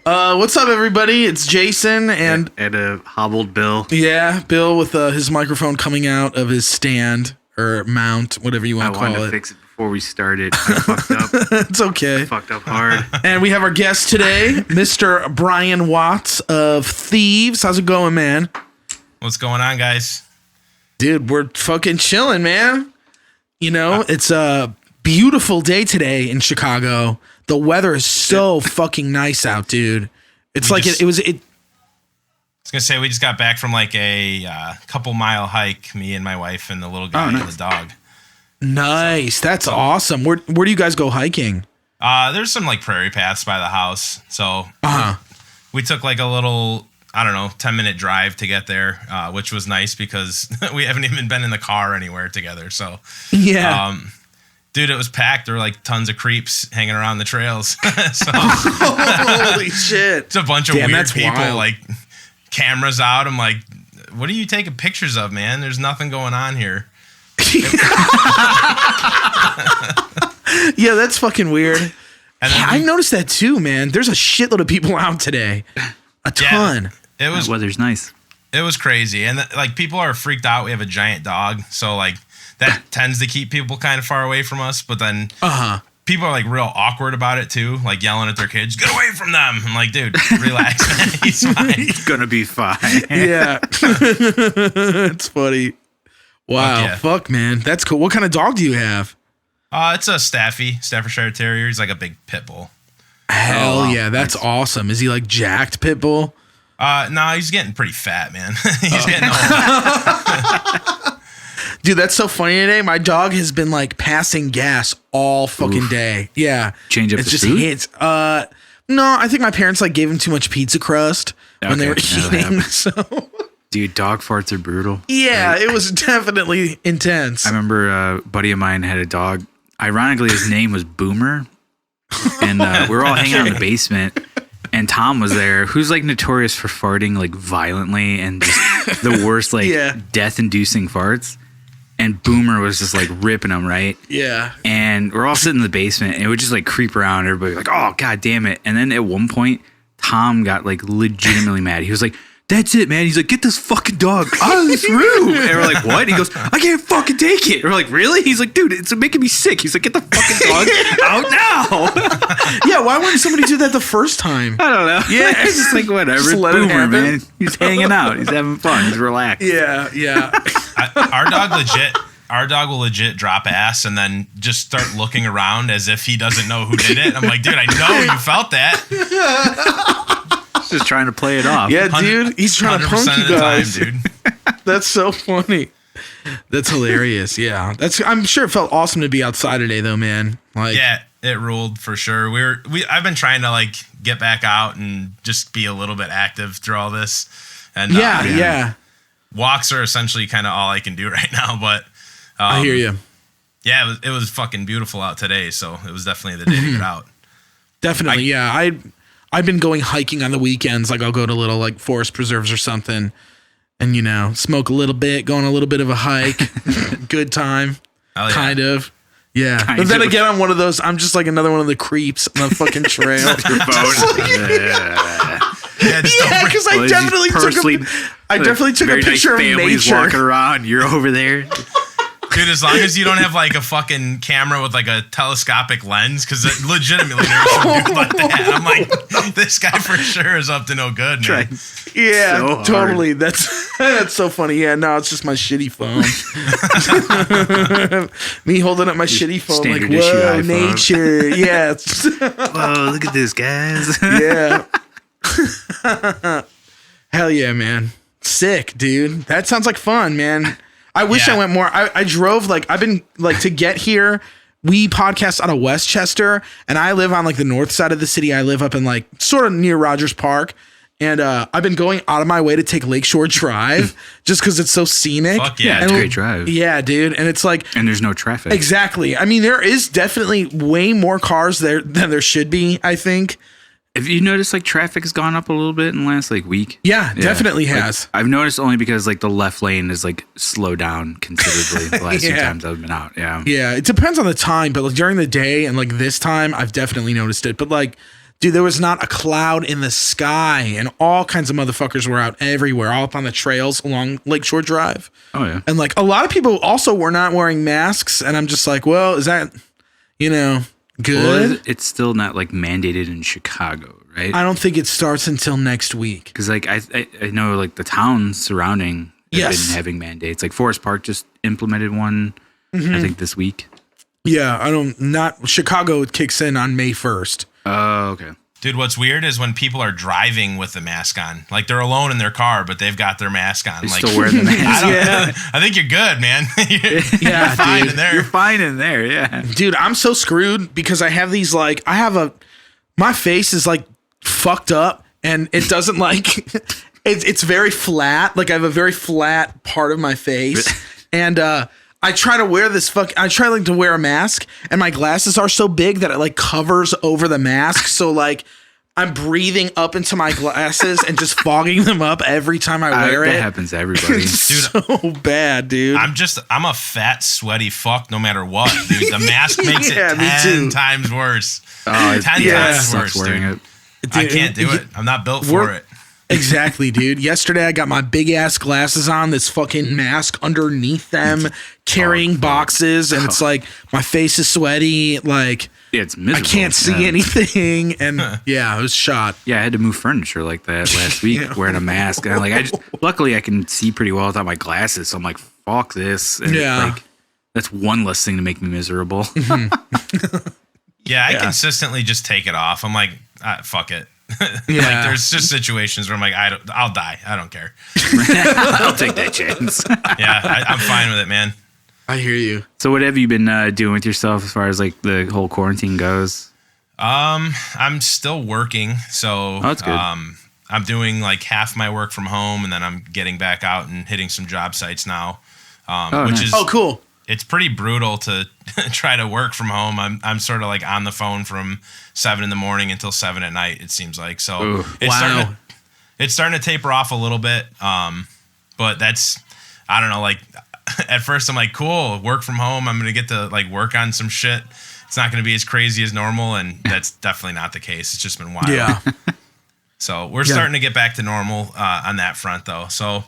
What's up, everybody? It's Jason and a hobbled Bill. Yeah, Bill with his microphone coming out of his stand or mount, whatever you want to call it. I wanted to fix it before we started. I fucked up. It's okay. I fucked up hard. And we have our guest today, Mr. Brian Watts of Thieves. How's it going, man? What's going on, guys? Dude, we're fucking chilling, man. You know, it's a beautiful day today in Chicago. The weather is so fucking nice out, dude. It's I was going to say, we just got back from like a couple-mile hike, me and my wife and the little guy and the dog. Nice. That's awesome. Where do you guys go hiking? There's some like prairie paths by the house. So we took like a little, 10-minute drive to get there, which was nice because we haven't even been in the car anywhere together. So, yeah. Dude, it was packed. There were like tons of creeps hanging around the trails. Holy shit. It's a bunch of weird people, wild. like cameras out. I'm like, what are you taking pictures of, man? There's nothing going on here. Yeah, that's fucking weird. I noticed that too, man. There's a shitload of people out today. A ton. It was that weather's nice. It was crazy. And like people are freaked out. We have a giant dog. So like that tends to keep people kind of far away from us. But then people are like real awkward about it too. Like yelling at their kids, get away from them. I'm like, dude, relax, man. He's fine. He's going to be fine. Yeah. It's funny. Wow. Fuck, man. That's cool. What kind of dog do you have? It's a Staffordshire Terrier. He's like a big pit bull. Hell yeah. That's awesome. Is he like jacked pit bull? No, he's getting pretty fat, man. He's getting old. Dude, that's so funny today. My dog has been like passing gas all fucking day. Yeah. Change up it's the just food? hits. No, I think my parents like gave him too much pizza crust when they were eating. So dude, dog farts are brutal. Yeah, it was definitely intense. I remember a buddy of mine had a dog. Ironically, his name was Boomer. And we were all hanging out in the basement. And Tom was there, who's like notorious for farting like violently and just the worst like death-inducing farts. And Boomer was just like ripping them, right? Yeah. And we're all sitting in the basement and it would just like creep around. Everybody like, oh, God damn it. And then at one point, Tom got like legitimately mad. He was like, that's it, man. He's like, get this fucking dog out of this room. And we're like, what? He goes, I can't fucking take it. And we're like, really? He's like, dude, it's making me sick. He's like, get the fucking dog out now. Yeah, why wouldn't somebody do that the first time? I don't know. Yeah. It's just like, whatever. Just let it happen. Man. He's hanging out. He's having fun. He's relaxed. Yeah. Our dog will legit drop ass and then just start looking around as if he doesn't know who did it. I'm like, dude, I know you felt that. Just trying to play it off. Yeah, dude. He's trying to punk you guys. Time, dude. That's so funny. That's hilarious. Yeah. I'm sure it felt awesome to be outside today though, man. Like, yeah, it ruled for sure. I've been trying to like get back out and just be a little bit active through all this. And yeah. Walks are essentially kind of all I can do right now, but I hear you. Yeah, it was fucking beautiful out today, so it was definitely the day to get out. Definitely, yeah. I've been going hiking on the weekends. Like I'll go to little like forest preserves or something and, smoke a little bit, go on a little bit of a hike. Good time. Oh, yeah. Kind of. Yeah. But then again, I'm one of those, I'm just like another one of the creeps on the fucking trail. Your phone. Yeah, because I definitely took a picture of nature. Walking around, you're over there. Dude, as long as you don't have like a fucking camera with like a telescopic lens, because legitimately there's some dude like that. I'm like, this guy for sure is up to no good, man. Yeah, so totally. That's so funny. Yeah, no, it's just my shitty phone. Me holding up my shitty phone, standard like, whoa, iPhone. nature. Yeah. Whoa, look at this, guys. Yeah. Hell yeah, man. Sick, dude. That sounds like fun, man. I wish I went more. I drove I've been to get here. We podcast out of Westchester and I live on like the north side of the city. I live up in like sort of near Rogers Park. And I've been going out of my way to take Lakeshore Drive just because it's so scenic. Fuck yeah. It's a great drive. Yeah, dude. And it's like... And there's no traffic. Exactly. I mean, there is definitely way more cars there than there should be, I think. Have you noticed like traffic has gone up a little bit in the last like week? Yeah, definitely like, has. I've noticed only because like the left lane is like slowed down considerably the last few times I've been out. Yeah. Yeah, it depends on the time, but like during the day and like this time, I've definitely noticed it. But like, dude, there was not a cloud in the sky, and all kinds of motherfuckers were out everywhere, all up on the trails along Lakeshore Drive. Oh yeah. And like a lot of people also were not wearing masks, and I'm just like, well, is that, good? Well, it's still not like mandated in Chicago, right? I don't think it starts until next week. Because like I know like the towns surrounding have been having mandates. Like Forest Park just implemented one, I think this week. Yeah, Chicago kicks in on May 1st. Oh, okay. Dude, what's weird is when people are driving with the mask on. Like they're alone in their car, but they've got their mask on. They're like still wearing the mask. I think you're good, man. you're fine dude. In there. You're fine in there, yeah. Dude, I'm so screwed because I have these like my face is like fucked up and it doesn't like it's very flat. Like I have a very flat part of my face. And I try to wear to wear a mask and my glasses are so big that it like covers over the mask. So like I'm breathing up into my glasses and just fogging them up every time I wear it. That happens to everybody. It's so bad, dude. I'm a fat, sweaty fuck no matter what, dude. The mask makes it 10 times worse. Oh, 10 times worse, wearing dude. it. I can't do it. I'm not built for it. Exactly, dude. Yesterday I got my big ass glasses on, this fucking mask underneath them, carrying boxes, and it's like my face is sweaty, like it's miserable. I can't see anything, and I was shot. Yeah, I had to move furniture like that last week wearing a mask. And luckily I can see pretty well without my glasses, so I'm like, fuck this. And like that's one less thing to make me miserable. Yeah, I consistently just take it off. I'm like, fuck it. Like there's just situations where I'm like, I'll die. I don't care. I'll take that chance. Yeah, I'm fine with it, man. I hear you. So what have you been doing with yourself as far as like the whole quarantine goes? I'm still working, so that's good. I'm doing like half my work from home, and then I'm getting back out and hitting some job sites now. Which is cool. It's pretty brutal to try to work from home. I'm sort of like on the phone from 7 a.m. until 7 p.m. It seems like. So it's starting to taper off a little bit. But that's, I don't know, like at first I'm like, cool, work from home. I'm going to get to like work on some shit. It's not going to be as crazy as normal. And that's definitely not the case. It's just been wild. Yeah. So we're starting to get back to normal on that front though. So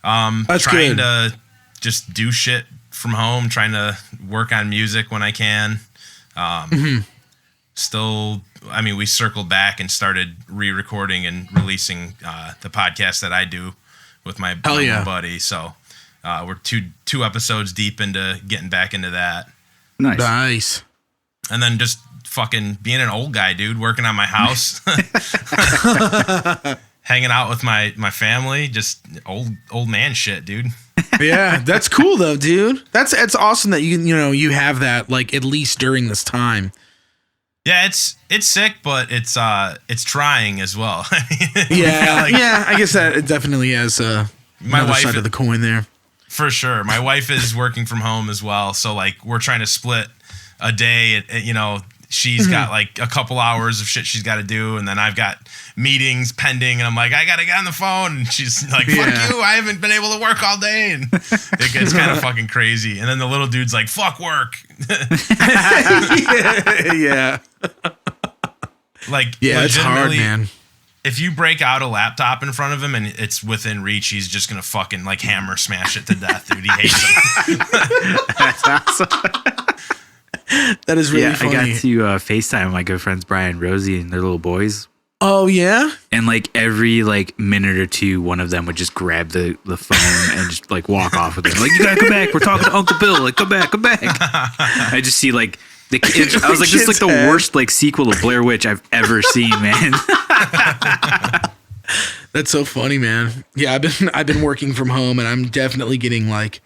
that's trying good. to just do shit from home, trying to work on music when I can. Still, I mean, we circled back and started re-recording and releasing the podcast that I do with my buddy. So we're two episodes deep into getting back into that. Nice. And then just fucking being an old guy, dude, working on my house, hanging out with my family, just old man shit, dude. Yeah, that's cool though, dude. It's awesome that you have that like at least during this time. Yeah, it's sick, but it's trying as well. I guess that it definitely has my wife side of the coin there. For sure. My wife is working from home as well, so like we're trying to split a day, she's got like a couple hours of shit she's got to do, and then I've got meetings pending, and I'm like, I got to get on the phone, and she's like, fuck you, I haven't been able to work all day, and it gets kind of fucking crazy. And then the little dude's like, fuck work. Yeah. Like, it's hard, man. If you break out a laptop in front of him and it's within reach, he's just gonna fucking like hammer smash it to death, dude. He hates him. That's awesome. That is really funny. I got to FaceTime my good friends Brian and Rosie and their little boys. Oh yeah? And like every like minute or two, one of them would just grab the phone and just like walk off with it. Like, you gotta come back. We're talking to Uncle Bill. Like, come back. I just see like the kids. I was like, this is like the worst like sequel of Blair Witch I've ever seen, man. That's so funny, man. Yeah, I've been working from home, and I'm definitely getting like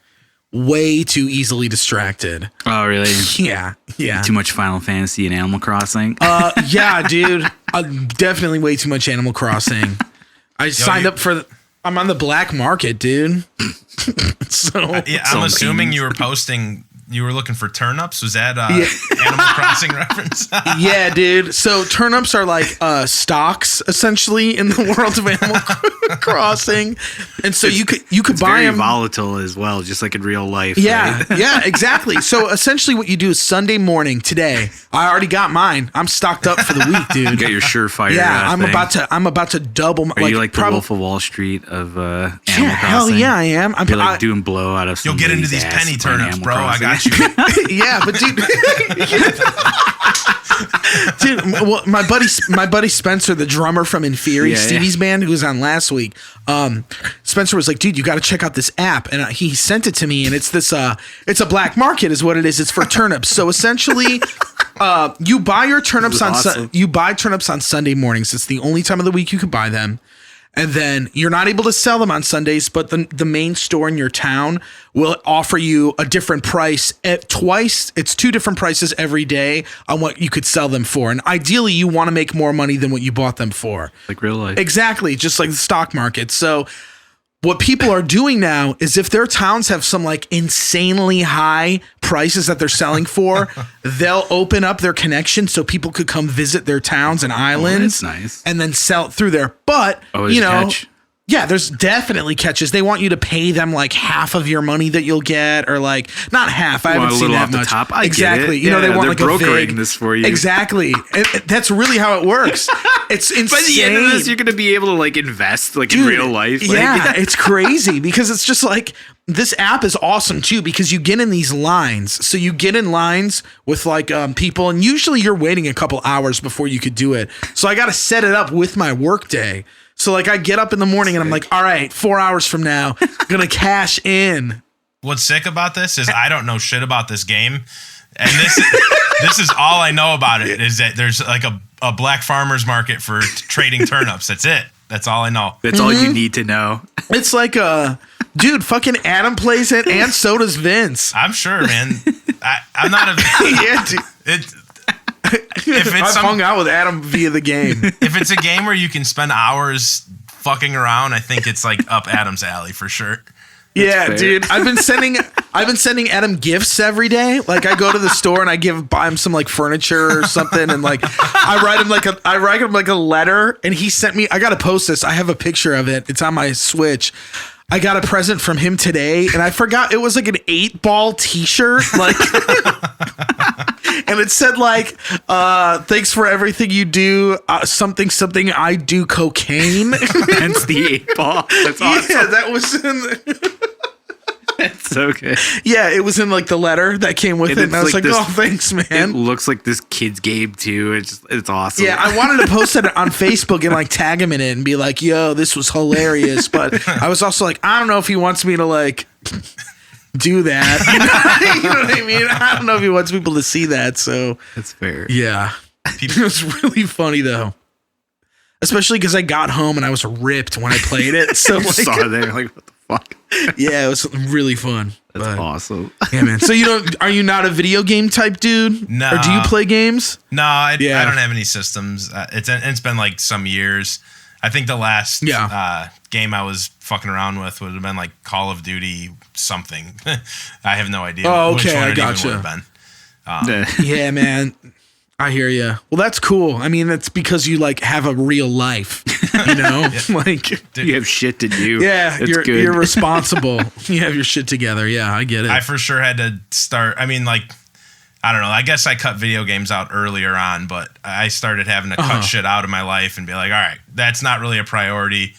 way too easily distracted. Oh, really? Yeah. Too much Final Fantasy and Animal Crossing? Yeah, dude. Definitely way too much Animal Crossing. I signed up for I'm on the black market, dude. I'm assuming you were looking for turnips. Was that Animal Crossing reference. Yeah, dude. So turnips are like stocks essentially in the world of Animal Crossing, and so you could buy very them. Volatile as well, just like in real life. Yeah, right? yeah, exactly. So essentially, what you do is Sunday morning today. I already got mine. I'm stocked up for the week, dude. You got your surefire. Yeah, I'm thing. about to double. Are you like the Wolf of Wall Street of Animal Yeah, hell Crossing? yeah, I am. You're like doing blow out of. You'll get into these somebody's penny ass playing turnips, Animal bro. I Crossing. got you. Yeah, but dude, well, my buddy Spencer, the drummer from Inferi, Yeah, Stevie's band, who was on last week. Spencer was like, "Dude, you got to check out this app," and he sent it to me, and it's this. It's a black market, is what it is. It's for turnips. So essentially, you buy your turnips awesome. you buy turnips on Sunday mornings. It's the only time of the week you can buy them. And then you're not able to sell them on Sundays, but the main store in your town will offer you a different price at twice. It's two different prices every day on what you could sell them for. And ideally, you want to make more money than what you bought them for. Like real life. Exactly. Just like the stock market. So what people are doing now is if their towns have some like insanely high prices that they're selling for, they'll open up their connection so people could come visit their towns and islands. that's nice. And then sell it through there. But, Always you know, catch. yeah, there's definitely catches. They want you to pay them like half of your money that you'll get, or like not half. I Want haven't a seen little that off the much. top? I get exactly. it. You know, they Yeah, want they're like a brokering vig. this for you. Exactly. That's really how it works. It's insane. By the end of this, you're gonna be able to like invest like in Dude, real life. Like, yeah, it's crazy because it's just like this app is awesome too because you get in these lines. So you get in lines with like people, and usually you're waiting a couple hours before you could do it. So I got to set it up with my work day. So like I get up in the morning and I'm like, all right, 4 hours from now, I'm gonna cash in. What's sick about this is I don't know shit about this game, and this is all I know about it is that there's like a black farmers market for trading turnips. That's it. That's all I know. That's all you need to know. It's like dude, fucking Adam plays it, and so does Vince. I'm sure, man. I'm not a Yeah, dude. If it's I've hung out with Adam via the game. if it's a game where you can spend hours fucking around, I think it's like up Adam's alley for sure. Yeah, fair. dude. I've been sending Adam gifts every day. Like I go to the store and I buy him some like furniture or something, and like I write him like a letter, and he sent me. I gotta post this. I have a picture of it. It's on my Switch. I got a present from him today, and I forgot it was like an 8-ball T-shirt, like, and it said like, "Thanks for everything you do." Something I do cocaine. Hence the 8-ball. That's awesome. Yeah, that was in. That's so good. Yeah, it was in like the letter that came with And it, and I was it's like, like "Oh, this- thanks, It man." looks like this kid's game too. It's awesome. Yeah, I wanted to post it on Facebook and like tag him in it and be like, "Yo, this was hilarious," but I was also like, I don't know if he wants me to like do that. You know what I mean? I don't know if he wants people to see that. So That's fair. yeah, it was really funny though, especially because I got home and I was ripped when I played it. So I like, saw it there like, what the fuck? yeah, it was really fun. That's But, awesome. yeah, man. So are you not a video game type dude? No. Or do you play games? No, I Yeah. don't have any systems. It's been like some years. I think the last game I was fucking around with would have been like Call of Duty something. I have no idea. Oh, which okay, one I it even gotcha. would have been. Yeah, man. I hear you. Well, that's cool. I mean, that's because you like have a real life, you know? Like, You have shit to do. yeah, That's you're good. you're responsible. You have your shit together. Yeah, I get it. I for sure had to start. I mean, like, I don't know. I guess I cut video games out earlier on, but I started having to cut shit out of my life and be like, all right, that's not really a priority.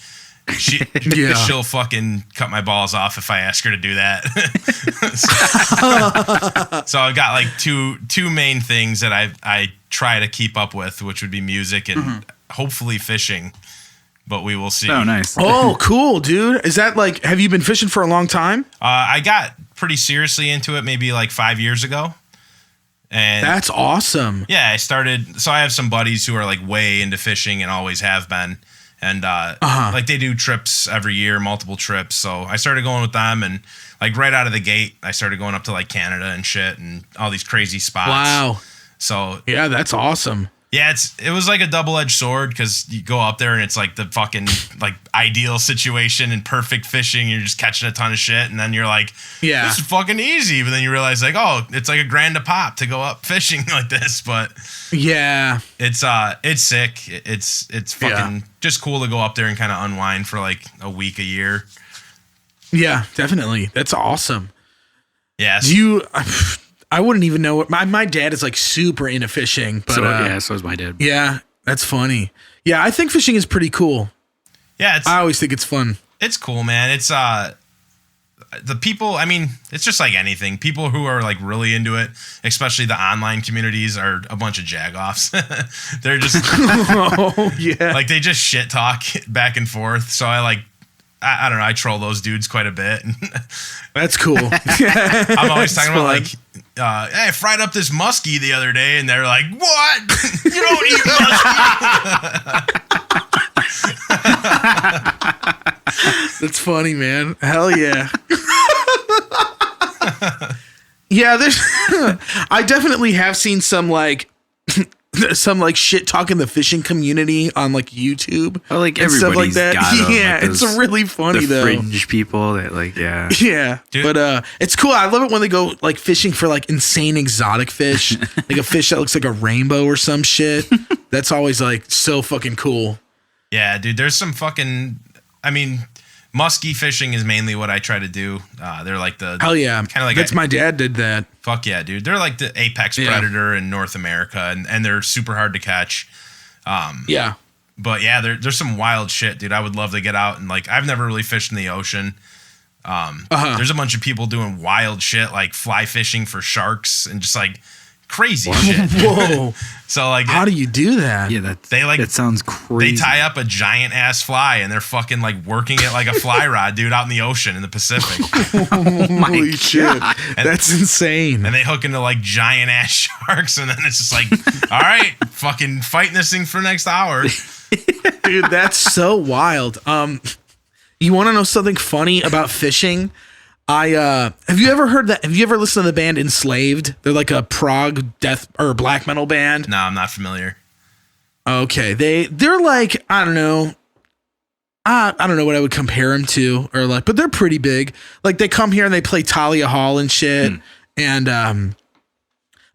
Yeah. She'll fucking cut my balls off if I ask her to do that. So I've got like two main things that I try to keep up with, which would be music and hopefully fishing. But we will see. Oh, nice. Oh, cool, dude. Is that like, have you been fishing for a long time? I got pretty seriously into it maybe like 5 years ago. And That's awesome. yeah, I started. So I have some buddies who are like way into fishing and always have been. And like they do trips every year, multiple trips. So I started going with them, and like right out of the gate, I started going up to like Canada and shit and all these crazy spots. Wow. So Yeah, that's awesome. Yeah, it was like a double-edged sword because you go up there and it's like the fucking like ideal situation and perfect fishing. You're just catching a ton of shit, and then you're like, yeah, this is fucking easy. But then you realize like, oh, it's like $1,000 a pop to go up fishing like this. But yeah, it's sick. It's fucking just cool to go up there and kind of unwind for like a week, a year. Yeah, definitely. That's awesome. Yes. I wouldn't even know what my dad is like super into fishing, but so is my dad. Yeah, that's funny. Yeah, I think fishing is pretty cool. Yeah, I always think it's fun. It's cool, man. It's the people, I mean, it's just like anything. People who are like really into it, especially the online communities, are a bunch of jagoffs. They're just oh yeah. Like they just shit talk back and forth. So I don't know, I troll those dudes quite a bit. That's cool. I'm always talking about like, hey, I fried up this muskie the other day, and they're like, what? You don't eat muskie. That's funny, man. Hell yeah. Yeah, there's I definitely have seen some like shit talk in the fishing community on like YouTube. Oh, like and stuff like everybody's that. got Yeah, like it's really funny the though. Fringe people that like, yeah. Yeah. Dude. But it's cool. I love it when they go like fishing for like insane exotic fish. Like a fish that looks like a rainbow or some shit. That's always like so fucking cool. Yeah, dude, there's some fucking, I mean, muskie fishing is mainly what I try to do. They're like the hell yeah, kind of like that's my dad did that. Fuck yeah, dude. They're like the apex predator in North America, and they're super hard to catch. Yeah, but yeah, there's some wild shit, dude. I would love to get out and like, I've never really fished in the ocean. There's a bunch of people doing wild shit like fly fishing for sharks and just like crazy shit. Whoa. So like, how do you do that? Yeah, that sounds crazy. They tie up a giant ass fly and they're fucking like working it like a fly rod, dude, out in the ocean in the Pacific. Holy shit. That's insane. And they hook into like giant ass sharks, and then it's just like, all right, fucking fighting this thing for the next hour. Dude, that's so wild. You want to know something funny about fishing? Have you ever heard that? Have you ever listened to the band Enslaved? They're like a prog death or black metal band. No, I'm not familiar. Okay, they're like, I don't know what I would compare them to, or like, but they're pretty big. Like they come here and they play Talia Hall and shit. And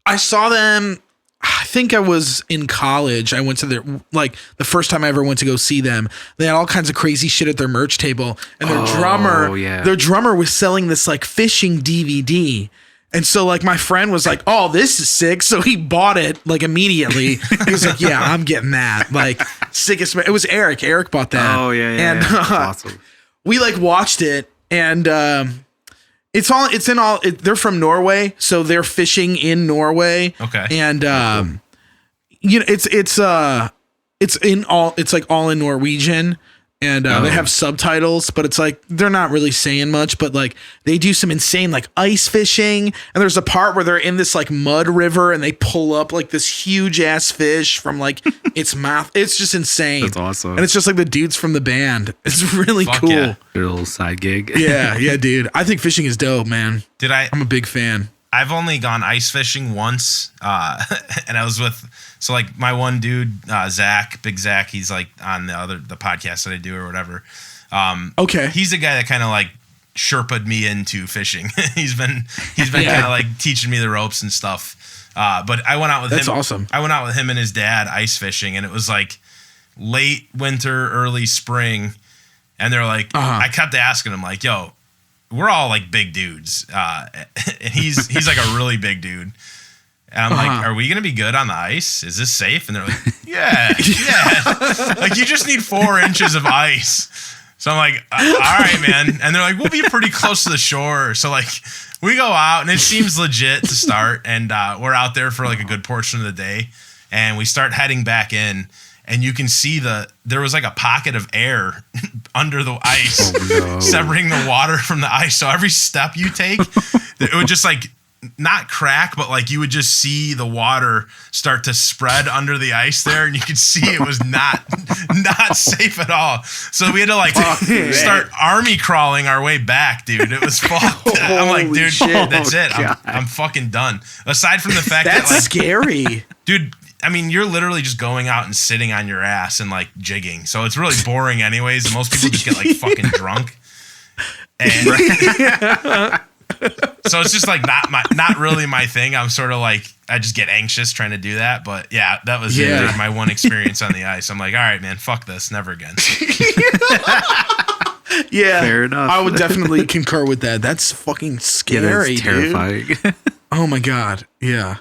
I saw them. I think I was in college. I went to their, like, the first time I ever went to go see them. They had all kinds of crazy shit at their merch table, and their drummer was selling this like fishing DVD. And so like my friend was like, "Oh, this is sick!" So he bought it like immediately. He was like, "Yeah, I'm getting that." Like sickest. It was Eric. Eric bought that. Oh yeah, and That's awesome. We like watched it, and they're from Norway, so they're fishing in Norway. Okay. And you know, it's like all in Norwegian, and they have subtitles, but it's like they're not really saying much, but like they do some insane like ice fishing, and there's a part where they're in this like mud river and they pull up like this huge ass fish from like its mouth. It's just insane. That's awesome. And it's just like the dudes from the band. It's really cool. Yeah. Your little side gig. Yeah, dude. I think fishing is dope, man. I'm a big fan. I've only gone ice fishing once, and I was with, so like my one dude, Zach, Big Zach, he's like on the podcast that I do or whatever. Okay. He's the guy that kind of like Sherpa'd me into fishing. he's been kind of like teaching me the ropes and stuff. But I went out with him. That's awesome. I went out with him and his dad ice fishing, and it was like late winter, early spring, and they're like, I kept asking him like, "Yo, we're all like big dudes," and he's like a really big dude. And I'm like, "Are we gonna be good on the ice? Is this safe?" And they're like, "Yeah." Like you just need 4 inches of ice. So I'm like, "All right, man." And they're like, "We'll be pretty close to the shore." So like, we go out and it seems legit to start, and we're out there for like a good portion of the day, and we start heading back in. And you can see there was like a pocket of air under the ice, severing the water from the ice. So every step you take, it would just like not crack, but like you would just see the water start to spread under the ice there, and you could see it was not safe at all. So we had to like start army crawling our way back, dude. It was fucked. I'm like, dude, that's it. I'm fucking done. Aside from the fact that's that like, scary, dude. I mean, you're literally just going out and sitting on your ass and like jigging. So it's really boring anyways. And most people just get like fucking drunk. And so it's just like not really my thing. I'm sort of like, I just get anxious trying to do that. But yeah, that was my one experience on the ice. I'm like, all right, man, fuck this. Never again. Yeah. Fair enough. I would definitely concur with that. That's fucking scary, that's terrifying. dude. Oh my God. Yeah.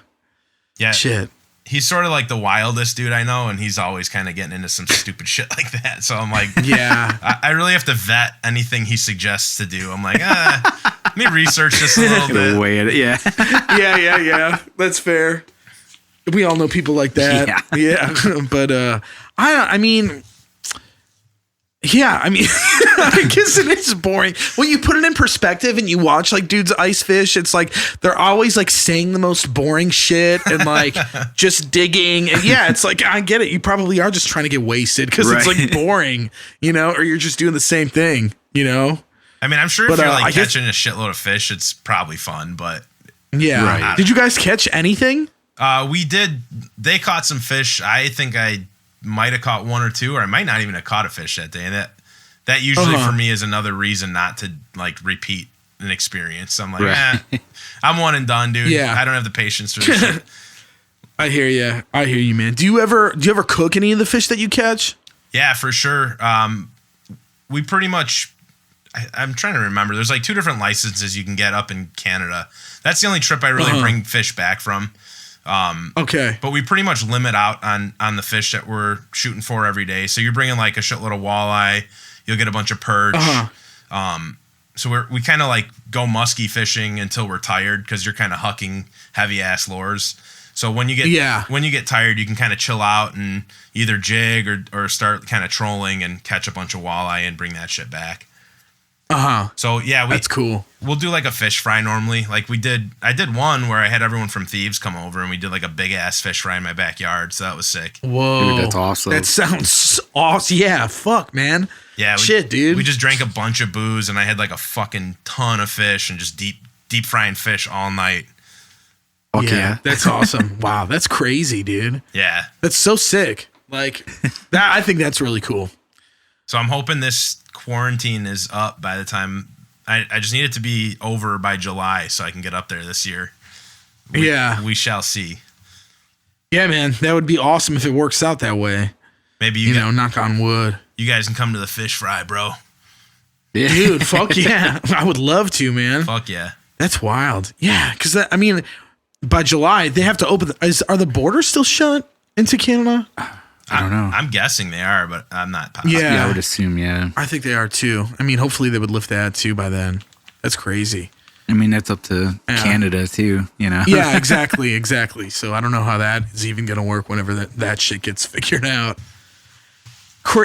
Yeah. Shit. He's sort of like the wildest dude I know, and he's always kind of getting into some stupid shit like that. So I'm like, Yeah. I really have to vet anything he suggests to do. I'm like, let me research this a little bit. Way it, yeah. Yeah. That's fair. We all know people like that. Yeah. But I mean, I guess it is boring. When you put it in perspective and you watch like dudes ice fish, it's like they're always like saying the most boring shit and like just digging. And yeah, it's like, I get it. You probably are just trying to get wasted because it's like boring, or you're just doing the same thing, I mean, I'm sure if you're like catching a shitload of fish, it's probably fun, but yeah. Right. Did you guys catch anything? We did. They caught some fish. I think I might have caught one or two, or I might not even have caught a fish that day. And that usually for me is another reason not to like repeat an experience. I'm like, I'm one and done, dude. Yeah. I don't have the patience for this shit. I hear you, man. Do you ever cook any of the fish that you catch? Yeah, for sure. We pretty much, I'm trying to remember. There's like 2 different licenses you can get up in Canada. That's the only trip I really bring fish back from. Okay. But we pretty much limit out on the fish that we're shooting for every day. So you're bringing like a shitload of walleye. You'll get a bunch of perch. So we kind of like go musky fishing until we're tired because you're kind of hucking heavy ass lures. So when you get tired, you can kind of chill out and either jig or start kind of trolling and catch a bunch of walleye and bring that shit back. So yeah, that's cool. We'll do like a fish fry normally. Like I did one where I had everyone from Thieves come over and we did like a big ass fish fry in my backyard. So that was sick. Whoa, dude, that's awesome. That sounds awesome. Yeah, fuck, man. Yeah, dude. We just drank a bunch of booze and I had like a fucking ton of fish and just deep frying fish all night. Yeah, that's awesome. Wow, that's crazy, dude. Yeah, that's so sick. Like that, I think that's really cool. So I'm hoping this quarantine is up by the time I just need it to be over by July so I can get up there this year. We shall see. Yeah, man, that would be awesome if it works out that way. Maybe you knock on wood. You guys can come to the fish fry, bro. Yeah. Dude, fuck yeah. I would love to, man. Fuck yeah. That's wild. Yeah, because by July they have to open. Are the borders still shut into Canada? I don't know. I'm guessing they are, but I'm not positive. Yeah, I would assume, yeah. I think they are too. I mean, hopefully they would lift that too by then. That's crazy. I mean, that's up to Canada too, Yeah, exactly. So I don't know how that is even going to work whenever that shit gets figured out.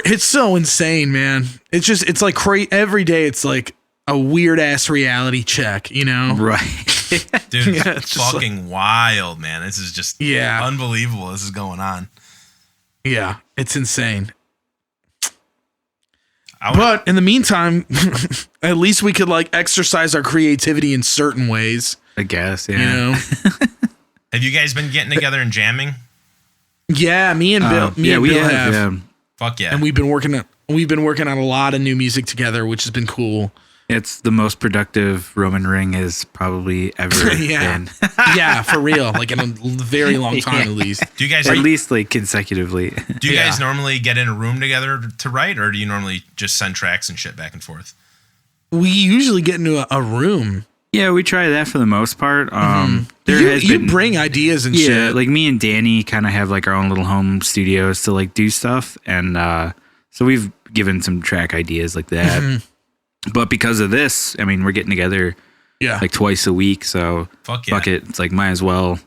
It's so insane, man. It's like every day it's like a weird ass reality check, Right. Dude, it's fucking wild, man. This is just unbelievable. This is going on. Yeah, it's insane. But in the meantime, at least we could like exercise our creativity in certain ways. I guess, yeah. Have you guys been getting together and jamming? Yeah, me and Bill. We Bill have. Yeah. Fuck yeah. And we've been working on a lot of new music together, which has been cool. It's the most productive Roman ring has probably ever been. Yeah, for real. Like in a very long time, at least. Do you guys at least like consecutively? Do you guys normally get in a room together to write, or do you normally just send tracks and shit back and forth? We usually get into a room. Yeah, we try that for the most part. You bring ideas and shit. Yeah, like me and Danny kind of have like our own little home studios to like do stuff, and so we've given some track ideas like that. Mm-hmm. But because of this, I mean, we're getting together like twice a week. So fuck it. It's like, might as well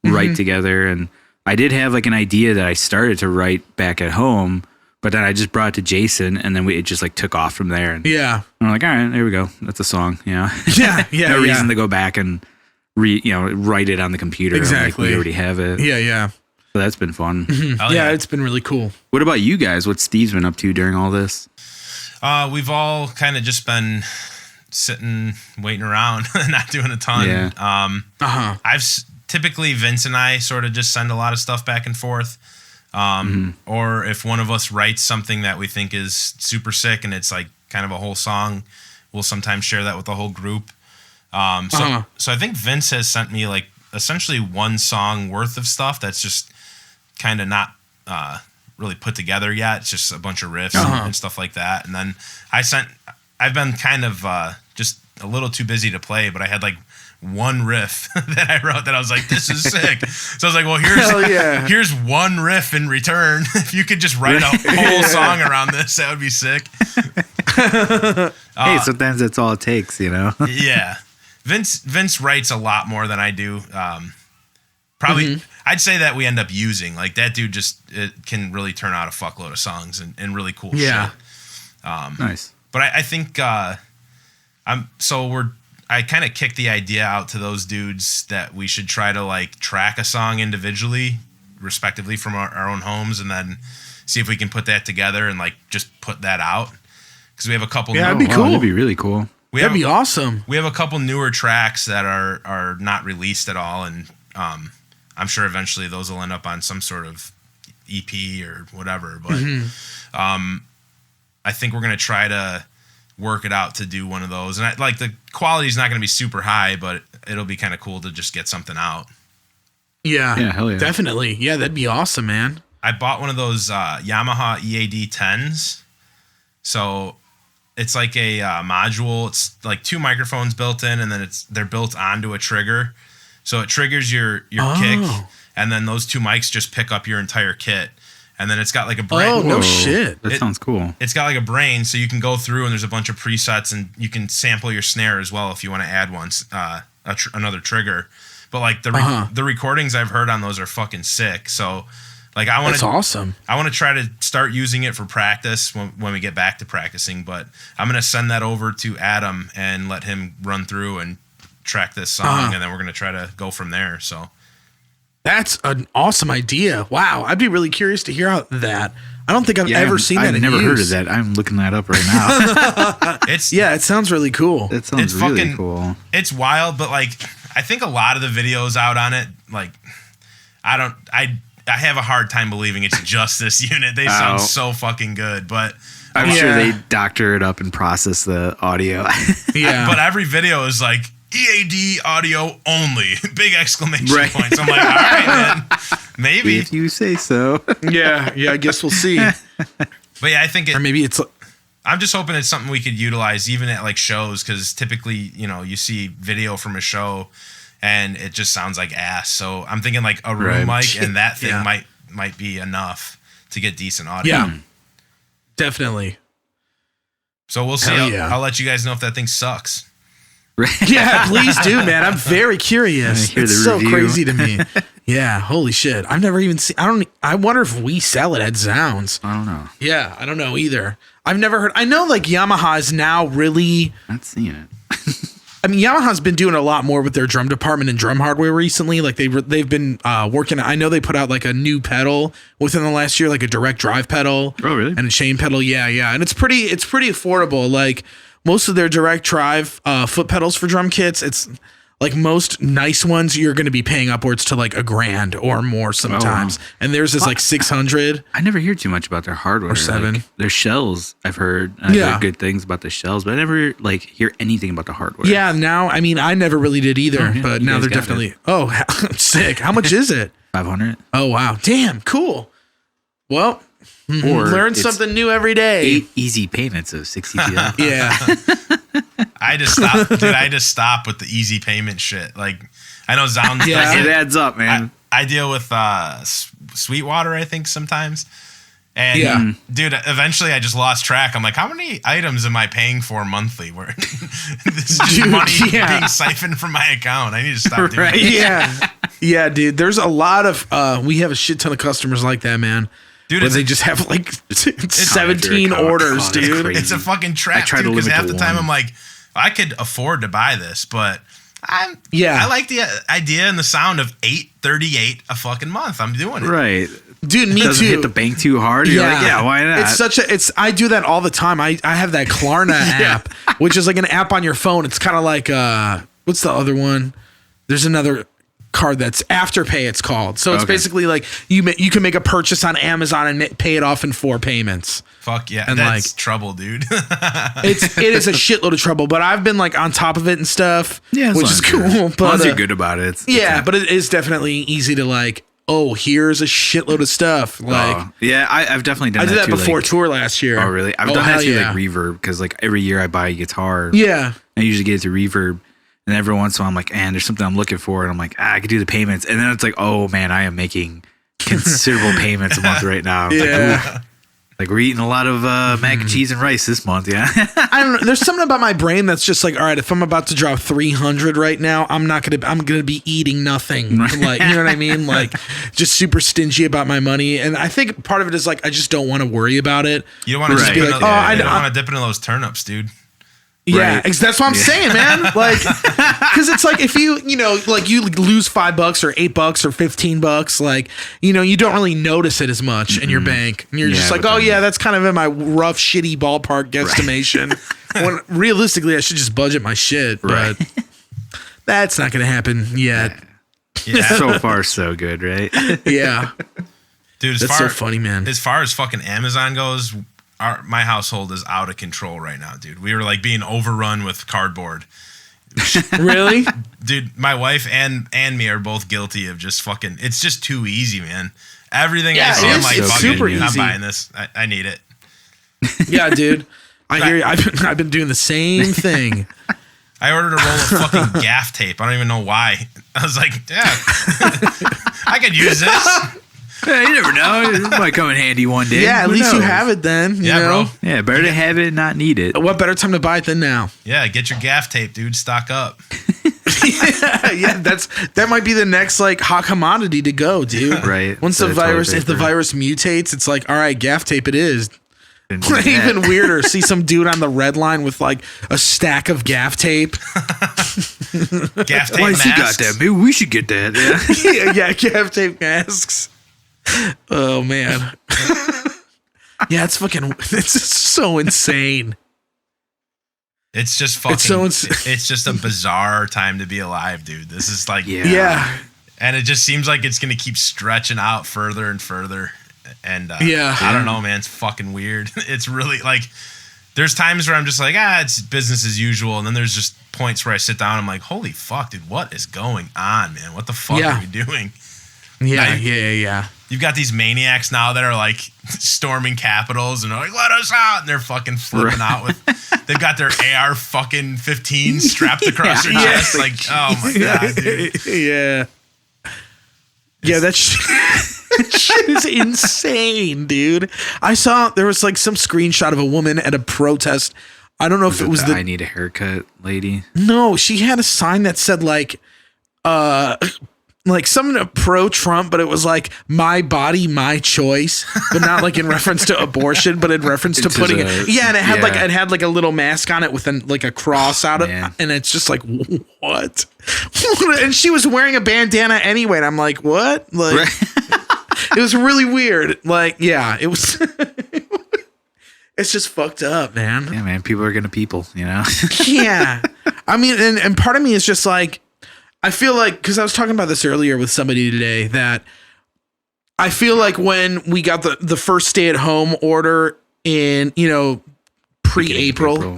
write together. And I did have like an idea that I started to write back at home, but then I just brought it to Jason and then it just like took off from there. And I'm like, all right, there we go. That's a song. No reason to go back and write it on the computer. Exactly. Like we already have it. Yeah. So that's been fun. Mm-hmm. Yeah, it's been really cool. What about you guys? What's Steve's been up to during all this? We've all kind of just been sitting, waiting around, not doing a ton. Yeah. typically Vince and I sort of just send a lot of stuff back and forth. Or if one of us writes something that we think is super sick and it's like kind of a whole song, we'll sometimes share that with the whole group. So I think Vince has sent me like essentially one song worth of stuff that's just kind of not really put together yet. It's just a bunch of riffs and stuff like that. And then I've been kind of just a little too busy to play, but I had like one riff that I wrote that I was like, this is sick. So I was like, well, here's one riff in return. If you could just write a whole song around this, that would be sick. Hey, sometimes that's all it takes, you know? Yeah. Vince writes a lot more than I do. Probably, I'd say that we end up using. Like, that dude it can really turn out a fuckload of songs and really cool shit. Nice. But I think I kind of kicked the idea out to those dudes that we should try to like track a song individually, respectively from our own homes, and then see if we can put that together and like just put that out. Because we have a couple. Yeah, that'd be cool. That'd be really cool. That'd be awesome. We have a couple newer tracks that are not released at all, and I'm sure eventually those will end up on some sort of EP or whatever. But I think we're gonna try to work it out to do one of those, and like the quality's not gonna be super high, but it'll be kind of cool to just get something out. Yeah, hell yeah, definitely. Yeah, that'd be awesome, man. I bought one of those Yamaha EAD 10s, so it's like a module. It's like two microphones built in, and then they're built onto a trigger. So it triggers your kick, and then those two mics just pick up your entire kit. And then it's got like a brain. Oh, no shit. That sounds cool. It's got like a brain, so you can go through and there's a bunch of presets, and you can sample your snare as well if you want to add one, another trigger. But like the recordings I've heard on those are fucking sick. So like that's awesome. I want to try to start using it for practice when we get back to practicing. But I'm gonna send that over to Adam and let him run through and track this song, and then we're gonna try to go from there. So. That's an awesome idea. Wow. I'd be really curious to hear that. I don't think I've ever seen that. I've never heard of that. I'm looking that up right now. It sounds really cool. It sounds really cool. It's wild, but like I think a lot of the videos out on it, like I have a hard time believing it's just this unit. They sound so fucking good, but I'm sure they doctor it up and process the audio. But every video is like EAD audio only, big exclamation points. I'm like, all right, man, maybe if you say so. yeah, I guess we'll see. But yeah, I think or maybe it's. I'm just hoping it's something we could utilize even at like shows, because typically, you see video from a show and it just sounds like ass. So I'm thinking like a room mic, and that thing might be enough to get decent audio. Yeah, definitely. So we'll see. I'll let you guys know if that thing sucks. Yeah, please do, man. I'm very curious. It's so crazy to me. Yeah, holy shit. I've never even seen. I wonder if we sell it at Zounds. I don't know. Yeah, I don't know either. I've never heard. I know like Yamaha is now really. Not seeing it. I mean, Yamaha's been doing a lot more with their drum department and drum hardware recently. Like they've been working. I know they put out like a new pedal within the last year, like a direct drive pedal. Oh, really? And a chain pedal. Yeah, and it's pretty affordable. Like. Most of their direct drive foot pedals for drum kits, it's like most nice ones, you're going to be paying upwards to like $1,000 or more sometimes. Oh, wow. And theirs is like 600. I never hear too much about their hardware. Or 7. Like, their shells, I've heard. I've heard good things about the shells, but I never like hear anything about the hardware. Yeah, now, I mean, I never really did either, but now they're definitely, sick. How much is it? 500. Oh, wow. Damn, cool. Well, or learn something new every day. 8 easy payments of $62. Yeah. I just stop with the easy payment shit. Like, I know Zounds. It adds up, man. I deal with Sweetwater, I think, sometimes. And dude, eventually I just lost track. I'm like, how many items am I paying for monthly? Where this is just money being siphoned from my account. I need to stop doing that. Yeah, dude. There's a lot of we have a shit ton of customers like that, man. Dude, they just have like 17 orders, dude. It's a fucking trap, dude, because half the time I'm like, I could afford to buy this, but I like the idea and the sound of $8.38 a fucking month. I'm doing it. Right. Dude, me doesn't too. hit the bank too hard. You're like, why not? I do that all the time. I have that Klarna app, which is like an app on your phone. It's kind of like, what's the other one? There's another card that's Afterpay, it's called. So it's Okay. basically like you can make a purchase on Amazon and pay it off in 4 payments. Fuck yeah, And, that's like, trouble, dude. It is a shitload of trouble, but I've been like on top of it and stuff, Yeah, which is cool. As long as But you're good about it. yeah, but it is definitely easy to like, oh, here's a shitload of stuff. Like, yeah, I've definitely done I did that too, before like, tour last year. Oh, really? I've done that too, like Reverb, because like every year I buy a guitar. Yeah. I usually get it to Reverb, and every once in a while I'm like, man, there's something I'm looking for, and I'm like, I could do the payments, and then it's like, oh man, I am making considerable payments a month right now. Yeah. Like we're eating a lot of mac and cheese and rice this month. Yeah. I don't know. There's something about my brain that's just like, all right, if I'm about to drop 300 right now, I'm going to be eating nothing. Like, you know what I mean? Like just super stingy about my money. And I think part of it is like, I just don't want to worry about it. You don't want to just be like, I don't want to dip into those turnips, dude. Yeah, Right. that's what I'm saying, man. Like, because it's like if you like you lose $5 or $8 or $15, like, you don't really notice it as much in your bank, and you're just like, oh yeah, that's kind of in my rough, shitty ballpark guesstimation. When realistically, I should just budget my shit, but that's not gonna happen yet. Yeah. So far, so good, right? Yeah, Dude, that's so funny, man. As far as fucking Amazon goes, my household is out of control right now, dude. We were like being overrun with cardboard. Really, Dude, my wife and me are both guilty of just fucking. It's just too easy, man. Everything I see, I'm like, it's fuck super it, I'm easy. buying this. I need it. Yeah, dude. I hear you. I've been doing the same thing. I ordered a roll of fucking gaff tape. I don't even know why. I was like, yeah, I could use this. Yeah, you never know. It might come in handy one day. Yeah, at Who least you knows? have it then. You Yeah, know? bro. Yeah, better to have it and not need it. What better time to buy it than now? Yeah, get your gaff tape, dude. Stock up. Yeah, that might be the next like hot commodity to go, dude. Right. Once the So virus, toilet if the paper. virus mutates, it's like, all right, gaff tape it is. And Even weirder, see some dude on the red line with like a stack of gaff tape. Gaff tape Why has he got masks. that? Maybe we should get that. Yeah. Yeah, gaff tape masks. Oh man. Yeah, it's just so insane. It's just fucking. It's just a bizarre time to be alive, dude. This is like, Yeah. and it just seems like it's gonna keep stretching out further and further. And Yeah. I don't know, man. It's fucking weird. It's really like, there's times where I'm just like, it's business as usual, and then there's just points where I sit down. And I'm like, holy fuck, dude, what is going on, man? What the fuck are we doing? Yeah. You've got these maniacs now that are like storming capitals and are like, let us out. And they're fucking flipping out with, they've got their AR fucking 15 strapped across their chest. Like, oh my God, dude. Yeah. Yeah, that shit is insane, dude. I saw there was like some screenshot of a woman at a protest. I don't know if it was I need a haircut lady. No, she had a sign that said like something pro-Trump, but it was like my body, my choice, but not like in reference to abortion, but in reference to putting it. Yeah, and it had like a little mask on it with like a cross out of, and it's just like what? And she was wearing a bandana anyway, and I'm like, what? Like, it was really weird. Like, yeah, it was. It's just fucked up, man. Yeah, man. People are gonna people, you know. Yeah, I mean, and part of me is just like, I feel like, because I was talking about this earlier with somebody today, that I feel like when we got the first stay-at-home order in, pre-April,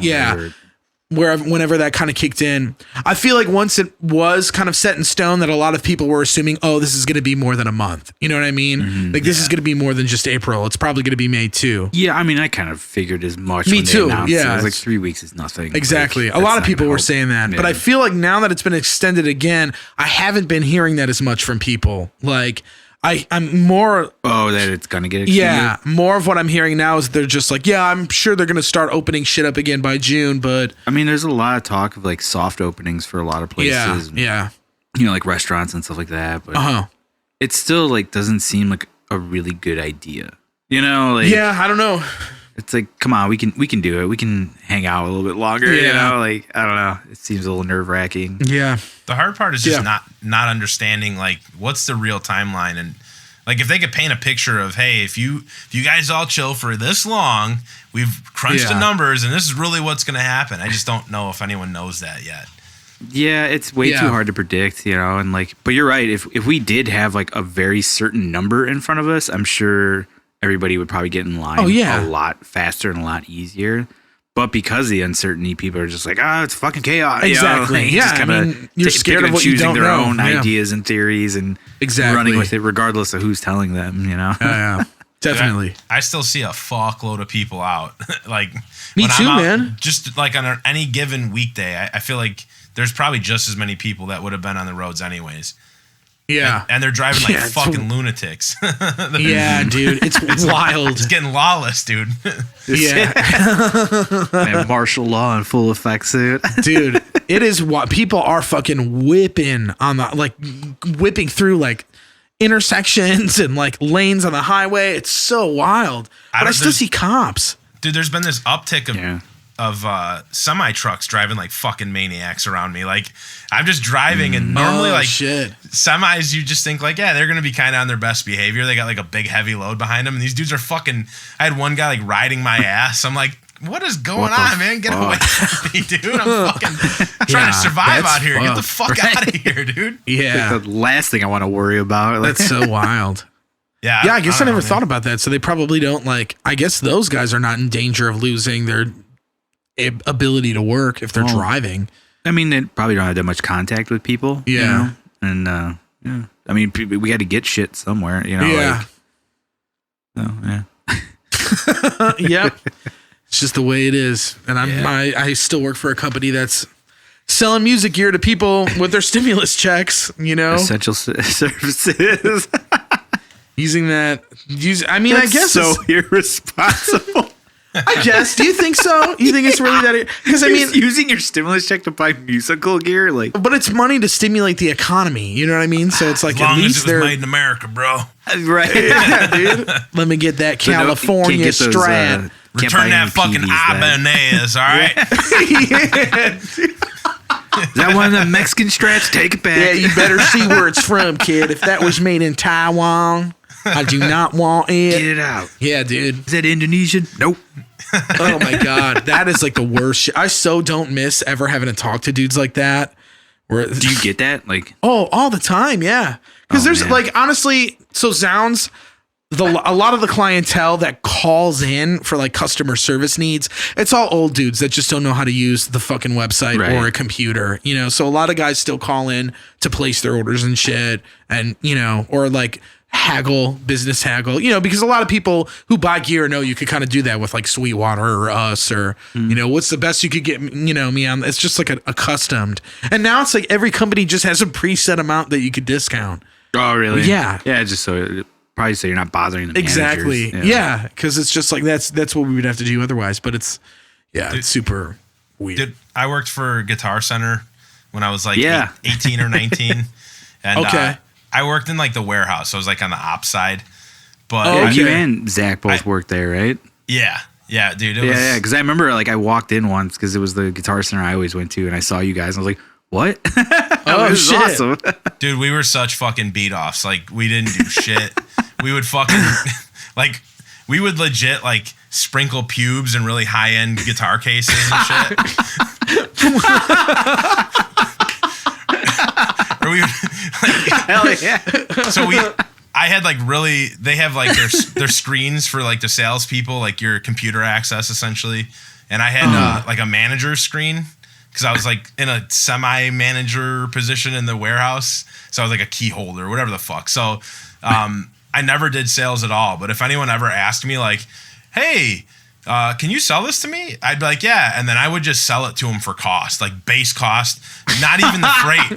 whenever that kind of kicked in, I feel like once it was kind of set in stone that a lot of people were assuming, oh, this is going to be more than a month. You know what I mean? Mm-hmm. Like, this is going to be more than just April. It's probably going to be May too. Yeah, I mean, I kind of figured as much. Me when they too, announced yeah. it. I was like, 3 weeks is nothing. Exactly. Like, a lot that's of not people gonna were help. saying that, but I feel like now that it's been extended again, I haven't been hearing that as much from people. Like, I'm more. Oh, that it's gonna get extended? Yeah, more of what I'm hearing now is they're just like, yeah, I'm sure they're gonna start opening shit up again by June, but I mean, there's a lot of talk of like soft openings for a lot of places. Yeah. Like restaurants and stuff like that. But it still like doesn't seem like a really good idea. Like, yeah, I don't know. It's like, come on, we can do it. We can hang out a little bit longer. Yeah. Like, I don't know. It seems a little nerve wracking. Yeah. The hard part is just not understanding like what's the real timeline, and like if they could paint a picture of, hey, if you guys all chill for this long, we've crunched the numbers and this is really what's going to happen. I just don't know if anyone knows that yet. Yeah, it's way too hard to predict, and but you're right. If we did have like a very certain number in front of us, I'm sure everybody would probably get in line a lot faster and a lot easier. But because of the uncertainty, people are just like, it's fucking chaos. Exactly. You're scared of what you don't know. Choosing their own ideas and theories and running with it regardless of who's telling them, Yeah. Definitely. I still see a fuckload of people out. Me too, man. Just like on any given weekday, I feel like there's probably just as many people that would have been on the roads anyways. Yeah. And they're driving like fucking lunatics. Yeah, dude. It's wild. It's getting lawless, dude. Yeah. And martial law in full effect, dude. Dude, it is what people are fucking whipping whipping through like intersections and like lanes on the highway. It's so wild. But I still see cops. Dude, there's been this uptick of semi trucks driving like fucking maniacs around me. Like I'm just driving and normally semis, you just think like, they're going to be kind of on their best behavior. They got like a big heavy load behind them. And these dudes are fucking, I had one guy like riding my ass. I'm like, what is going on, man? Get away from me, dude. I'm fucking trying to survive out here. Get the fuck out of here, dude. Yeah. Like the last thing I want to worry about. That's so wild. Yeah. Yeah. I guess I never thought about that. So they probably don't I guess those guys are not in danger of losing their ability to work if they're driving. I mean, they probably don't have that much contact with people. Yeah. And, I mean, we got to get shit somewhere, Yeah. Yep. It's just the way it is. And I still work for a company that's selling music gear to people with their stimulus checks, Essential services. I guess so irresponsible. I guess. Do you think so? You think it's really that? Because using your stimulus check to buy musical gear, but it's money to stimulate the economy. You know what I mean? So it's like as long at least as it was made in America, bro. Right? Yeah, dude. Let me get that California Strat. Return that fucking Ibanez, all right? Is that one of the Mexican Strats? Take it back. Yeah, you better see where it's from, kid. If that was made in Taiwan, I do not want it. Get it out. Yeah, dude. Is that Indonesian? Nope. Oh my God. That is like the worst shit. I so don't miss ever having to talk to dudes like that. Do you get that? All the time. Yeah. Because there's honestly, so Zounds, a lot of the clientele that calls in for customer service needs, it's all old dudes that just don't know how to use the fucking website or a computer, so a lot of guys still call in to place their orders and shit and, or business haggle, because a lot of people who buy gear know you could kind of do that with Sweetwater or us or, what's the best you could get, me on. It's just accustomed. And now it's every company just has a preset amount that you could discount. Oh, really? Yeah. Yeah. Just probably so you're not bothering the exactly. managers. Yeah. Cause it's just that's what we would have to do otherwise, but it's super weird. I worked for Guitar Center when I was 18 or 19. And, I worked in the warehouse. So I was on the ops side. But you and Zach both worked there, right? Yeah. Yeah, dude. Yeah, because I remember I walked in once because it was the Guitar Center I always went to, and I saw you guys, and I was like, what? This is awesome. Dude, we were such fucking beat-offs. We didn't do shit. We would fucking, we would legit, sprinkle pubes in really high-end guitar cases and shit. Or we would, hell yeah. So I had they have their screens for the salespeople, your computer access essentially, and I had a manager screen because I was in a semi-manager position in the warehouse, so I was a key holder, whatever the fuck. So I never did sales at all, but if anyone ever asked me hey, can you sell this to me? I'd be like, yeah. And then I would just sell it to them for cost, base cost, not even the freight.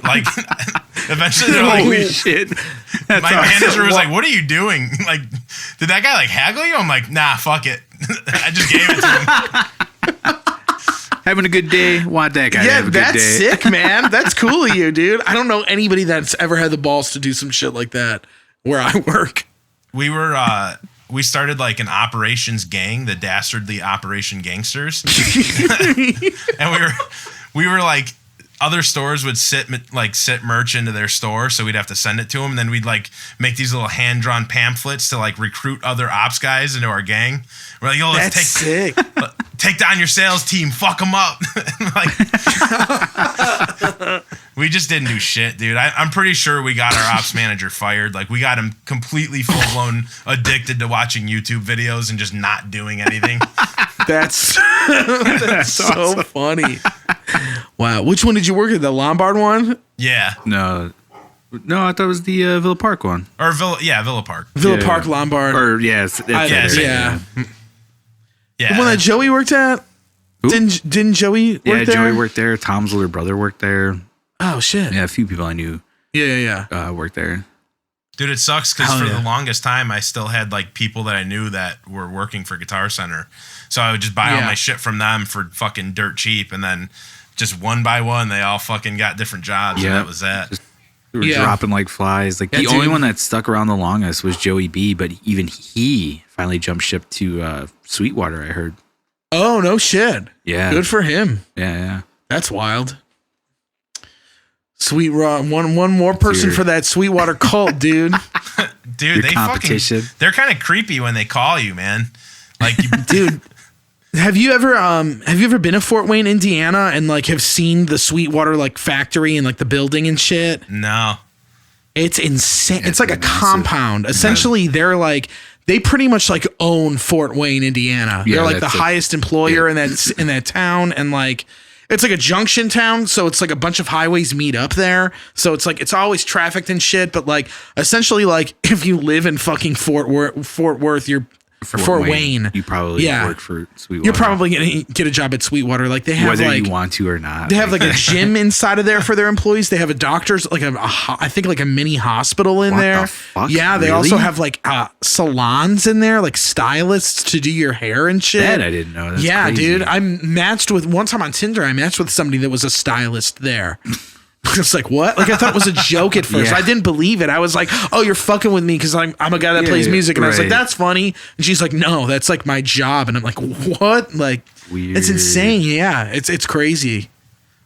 Eventually they're holy shit. My manager was like, what are you doing? Did that guy haggle you? I'm like, nah, fuck it. I just gave it to him. Having a good day. Want that guy to have a good day. Yeah, that's sick, man. That's cool of you, dude. I don't know anybody that's ever had the balls to do some shit like that where I work. We started an operations gang, the Dastardly Operation Gangsters. And we were other stores would sit merch into their store, so we'd have to send it to them, and then we'd make these little hand-drawn pamphlets to recruit other ops guys into our gang. We're like, yo, let's take take down your sales team, fuck them up. Like, we just didn't do shit, dude. I'm pretty sure we got our ops manager fired. Like, we got him completely full-blown addicted to watching YouTube videos and just not doing anything. That's so funny. Wow. Which one did you work at? The Lombard one? Yeah. No, I thought it was the Villa Park one. Or Villa Park. Villa Park Lombard. Or yes, Yeah. Yeah. The one that Joey worked at? Who? Didn't Joey work there? Yeah, Joey worked there. Tom's older brother worked there. Oh, shit. Yeah, a few people I knew worked there. Dude, it sucks because for the longest time, I still had like people that I knew that were working for Guitar Center. So I would just buy all my shit from them for fucking dirt cheap. And then just one by one, they all fucking got different jobs. Yeah. And that was that. Just, they were dropping like flies. Like the only one that stuck around the longest was Joey B. But even he finally jumped ship to Sweetwater, I heard. Oh, no shit. Yeah. Good for him. Yeah. That's wild. Sweet one more person for that Sweetwater cult, dude. Dude, they they're kind of creepy when they call you, man. Like, dude, have you ever been to Fort Wayne, Indiana, and like have seen the Sweetwater like factory and like the building and shit? No. It's insane. It's like a compound. Essentially, they pretty much like own Fort Wayne, Indiana. Yeah, they're like the highest employer in that town, and like it's like a junction town, so it's like a bunch of highways meet up there. So it's like it's always trafficked and shit. But like essentially, like if you live in fucking Fort Worth, you're Fort Wayne. You probably work for Sweetwater. You're probably gonna get a job at Sweetwater. Like they have whether like you want to or not. They have like a gym inside of there for their employees. They have a doctor's like I think like a mini hospital in there. The fuck? Yeah, they Really? also have like salons in there, like stylists to do your hair and shit. That I didn't know. That's crazy. Dude. I matched with one time on Tinder. I matched with somebody that was a stylist there. I was like, what? Like, I thought it was a joke at first. Yeah. I didn't believe it. I was like, oh, you're fucking with me because I'm a guy that plays music. And I was like, that's funny. And she's like, no, that's like my job. And I'm like, what? Like, weird. It's insane. Yeah, it's crazy.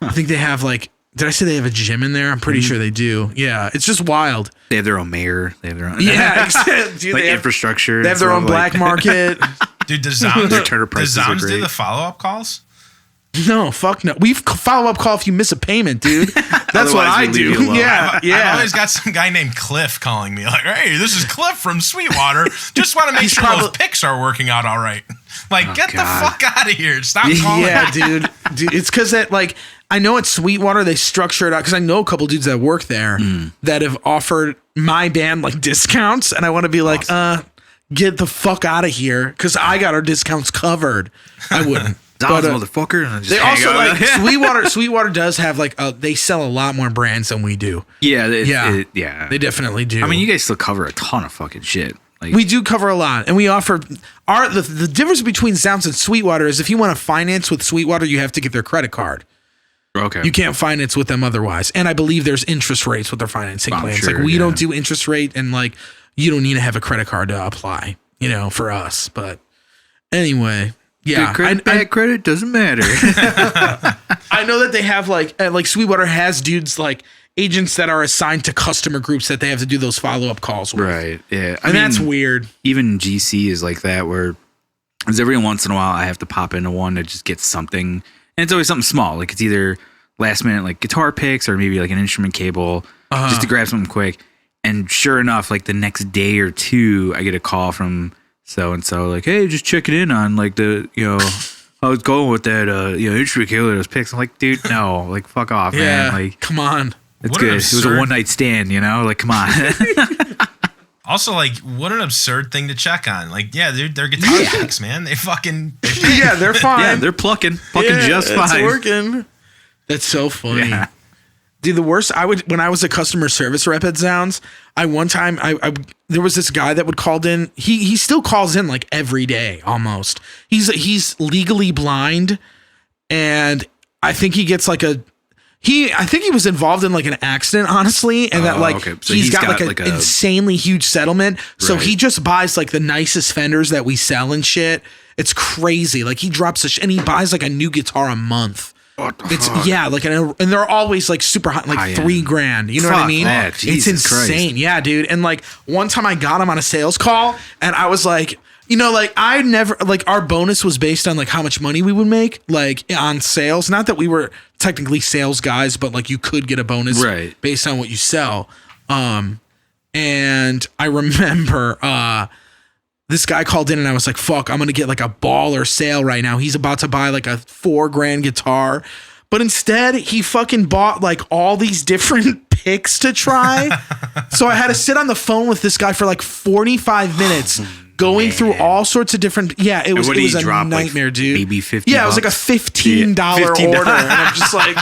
I think they have like, did I say they have a gym in there? I'm pretty sure they do. Yeah, it's just wild. They have their own mayor. They have their own dude, like infrastructure. They have their own black market. Dude, does Zoms do the follow-up calls? No, fuck no. We follow up call if you miss a payment, dude. That's what I do. Yeah. I've always got some guy named Cliff calling me like, hey, this is Cliff from Sweetwater. Just want to make sure those picks are working out all right. Like, get the fuck out of here. Stop calling. Yeah, dude. It's because that, like, I know at Sweetwater they structure it out because I know a couple dudes that work there that have offered my band like discounts, and I want to be like, get the fuck out of here because I got our discounts covered. I wouldn't. But, motherfucker. And they also like Sweetwater does have like they sell a lot more brands than we do. Yeah, they definitely do. I mean, you guys still cover a ton of fucking shit. Like, we do cover a lot, and we offer the difference between Sounds and Sweetwater is if you want to finance with Sweetwater, you have to get their credit card. Okay, you can't finance with them otherwise, and I believe there's interest rates with their financing plans. Sure, like we don't do interest rate, and like you don't need to have a credit card to apply. You know, for us, but anyway. Yeah, bad credit doesn't matter. I know that they have like Sweetwater has dudes like agents that are assigned to customer groups that they have to do those follow-up calls with. Right. Yeah. I mean, that's weird. Even GC is like that where every once in a while I have to pop into one to just get something. And it's always something small. Like it's either last minute like guitar picks or maybe like an instrument cable just to grab something quick. And sure enough, like the next day or two, I get a call from so-and-so like, hey, just checking in on like the, how it's going with that, instrument cable, those picks. I'm like, dude, no, like fuck off, man. Like, come on. It's good. It was a one-night stand, like, come on. Also, like, what an absurd thing to check on. Like, yeah, dude, they're guitar picks, man. They're fine. Yeah, they're plucking just fine. It's working. That's so funny. Yeah. Dude, the worst, when I was a customer service rep at Zounds, one time there was this guy that would call in. He still calls in like every day almost. He's legally blind, and I think he gets like I think he was involved in like an accident, honestly, and that like so he's got like an insanely huge settlement. So he just buys like the nicest Fenders that we sell and shit. It's crazy. Like he drops and he buys like a new guitar a month. And they're always like super hot, like $3,000. You know what I mean? It's insane. Christ. Yeah, dude. And like one time I got him on a sales call and I was like, You know, like I never like our bonus was based on like how much money we would make like on sales. Not that we were technically sales guys, but like you could get a bonus based on what you sell. And I remember this guy called in and I was like, fuck, I'm gonna get like a baller sale right now. He's about to buy like a $4,000 guitar. But instead, he fucking bought like all these different picks to try. So I had to sit on the phone with this guy for like 45 minutes. Going through all sorts of different, it was a nightmare, like, dude. Maybe $50. Yeah, it was like a $15 order, and I'm just like,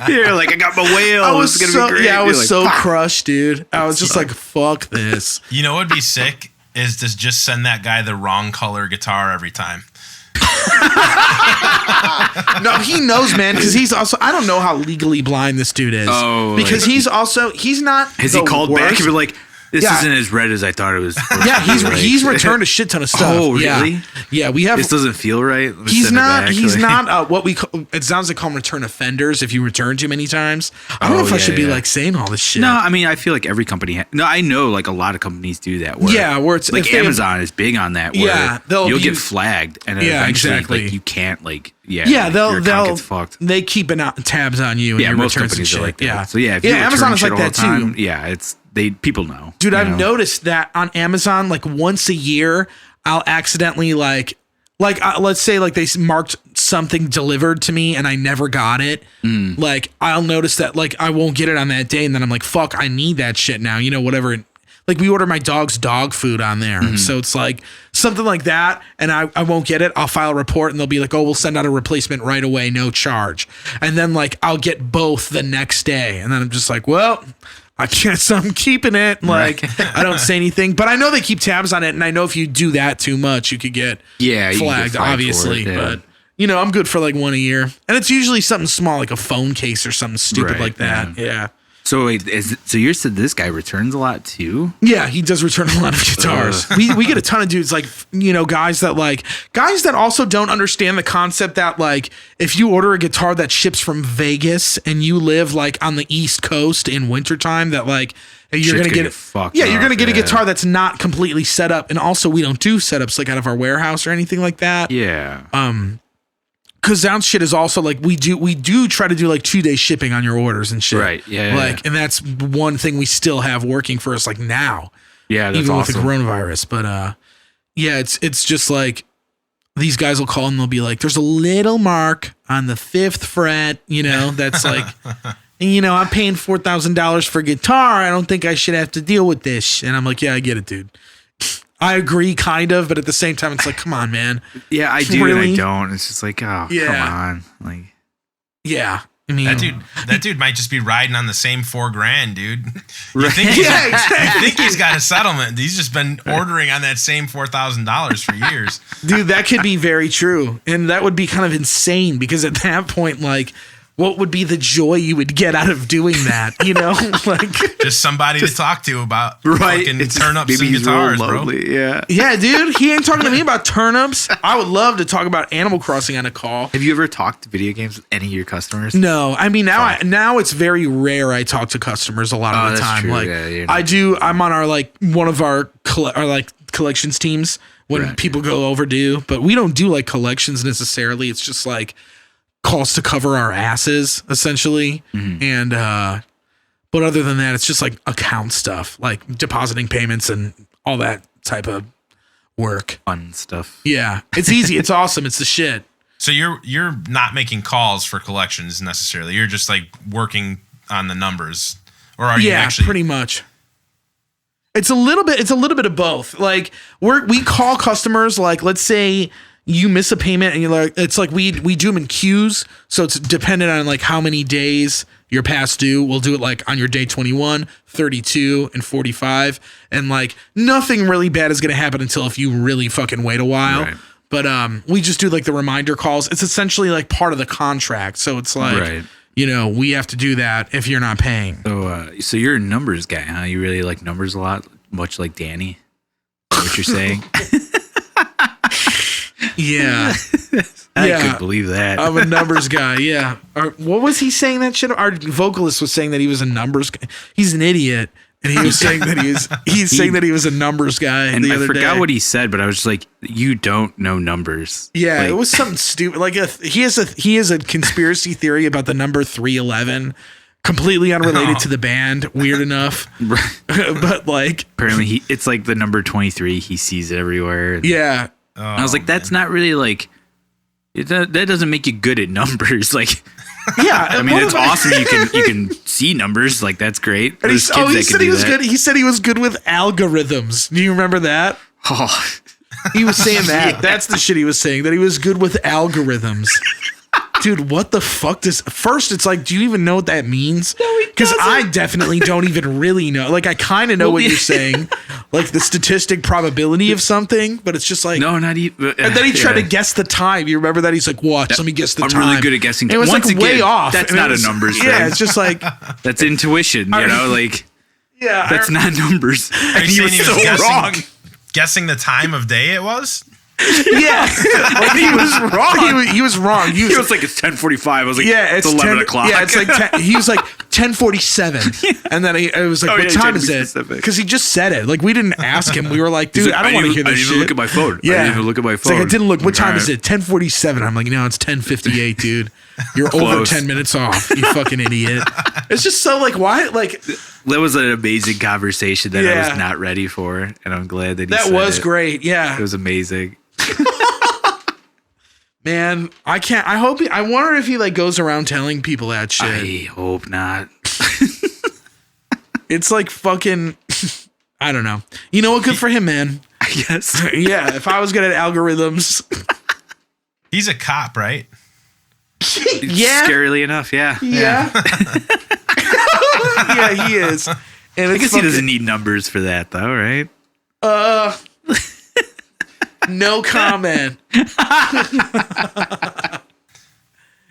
you're like, I got my whale. I was gonna so be great. I was like, so crushed, dude. I was just like, fuck this. You know what would be sick is to just send that guy the wrong color guitar every time. No, he knows, man, because he's also, I don't know how legally blind this dude is. Oh, because he's not. Has he called back and been like, this isn't as red as I thought it was. Yeah, he's returned a shit ton of stuff. Oh, really? Yeah, we have. This doesn't feel right. He's not what we call, it sounds like call them return offenders if you return too many times. I don't know if I should be like saying all this shit. No, I mean, I feel like every company, I know like a lot of companies do that. Where it's like Amazon is big on that. Where you'll get flagged and then eventually exactly. like you can't like, they'll gets fucked. They keep tabs on you and your most returns and companies shit. are like that. Yeah. So if you Amazon is like that too. It's people know. Dude, I've noticed that on Amazon, like once a year, I'll accidentally like let's say like they marked something delivered to me and I never got it. Like I'll notice that like I won't get it on that day, and then I'm like, fuck, I need that shit now. You know, whatever. Like we order my dog's dog food on there. So it's like something like that, and I won't get it. I'll file a report and they'll be like, oh, we'll send out a replacement right away, no charge. And then like I'll get both the next day. And then I'm just like, well, I guess I'm keeping it. Like I don't say anything, but I know they keep tabs on it, and I know if you do that too much, you could get flagged, obviously. But you know, I'm good for like one a year, and it's usually something small, like a phone case or something stupid like that. Yeah. So wait, so you said this guy returns a lot too? Yeah, he does return a lot of guitars. We get a ton of dudes like, you know, guys that also don't understand the concept that like if you order a guitar that ships from Vegas and you live like on the East Coast in wintertime, that like you're gonna get fucked. Yeah, you're gonna get a guitar that's not completely set up, and also we don't do setups like out of our warehouse or anything like that. Yeah. Cause Zounce shit is also like we do try to do like 2-day shipping on your orders and shit. Right. Yeah. Like, and that's one thing we still have working for us like now. Yeah, that's even awesome. with the coronavirus. But it's just like these guys will call and they'll be like, there's a little mark on the 5th fret, you know, that's like, you know, I'm paying $4,000 for a guitar. I don't think I should have to deal with this. And I'm like, yeah, I get it, dude. I agree, kind of, but at the same time, it's like, come on, man. Yeah, I do and I don't. It's just like, come on, like, yeah. I mean, that dude might just be riding on the same $4,000, dude. You Right. think he's got a settlement? He's just been ordering on that same $4,000 for years, dude. That could be very true, and that would be kind of insane because at that point, like, what would be the joy you would get out of doing that? You know, like just somebody to talk to about right. fucking turnips and guitars, bro. Yeah, dude. He ain't talking to me about turnips. I would love to talk about Animal Crossing on a call. Have you ever talked video games with any of your customers? No, I mean now it's very rare. I talk to customers a lot of the time. True. Like I do. I'm on our like one of our collections teams when people go overdue, but we don't do like collections necessarily. It's just like calls to cover our asses essentially. And but other than that, it's just like account stuff, like depositing payments and all that type of work. Fun stuff. Yeah, it's easy. It's awesome. It's the shit. So you're not making calls for collections necessarily. You're just like working on the numbers, or are you actually? Pretty much. It's a little bit of both. Like we call customers, like let's say you miss a payment and you're like, it's like we do them in queues. So it's dependent on like how many days you're past due. We'll do it like on your day 21, 32, and 45. And like nothing really bad is going to happen until if you really fucking wait a while. Right. But we just do like the reminder calls. It's essentially like part of the contract. So it's like, you know, we have to do that if you're not paying. So you're a numbers guy, huh? You really like numbers a lot, much like Danny. What you're saying? Yeah. I could believe that. I'm a numbers guy. Yeah. What was he saying that shit? Our vocalist was saying that he was a numbers guy. He's an idiot. And he was saying that saying that he was a numbers guy. And the I other forgot day. what he said, but I was just like, you don't know numbers. Yeah, Like, it was something stupid. Like he has a conspiracy theory about the number 311, completely unrelated to the band. Weird enough, but like apparently it's like the number 23. He sees it everywhere. Yeah, I was like, that's not really like that doesn't make you good at numbers. Like, yeah. I mean, it's awesome. You can see numbers. Like, that's great. And he said he was good. He said he was good with algorithms. Do you remember that? Oh. He was saying that. Yeah. That's the shit he was saying. That he was good with algorithms. Dude, what the fuck does... First, it's like, do you even know what that means? Because I definitely don't even really know. Like, I kind of know what you're saying. Like, the statistic probability of something, but it's just like... No, not even... And then he tried to guess the time. You remember that? He's like, watch, let me guess the time. I'm really good at guessing. It was Once like again, way off. That's not a numbers thing. Yeah, it's just like... That's intuition, you know? Like, yeah, that's not numbers. Are you saying he was wrong. Guessing the time of day it was? Yeah, like he was wrong. He was wrong. He was like, it's 10:45. I was like, yeah, it's 11 o'clock. Yeah, it's like he was like 10:47, and then I was like, what time is it? Because he just said it. Like we didn't ask him. We were like, dude, I don't want to hear this shit. I didn't look at my phone. Yeah, I didn't even look at my phone. It's like I didn't look. What time is it? 10:47. I'm like, no, it's 10:58, dude. You're over 10 minutes off. You fucking idiot. It's just so like why like. That was an amazing conversation that I was not ready for, and I'm glad that he said was it. great. Yeah, it was amazing. Man, I can't. I hope. I wonder if he like goes around telling people that shit. I hope not. It's like fucking. I don't know. You know what? Good for him, man. I guess. Yeah. If I was good at algorithms. He's a cop, right? Yeah. Scarily enough, yeah. Yeah. Yeah, he is. And I guess he doesn't need numbers for that, though, right? No comment.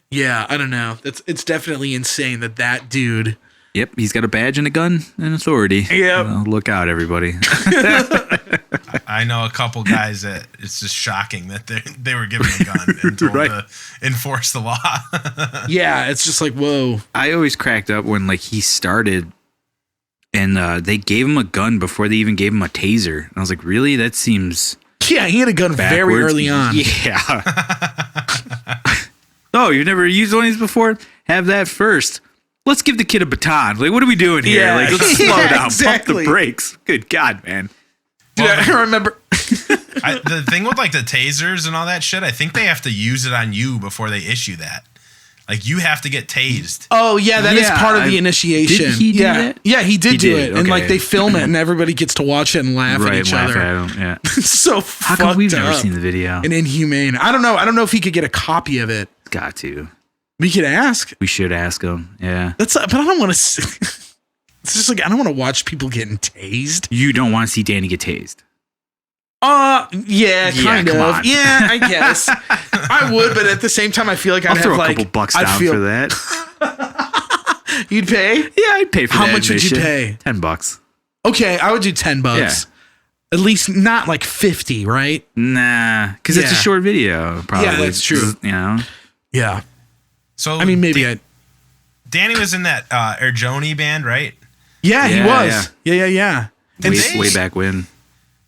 Yeah, I don't know. It's definitely insane that dude. Yep, he's got a badge and a gun and authority. Yep. Look out, everybody. I know a couple guys that it's just shocking that they were given a gun and told to enforce the law. Yeah, it's just like, whoa. I always cracked up when like he started and they gave him a gun before they even gave him a taser. And I was like, really? That seems... Yeah, he had a gun very early on. Yeah. Oh, you've never used one of these before? Have that first. Let's give the kid a baton. Like, what are we doing here? Yeah. Like, let's slow down. Exactly. Pump the brakes. Good God, man. Dude, I remember. The thing with like the tasers and all that shit, I think they have to use it on you before they issue that. Like you have to get tased. Oh yeah, that is part of the initiation. Did he do that? Yeah, he did do it, and okay. like they film it, and everybody gets to watch it and laugh at each other. At him, yeah. So how come we've never seen the video? And inhumane. I don't know if he could get a copy of it. Got to. We could ask. We should ask him. Yeah. But I don't want to. It's just like I don't want to watch people getting tased. You don't want to see Danny get tased. Yeah, kind of. On. Yeah, I guess I would, but at the same time, I feel like I'd throw have a like couple bucks down for that. You'd pay? Yeah, I'd pay for that. How much would you pay? $10. Okay, I would do $10. Yeah. At least not like 50, right? Nah, because it's a short video. Probably. Yeah, that's true. You know. Yeah. So I mean, maybe Danny was in that Erjoni band, right? Yeah, he was. Yeah. And way back when.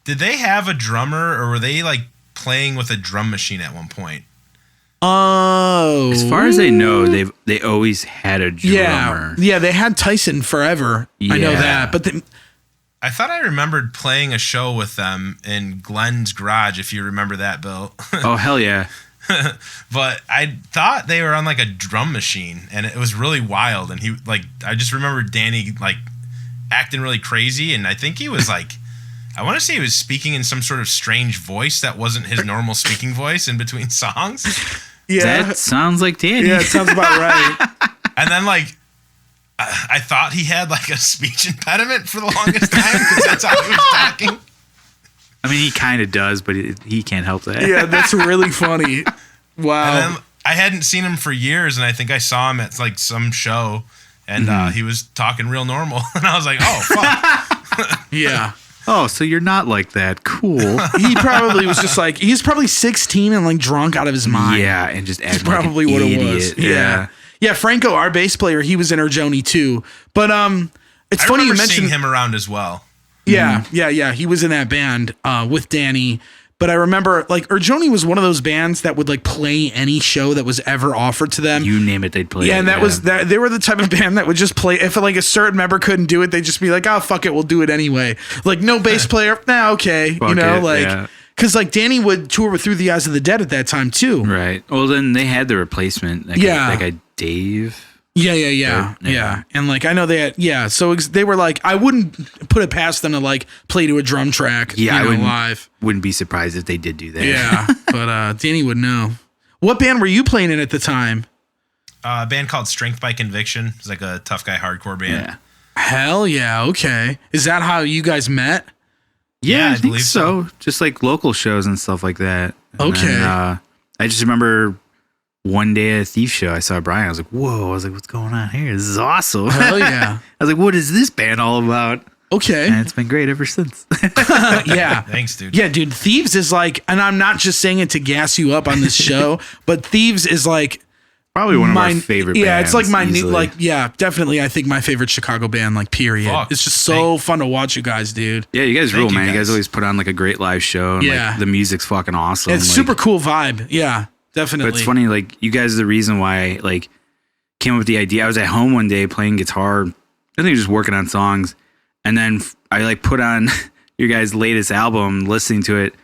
Did they have a drummer, or were they like playing with a drum machine at one point? Oh, as far as I know, they always had a drummer. Yeah, they had Tyson forever. Yeah. I know that, but I thought I remembered playing a show with them in Glenn's garage. If you remember that, Bill. Oh hell yeah! But I thought they were on like a drum machine, and it was really wild. And he I just remember Danny like acting really crazy, and I think he was like. I want to say he was speaking in some sort of strange voice that wasn't his normal speaking voice in between songs. Yeah. That sounds like Danny. Yeah, it sounds about right. And then, like, I thought he had, like, a speech impediment for the longest time because that's how he was talking. I mean, he kind of does, but he can't help that. Yeah, that's really funny. Wow. And then I hadn't seen him for years, and I think I saw him at, like, some show, and he was talking real normal. And I was like, oh, fuck. Yeah. Oh, so you're not like that. Cool. He probably was just like, he's probably 16 and like drunk out of his mind. Yeah, and just acting probably like an what idiot. it was. Yeah. Franco, our bass player, he was in Erjoni too. But It's I funny you remember mentioned seeing him around as well. Yeah, yeah. He was in that band with Danny. But I remember, like, Urjoni was one of those bands that would, like, play any show that was ever offered to them. You name it, they'd play. Yeah, and that was that. They were the type of band that would just play. If, like, a certain member couldn't do it, they'd just be like, oh, fuck it, we'll do it anyway. Like, no bass player. Nah, okay. Fuck you know, it, like, yeah. because, like, Danny would tour with Through the Eyes of the Dead at that time, too. Right. Well, then they had the replacement. That guy Dave. Yeah. And like, I know they had, so they were like, I wouldn't put it past them to like play to a drum track, I live. Wouldn't be surprised if they did do that. Yeah. But Danny would know. What band were you playing in at the time? A band called Strength by Conviction. It's like a tough guy hardcore band. Yeah. Hell yeah. Okay. Is that how you guys met? Yeah, I think believe so. Just like local shows and stuff like that. And Okay. then, I just remember one day at a Thieves show, I saw Brian. I was like, whoa. I was like, what's going on here? This is awesome. Hell yeah. I was like, what is this band all about? Okay. And it's been great ever since. Yeah. Thanks, dude. Yeah, dude. Thieves is like, and I'm not just saying it to gas you up on this show, but Thieves is like, Probably one of my favorite bands. Yeah, it's like my new, easily. like, yeah, definitely. I think my favorite Chicago band, like, period. Fuck. It's just so fun to watch you guys, dude. Yeah, you guys Thank rule, you man. You guys. guys always put on like a great live show. And, Yeah. like, the music's fucking awesome. It's like, super cool vibe. Yeah, definitely. But it's funny, like, you guys are the reason why I, like, came up with the idea. I was at home one day playing guitar. I think just working on songs. And then I, like, put on your guys' latest album, listening to it.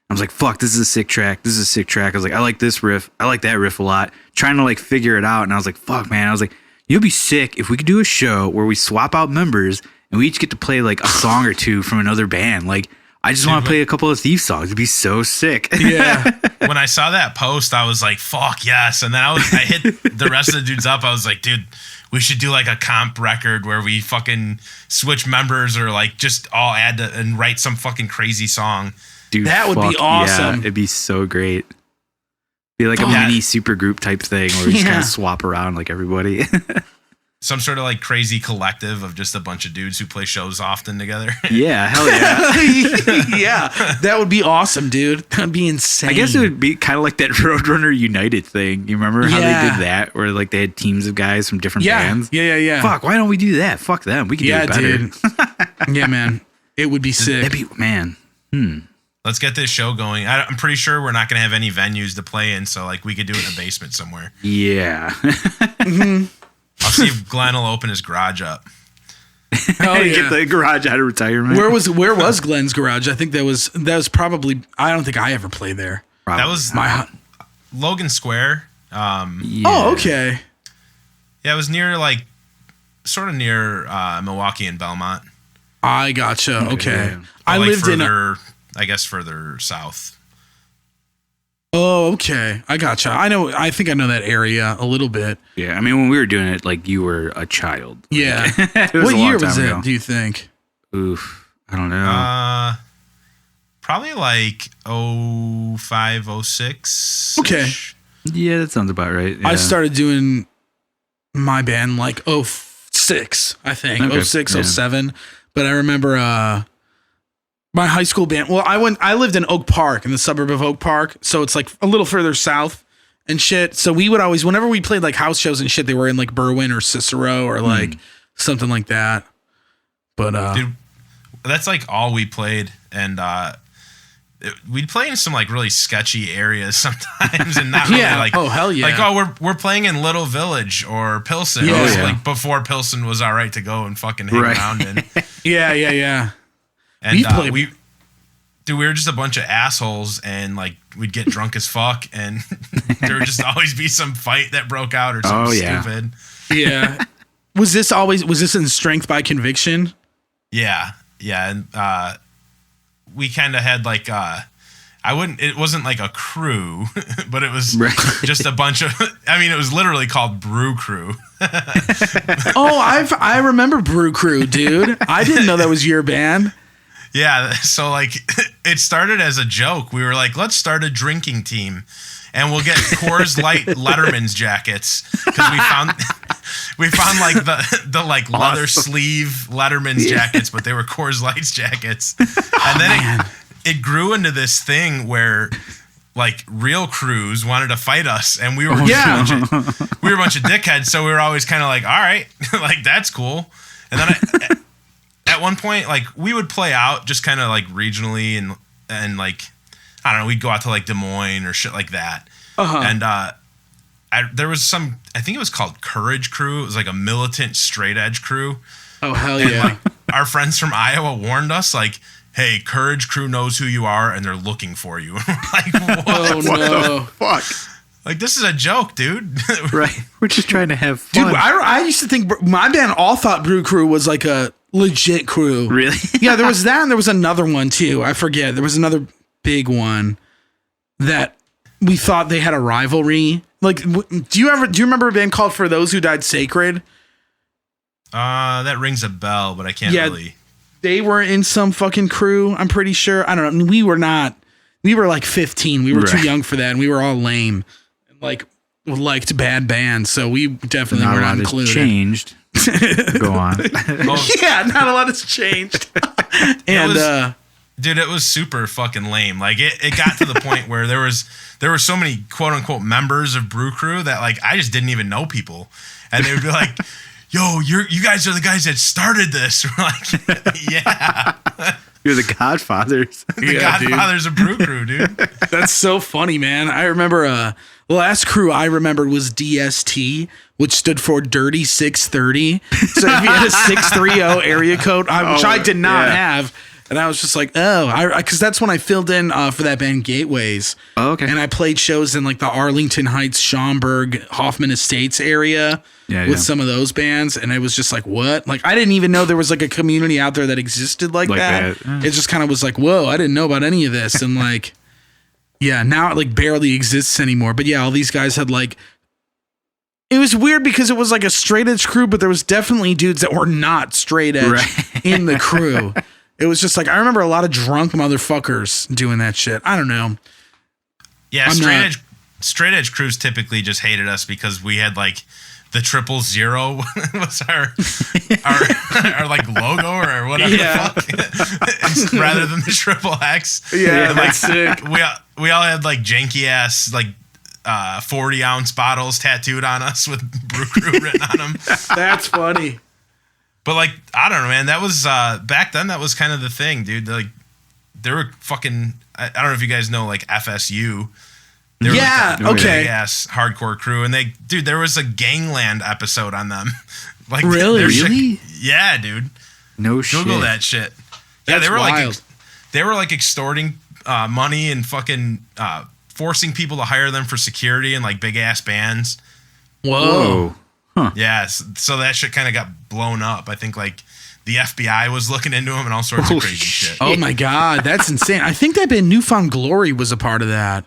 I was like, fuck, this is a sick track. This is a sick track. I was like, I like this riff. I like that riff a lot. Trying to, like, figure it out. And I was like, fuck, man. I was like, you'd be sick if we could do a show where we swap out members and we each get to play, like, a song or two from another band. Like, I just want to play a couple of Thieves songs. It'd be so sick. Yeah. When I saw that post, I was like, fuck yes. And then I hit the rest of the dudes up. I was like, dude, we should do like a comp record where we fucking switch members or like just all add to, and write some fucking crazy song. Dude, That would be awesome. Yeah, it'd be so great. Be like a mini super group type thing where we just kind of swap around like everybody. Some sort of like crazy collective of just a bunch of dudes who play shows often together. Yeah, hell yeah. Yeah, that would be awesome, dude. That'd be insane. I guess it would be kind of like that Roadrunner United thing. You remember how they did that? Where like they had teams of guys from different bands? Yeah. Fuck, why don't we do that? Fuck them. We can do it better. Dude. Yeah, man. It would be sick. That'd be, man. Let's get this show going. I'm pretty sure we're not going to have any venues to play in, so like we could do it in a basement somewhere. Yeah. I'll see if Glenn will open his garage up. Oh, yeah. Get the garage out of retirement. Where was Glenn's garage? I think that was probably. I don't think I ever played there. That was My. Logan Square. Yeah. Oh, okay. Yeah, it was near like sort of near Milwaukee and Belmont. I gotcha. Okay. yeah. I But, like, lived in. further, I guess further south. Oh, okay. I gotcha. I know. I think I know that area a little bit. Yeah, I mean, when we were doing it, like, you were a child. Yeah. It was What a long year time was it? ago. Do you think? Oof. I don't know. Probably like 05, 06. Okay. Yeah, that sounds about right. I Yeah. started doing my band like 06, I think. Okay. 06, Yeah. 07. But I remember my high school band. Well, I lived in Oak Park, in the suburb of Oak Park. So it's like a little further south and shit. So we would always, whenever we played like house shows and shit, they were in like Berwyn or Cicero or like something like that. But Dude, that's like all we played. And we'd play in some like really sketchy areas sometimes and not really like, oh, hell yeah. like, oh, we're playing in Little Village or Pilsen. Yeah. It was, Oh, yeah. like before Pilsen was all right to go and fucking hang Right. around in. yeah. And We played- we were just a bunch of assholes and like we'd get drunk as fuck and there would just always be some fight that broke out or something stupid. Yeah. Was this in Strength by Conviction? Yeah. And we kind of had like it wasn't like a crew, but it was Right. just a bunch of it was literally called Brew Crew. Oh, I remember Brew Crew, dude. I didn't know that was your band. Yeah, so like it started as a joke. We were like, let's start a drinking team, and we'll get Coors Light Letterman's jackets because we found like the like leather sleeve Letterman's jackets, but they were Coors Light's jackets. And then it grew into this thing where like real crews wanted to fight us, and we were a bunch of dickheads. So we were always kind of like, all right, like that's cool. And then at one point, like, we would play out just kind of like regionally and like, I don't know, we'd go out to like Des Moines or shit like that. And there was I think it was called Courage Crew. It was like a militant straight edge crew. Oh, hell And yeah. like, our friends from Iowa warned us, like, hey, Courage Crew knows who you are and they're looking for you. Like, what? Oh, What no. the fuck? Like, this is a joke, dude. Right. We're just trying to have fun. Dude, I used to think my band all thought Brew Crew was like a legit crew. Really? Yeah, there was that and there was another one too. I forget. There was another big one that we thought they had a rivalry. Like, do you remember a band called For Those Who Died Sacred? That rings a bell, but I can't really. They were in some fucking crew, I'm pretty sure. I don't know. We were not. We were like 15. We were too young for that, and we were all lame. Like, liked bad bands, so we definitely were not included. Changed. Go on. Yeah, not a lot has changed. And Dude, it was super fucking lame. Like, it got to the point where there were so many quote unquote members of Brew Crew that, like, I just didn't even know people, and they would be like, "Yo, you guys are the guys that started this." We're like, "Yeah." You're the Godfathers. The Godfathers of Brew Crew, dude. that's so funny, man. I remember the last crew I remembered was DST, which stood for Dirty 630. So if you had a 630 area code, which I did not have, and I was just like, because that's when I filled in for that band Gateways. Oh, okay. And I played shows in like the Arlington Heights, Schaumburg, Hoffman Estates area with some of those bands. And it was just like, what? Like, I didn't even know there was like a community out there that existed like that. It just kind of was like, whoa, I didn't know about any of this. And like, yeah, now it like barely exists anymore. But yeah, all these guys had like, it was weird because it was like a straight edge crew, but there was definitely dudes that were not straight edge in the crew. It was just like, I remember a lot of drunk motherfuckers doing that shit. I don't know. Yeah, straight edge crews typically just hated us because we had like the 000 was our like logo or whatever the fuck, rather than the XXX. Yeah, like, that's sick. We all had like janky ass like 40-ounce bottles tattooed on us with Brew Crew written on them. That's funny. But like, I don't know, man. That was back then. That was kind of the thing, dude. Like, there were fucking. I don't know if you guys know like FSU. They were like big ass hardcore crew, and there was a Gangland episode on them. Like, really? Yeah, dude. No shit. Google that shit. Yeah, That's wild. They were like extorting money and fucking forcing people to hire them for security and like big ass bands. Whoa. Huh. Yeah, so that shit kind of got blown up. I think like the FBI was looking into them and all sorts of crazy shit. Oh my God, that's insane. I think that band Newfound Glory was a part of that.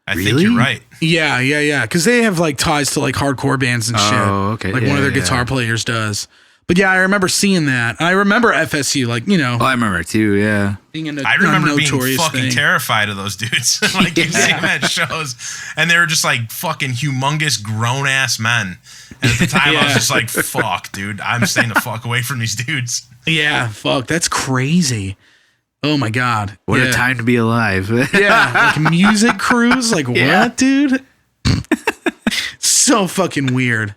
I think you're right. Yeah. Because they have like ties to like hardcore bands and shit. Oh, okay. Like one of their guitar players does. But yeah, I remember seeing that. And I remember FSU, like, you know. Oh, I remember too, yeah. Being in I remember being notorious fucking thing. terrified of those dudes. Like, you see them at shows, and they were just like fucking humongous grown ass men. And at the time, I was just like, fuck, dude. I'm staying the fuck away from these dudes. Yeah, fuck. That's crazy. Oh my God. What a time to be alive. Yeah, like music crews. Like, what, dude? So fucking weird.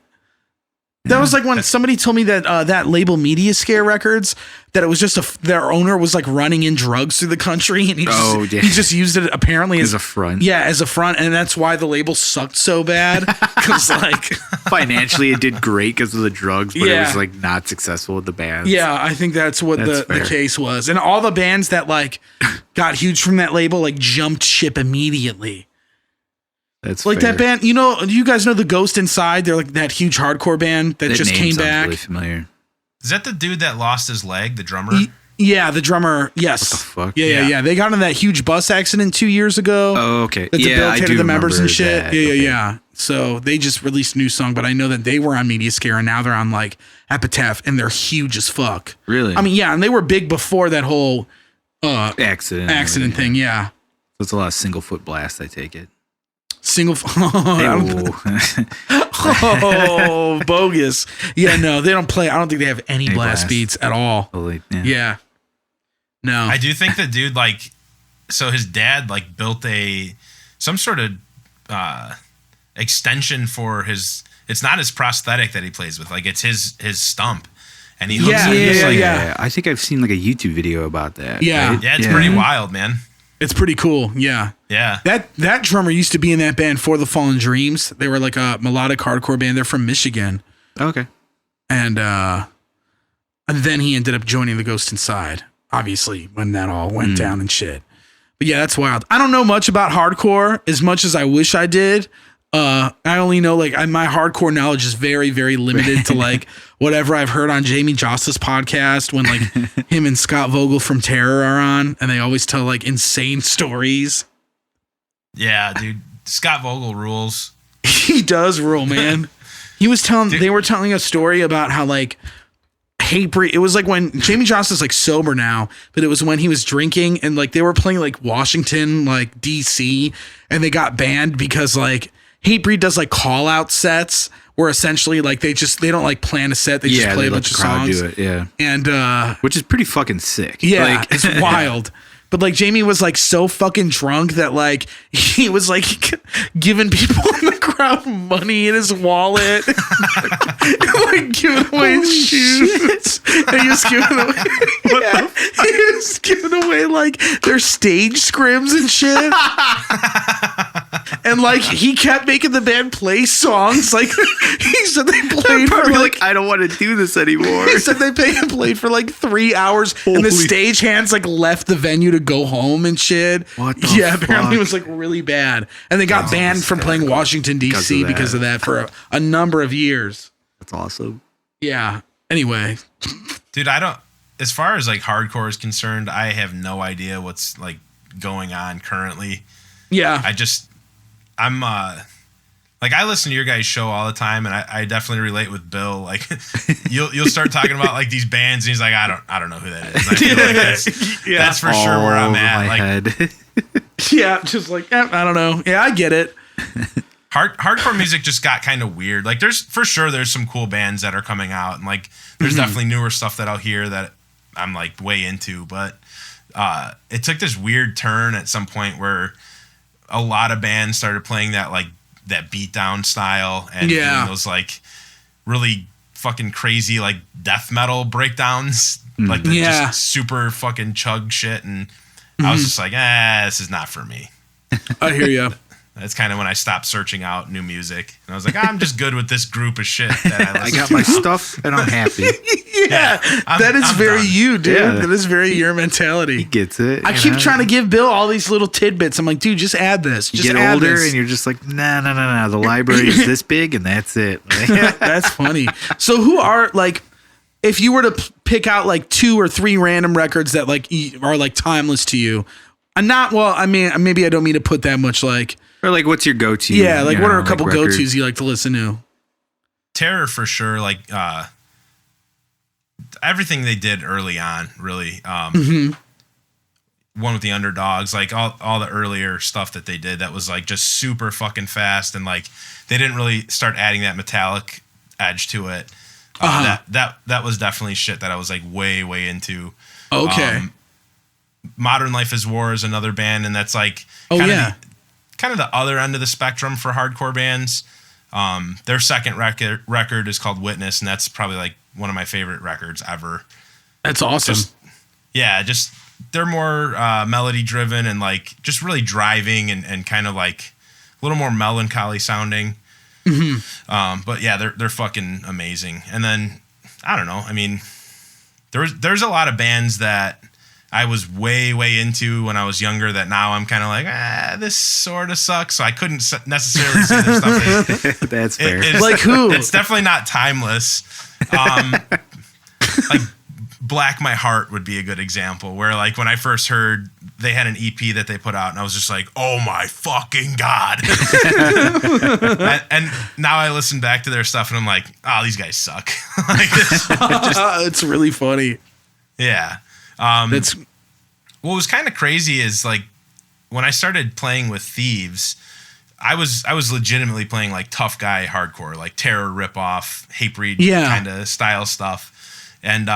That was like when somebody told me that that label Media Scare Records, that it was just their owner was like running in drugs through the country, and he just used it apparently as a front. Yeah, as a front, and that's why the label sucked so bad. Because like financially it did great because of the drugs, but it was like not successful with the bands. Yeah, I think that's what the case was, and all the bands that like got huge from that label like jumped ship immediately. That's like fair. that band, you know, you guys know the Ghost Inside? They're like that huge hardcore band that just name came sounds back. Really familiar. Is that the dude that lost his leg, the drummer? Yeah, the drummer. Yes. What the fuck? Yeah. They got in that huge bus accident 2 years ago. Oh, okay. That debilitated the members and shit. That. Yeah. So they just released a new song, but I know that they were on Media Scare and now they're on like Epitaph, and they're huge as fuck. Really? I mean, yeah, and they were big before that whole accident thing. Yeah. So it's a lot of single foot blast, I take it. Oh, bogus. Yeah, no, they don't play. I don't think they have any blast beats at all. Yeah. No. I do think the dude, like, so his dad, like, built some sort of extension for his, it's not his prosthetic that he plays with, like, it's his stump. and he hooks Yeah, it. It's like- yeah. I think I've seen like a YouTube video about that. Yeah. right? Yeah, it's pretty wild, man. It's pretty cool. Yeah. Yeah. That drummer used to be in that band For the Fallen Dreams. They were like a melodic hardcore band. They're from Michigan. Okay. And then he ended up joining the Ghost Inside, obviously, when that all went down and shit. But yeah, that's wild. I don't know much about hardcore as much as I wish I did. I only know my hardcore knowledge is very, very limited to like whatever I've heard on Jamie Joss's podcast when like him and Scott Vogel from Terror are on, and they always tell like insane stories. Yeah, dude. Scott Vogel rules. He does rule, man. They were telling a story about how like Hatebreed. It was like when Jamie Joss is like sober now, but it was when he was drinking and like they were playing like Washington, like DC, and they got banned because like Hatebreed does like call out sets where essentially like they don't like plan a set, they just play a bunch of songs. Do it, yeah. And which is pretty fucking sick. yeah, Like, it's wild. But like Jamie was like so fucking drunk that like he was like giving people in the crowd money in his wallet, and, like giving away his shoes. And he was giving away, he was giving away like their stage scrims and shit. And like he kept making the band play songs. Like he said they played for like I don't want to do this anymore. he said they played for like 3 hours, and the stage hands like left the venue to go home and shit. What the apparently it fuck? was like really bad, and they got banned from playing Washington D.C. because of that for a number of years. That's awesome. Yeah. Anyway, Dude, as far as like hardcore is concerned, I have no idea what's like going on currently. yeah, I'm like I listen to your guys' show all the time, and I definitely relate with Bill. Like you'll start talking about like these bands, and he's like, I don't know who that is. I feel like that's for sure where I'm at. Like Head. yeah, just like I don't know. Yeah, I get it. hardcore music just got kind of weird. Like there's some cool bands that are coming out, and like there's definitely newer stuff that I'll hear that I'm like way into, but it took this weird turn at some point where a lot of bands started playing that beatdown style and doing those like really fucking crazy like death metal breakdowns, like the just super fucking chug shit, and I was just like, this is not for me. I hear you. That's kind of when I stopped searching out new music, and I was like, I'm just good with this group of shit that I I listen got to. my stuff and I'm happy. That is I'm very done. you, dude. Yeah. That is very your mentality. He gets it. I keep trying to give Bill all these little tidbits. I'm like, dude, just add this. You Just get add older this. and you're just like, nah. The library is this big and that's it. That's funny. So who are like, if you were to pick out like 2 or 3 random records that like are like timeless to you, maybe I don't mean to put that much like, Or like, what's your go-to? yeah, like what are a couple record? go-tos you like to listen to? Terror for sure. Like everything they did early on, really. One with the Underdogs, like all the earlier stuff that they did that was like just super fucking fast, and like they didn't really start adding that metallic edge to it. That was definitely shit that I was like way into. Okay. Modern Life is War is another band, and that's like kind of the other end of the spectrum for hardcore bands. Their second record is called Witness, and that's probably like one of my favorite records ever. That's awesome. Just they're more melody driven and like just really driving and kind of like a little more melancholy sounding. But yeah, they're fucking amazing. And then I don't know. I mean, there's a lot of bands that I was way into when I was younger that now I'm kind of like, this sort of sucks. So I couldn't necessarily say their stuff. That's fair. Like who? It's definitely not timeless. Like Black My Heart would be a good example, where like when I first heard they had an EP that they put out, and I was just like, oh my fucking God. and now I listen back to their stuff and I'm like, oh, these guys suck. Like, it's really funny. yeah. That's What was kind of crazy is like when I started playing with Thieves, I was legitimately playing like tough guy hardcore, like Terror ripoff, Hatebreed kind of style stuff. And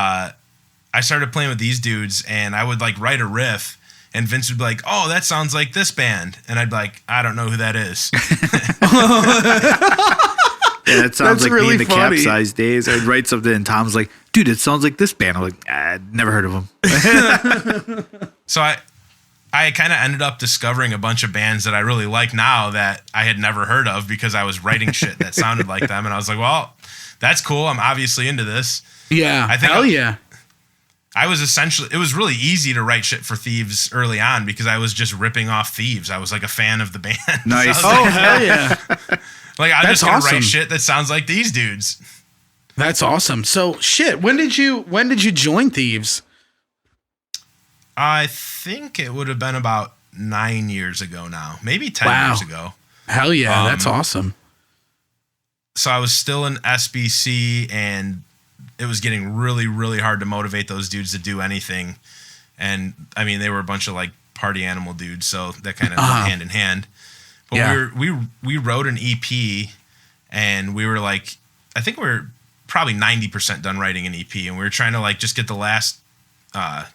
I started playing with these dudes, and I would like write a riff, and Vince would be like, oh, that sounds like this band. And I'd be like, I don't know who that is. Yeah, that sounds That's like really me in the funny. Capsize days. I'd write something and Tom's like, dude, it sounds like this band. I'm like, never heard of them. So I kind of ended up discovering a bunch of bands that I really like now that I had never heard of because I was writing shit that sounded like them. And I was like, well, that's cool. I'm obviously into this. Yeah. Hell yeah. I was it was really easy to write shit for Thieves early on because I was just ripping off Thieves. I was like a fan of the band. Nice. Oh, hell yeah. Like, I'm just going to write shit that sounds like these dudes. That's awesome. So, shit, when did you join Thieves? I think it would have been about 9 years ago now. Maybe 10 years ago. Hell yeah. That's awesome. So I was still in SBC, and it was getting really, really hard to motivate those dudes to do anything. And I mean, they were a bunch of like party animal dudes, so that kind of went hand in hand. But we wrote an EP, and we were like, I think we were probably 90% done writing an EP, and we were trying to like just get the last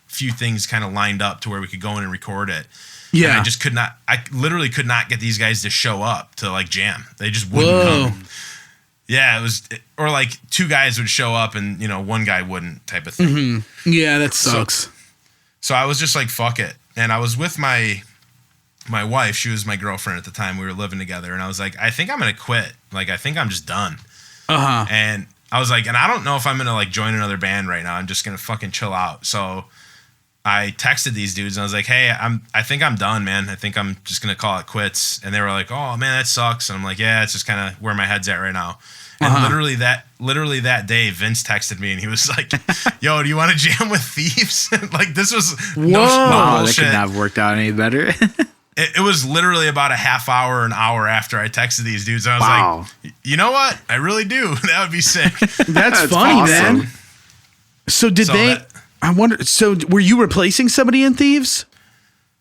few things kind of lined up to where we could go in and record it. Yeah, and I just could not. I literally could not get these guys to show up to like jam. They just wouldn't come. Yeah, it was, or like two guys would show up and, you know, one guy wouldn't, type of thing. Mm-hmm. Yeah, that sucks. So I was just like, fuck it. And I was with my wife. She was my girlfriend at the time. We were living together. And I was like, I think I'm going to quit. Like, I think I'm just done. And I was like, and I don't know if I'm going to like join another band right now. I'm just going to fucking chill out. So I texted these dudes and I was like, hey, I think I'm done, man. I think I'm just going to call it quits. And they were like, oh man, that sucks. And I'm like, yeah, it's just kind of where my head's at right now. And literally that day, Vince texted me and he was like, yo, do you want to jam with Thieves? Like, this was no bullshit. That could not have worked out any better. It was literally about a half hour, an hour after I texted these dudes. I was like, you know what? I really do. That would be sick. That's funny, awesome, man. So I wonder, so were you replacing somebody in Thieves?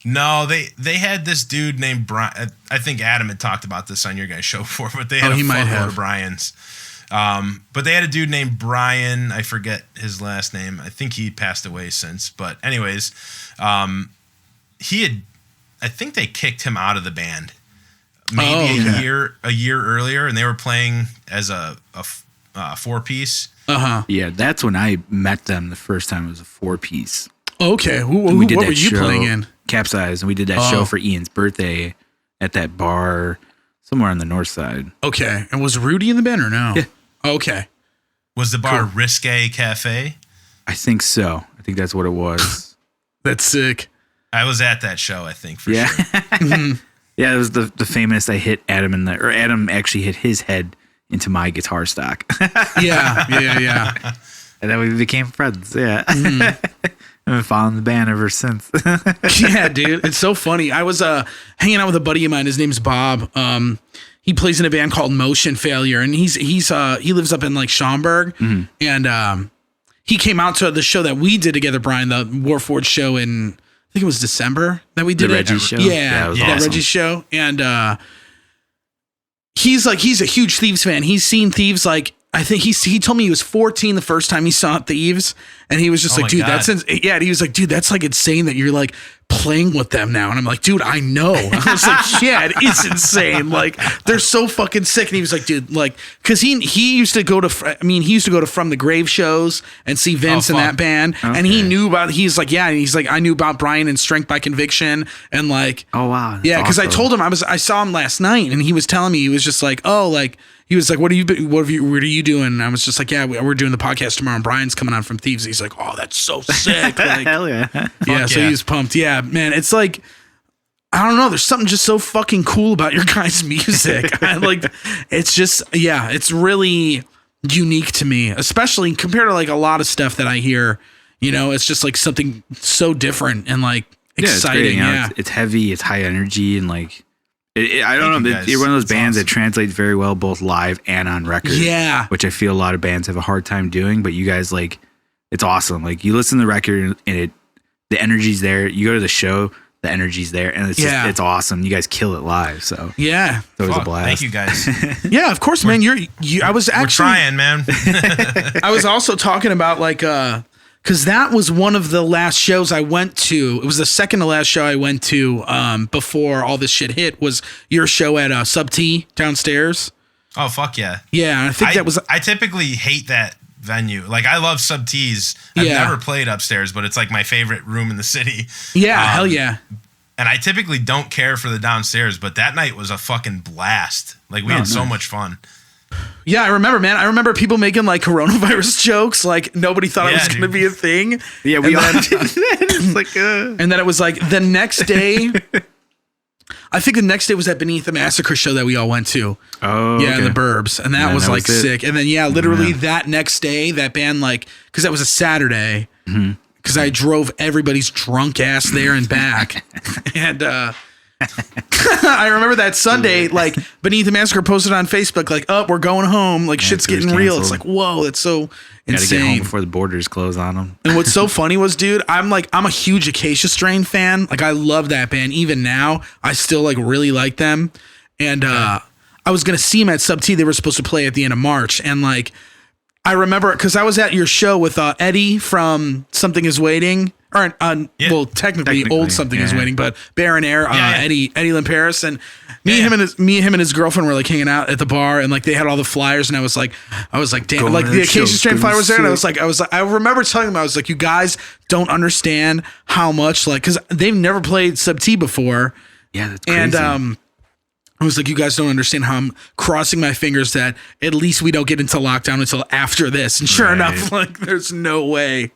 No, they had this dude named Brian. I think Adam had talked about this on your guys' show before, but they had a fuckload of Brian's. But they had a dude named Brian. I forget his last name. I think he passed away since. But anyways, I think they kicked him out of the band maybe a year earlier, and they were playing as a 4-piece. Yeah, that's when I met them the first time. It was a 4-piece. Okay, what were you playing in? Capsize, and we did that show for Ian's birthday at that bar somewhere on the north side. Okay, and was Rudy in the band or no? Yeah. Okay. Was the bar Risque Cafe? I think so. I think that's what it was. That's sick. I was at that show, I think, for sure. Yeah, it was the famous I hit Adam Adam actually hit his head into my guitar stock. Yeah. And then we became friends, yeah. I've been following the band ever since. Yeah, dude. It's so funny. I was hanging out with a buddy of mine. His name's Bob. He plays in a band called Motion Failure, and he lives up in like Schaumburg. Mm-hmm. And he came out to the show that we did together, Brian, the Warforged show in, I think it was December that we did the Reggie show. Yeah, that Reggie show. And he's a huge Thieves fan. He's seen Thieves like, I think he told me he was 14 the first time he saw Thieves, and he was just like, dude, that's and he was like, dude, that's like insane that you're like playing with them now. And I'm like, dude, I know. I was like, yeah, it is insane. Like, they're so fucking sick. And he was like, dude, like, because he used to go to From the Grave shows and see Vince in that band, and he knew about. He's like, I knew about Brian and Strength by Conviction, and like, oh wow, yeah, because I told him I saw him last night, and he was telling me, he was just like, oh, like. He was like, what are you doing? And I was just like, yeah, we're doing the podcast tomorrow, and Brian's coming on from Thieves. He's like, oh, that's so sick. Like, hell yeah. Yeah, so he was pumped. Yeah, man, it's like, I don't know. There's something just so fucking cool about your guys' music. It's just, yeah, it's really unique to me, especially compared to like a lot of stuff that I hear. You know, it's just like something so different and like exciting. Yeah, it's heavy, it's high energy, and like, I don't know. You're one of those bands that translates very well both live and on record. Yeah. Which I feel a lot of bands have a hard time doing, but you guys, like, it's awesome. Like, you listen to the record and the energy's there. You go to the show, the energy's there, and it's just, it's awesome. You guys kill it live. So yeah, it was a blast. Thank you guys. Yeah, of course, man. I was actually trying, man. I was also talking about like because that was one of the last shows I went to. It was the second to last show I went to before all this shit hit, was your show at Sub T downstairs. Oh, fuck yeah. Yeah, I think that was... I typically hate that venue. Like, I love Sub T's. I've never played upstairs, but it's like my favorite room in the city. Yeah, hell yeah. And I typically don't care for the downstairs, but that night was a fucking blast. Like, we had so much fun. Yeah, I remember, man. I remember people making like coronavirus jokes. Like, nobody thought it was going to be a thing. Yeah, we all did that. It's like, And then it was like the next day. I think the next day was that Beneath the Massacre show that we all went to. Oh, yeah, in the burbs. And that was like sick. And then, literally that next day, that band, like, because that was a Saturday, because I drove everybody's drunk ass there and back. And I remember that Sunday, like, Beneath the Massacre posted on Facebook, like, oh, we're going home. Like, shit's getting real. It's like, whoa, that's so insane. Gotta get home before the borders close on them. And what's so funny was, dude, I'm a huge Acacia Strain fan. Like, I love that band. Even now, I still like really like them. And I was gonna see them at Sub T. They were supposed to play at the end of March. And like, I remember because I was at your show with Eddie from Something Is Waiting. Or well, technically old Something Is Waiting, but Baron Air, Eddie Lynn Paris, and me, him, and his girlfriend were like hanging out at the bar, and like they had all the flyers, and I was like, damn, like the Acacia Strain flyer was there, and I was like, I remember telling them, I was like, you guys don't understand how much, like, because they've never played Sub T before, that's crazy. And I was like, you guys don't understand how I'm crossing my fingers that at least we don't get into lockdown until after this, and sure enough, like, there's no way.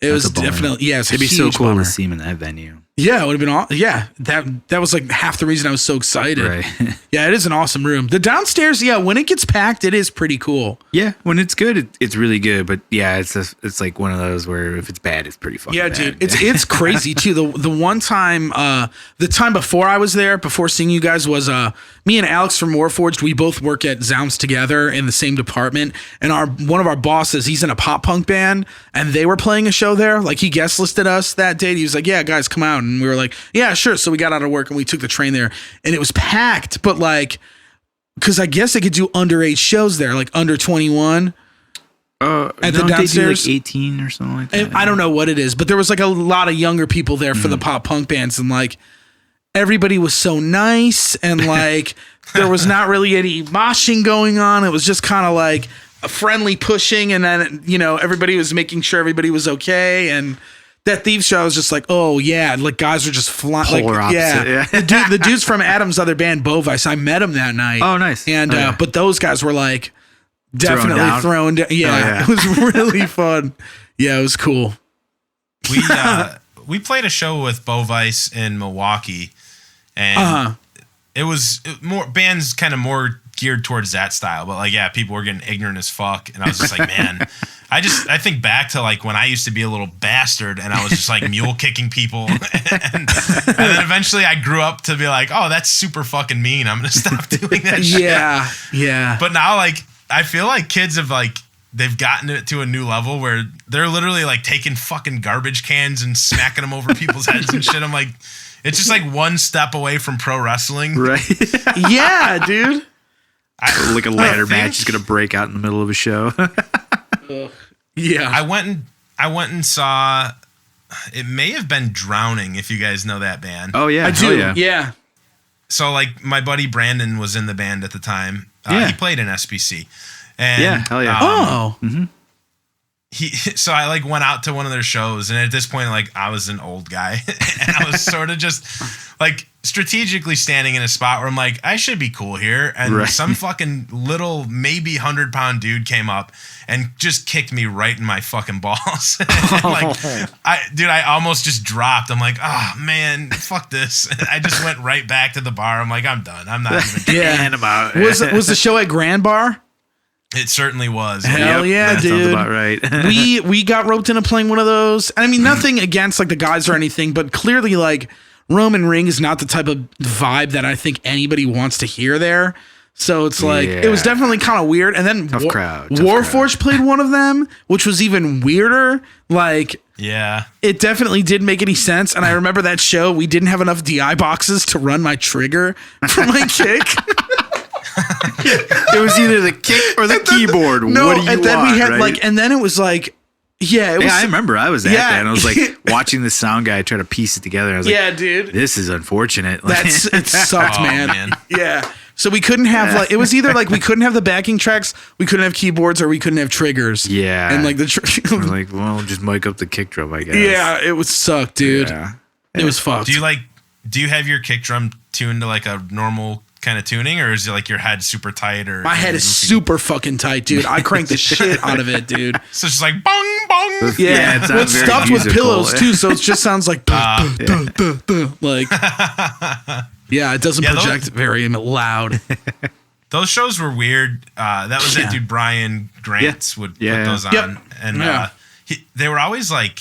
It was definitely, it'd be so cool to see him in that venue. Yeah, it would have been all. Yeah, that was like half the reason I was so excited. Right. Yeah, it is an awesome room. The downstairs, when it gets packed, it is pretty cool. Yeah, when it's good, it's really good. But yeah, it's like one of those where if it's bad, it's pretty fucking bad. Dude, it's crazy too. The one time, the time before I was there, before seeing you guys, was me and Alex from Warforged. We both work at Zounds together in the same department, and one of our bosses, he's in a pop punk band, and they were playing a show there. Like, he guest listed us that day. He was like, "Yeah, guys, come out." And we were like, "Yeah, sure." So we got out of work and we took the train there, and it was packed. But like, because I guess they could do underage shows there, like under 21. At the downstairs, like 18 or something like that. I don't know what it is, but there was like a lot of younger people there for the pop punk bands, and like everybody was so nice, and like there was not really any moshing going on. It was just kind of like a friendly pushing, and then everybody was making sure everybody was okay. And that Thieves show, I was just like, oh yeah, like guys were just flying. Like, yeah. The dudes from Adam's other band, Bovice, I met him that night. Oh, nice. And but those guys were like definitely thrown down. Yeah, it was really fun. Yeah, it was cool. We played a show with Bovice in Milwaukee, and it was more bands kind of more geared towards that style, but like, people were getting ignorant as fuck, and I was just like, man, I think back to like when I used to be a little bastard, and I was just like mule kicking people, and then eventually I grew up to be like, oh, that's super fucking mean, I'm gonna stop doing that shit. Yeah. But now, like, I feel like kids have like, they've gotten it to a new level where they're literally like taking fucking garbage cans and smacking them over people's heads and shit. I'm like, it's just like one step away from pro wrestling, right? Yeah, dude. Like a ladder match is gonna break out in the middle of a show. Yeah, I went and saw. It may have been Drowning, if you guys know that band. Oh yeah, I do. Yeah. So like, my buddy Brandon was in the band at the time. He played in SBC. And, hell yeah. So I like went out to one of their shows, and at this point, like, I was an old guy, and I was sort of just like strategically standing in a spot where I'm like, I should be cool here, and some fucking little maybe 100-pound dude came up and just kicked me right in my fucking balls. I almost just dropped. I'm like, oh man, fuck this. I just went right back to the bar. I'm like, I'm done. I'm not even caring about it. Was the show at Grand Bar? It certainly was. Hell yeah, that dude. Sounds about right. we got roped into playing one of those. I mean, nothing against like the guys or anything, but clearly like Roman Ring is not the type of vibe that I think anybody wants to hear there. So it's like, it was definitely kind of weird. And then Warforged played one of them, which was even weirder. Like, it definitely didn't make any sense. And I remember that show, we didn't have enough DI boxes to run my trigger for my kick. It was either the kick or the keyboard. No, what do you and then want, we had right? like, and then it was like, I remember I was at that, and I was like watching the sound guy try to piece it together. I was like, dude, this is unfortunate. It sucked, man. Yeah. So we couldn't have like, it was either like we couldn't have the backing tracks, we couldn't have keyboards, or we couldn't have triggers. Yeah. And like We're like, well, just mic up the kick drum, I guess. yeah, it would suck, dude. Yeah. It was fucked. Do you have your kick drum tuned to like a normal kind of tuning, or is it like your head super tight? Or My head is super fucking tight, dude. I crank the shit out of it, dude. So it's just like bong bong. Yeah, it's well, not it's very stuffed with musical. pillows too, so it just sounds like like yeah, it doesn't project very loud. Those shows were weird. That was that dude Brian Grants would put those on, and they were always like,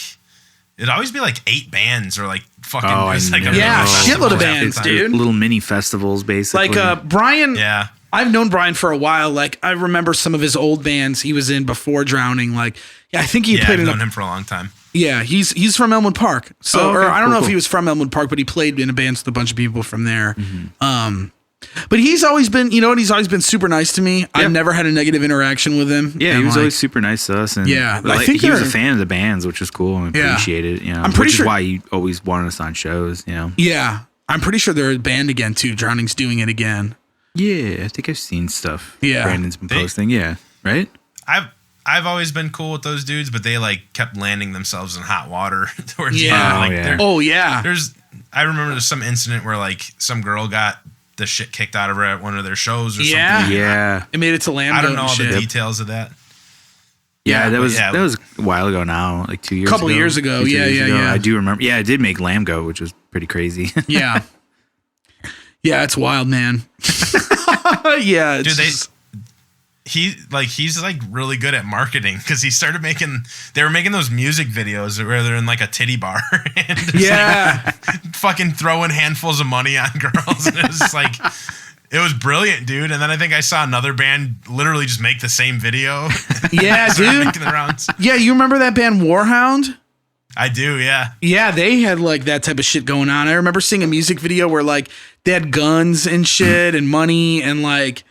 it'd always be like 8 bands or like fucking shitload of bands, dude. Little mini festivals, basically. Like Brian. Yeah. I've known Brian for a while. Like I remember some of his old bands he was in before Drowning. Like, I think he played I've in known him for a long time. Yeah, he's from Elmwood Park. So, or I don't know if cool. he was from Elmwood Park, but he played in a band with a bunch of people from there. But he's always been, you know what? He's always been super nice to me. I've never had a negative interaction with him. Yeah, he was always super nice to us. And I think he was a fan of the bands, which was cool and appreciated. You know, I'm pretty sure why he always wanted us on shows. You know. Yeah, I'm pretty sure they're a band again too. Drowning's doing it again. Yeah, I think I've seen stuff. Yeah, Brandon's been posting. Yeah, right. I've always been cool with those dudes, but they like kept landing themselves in hot water towards the end. I remember there's some incident where like some girl got the shit kicked out of her at one of their shows or something. Yeah. It made it to Lambo. I don't know all the details of that. Yeah, that was a while ago now, like 2 years ago. A couple years ago. Yeah. I do remember. Yeah, it did make Lamb go, which was pretty crazy. Yeah. Yeah, it's wild, man. Yeah. Dude, he's like really good at marketing because he started they were making those music videos where they're in like a titty bar and like fucking throwing handfuls of money on girls. And it was just like, it was brilliant, dude. And then I think I saw another band literally just make the same video. Yeah, dude. Making the rounds. Yeah, you remember that band Warhound? I do, yeah. Yeah, they had like that type of shit going on. I remember seeing a music video where like they had guns and shit and money and like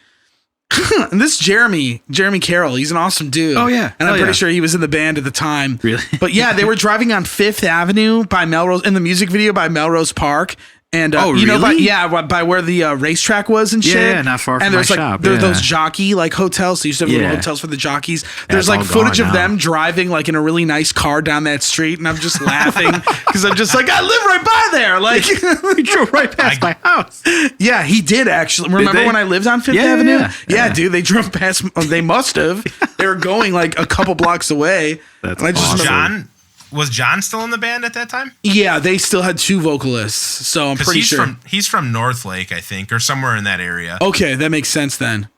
and this Jeremy Carroll, he's an awesome dude. Oh yeah. And I'm pretty sure he was in the band at the time. Really? But yeah, they were driving on 5th Avenue by Melrose in the music video by Melrose Park. And you know, by where the racetrack was and shit. Yeah, not far from and there's my like shop. There's those jockey like hotels. So you used to have little hotels for the jockeys. There's like footage of them driving like in a really nice car down that street, and I'm just laughing because I'm just like, I live right by there. Like he drove right past my house. Yeah, he did actually. Remember when I lived on 5th Avenue? Yeah, dude, they drove past. They must have. They were going like a couple blocks away. That's awesome. Was John still in the band at that time? Yeah, they still had 2 vocalists, so I'm pretty sure. He's from Northlake, I think, or somewhere in that area. Okay, that makes sense then.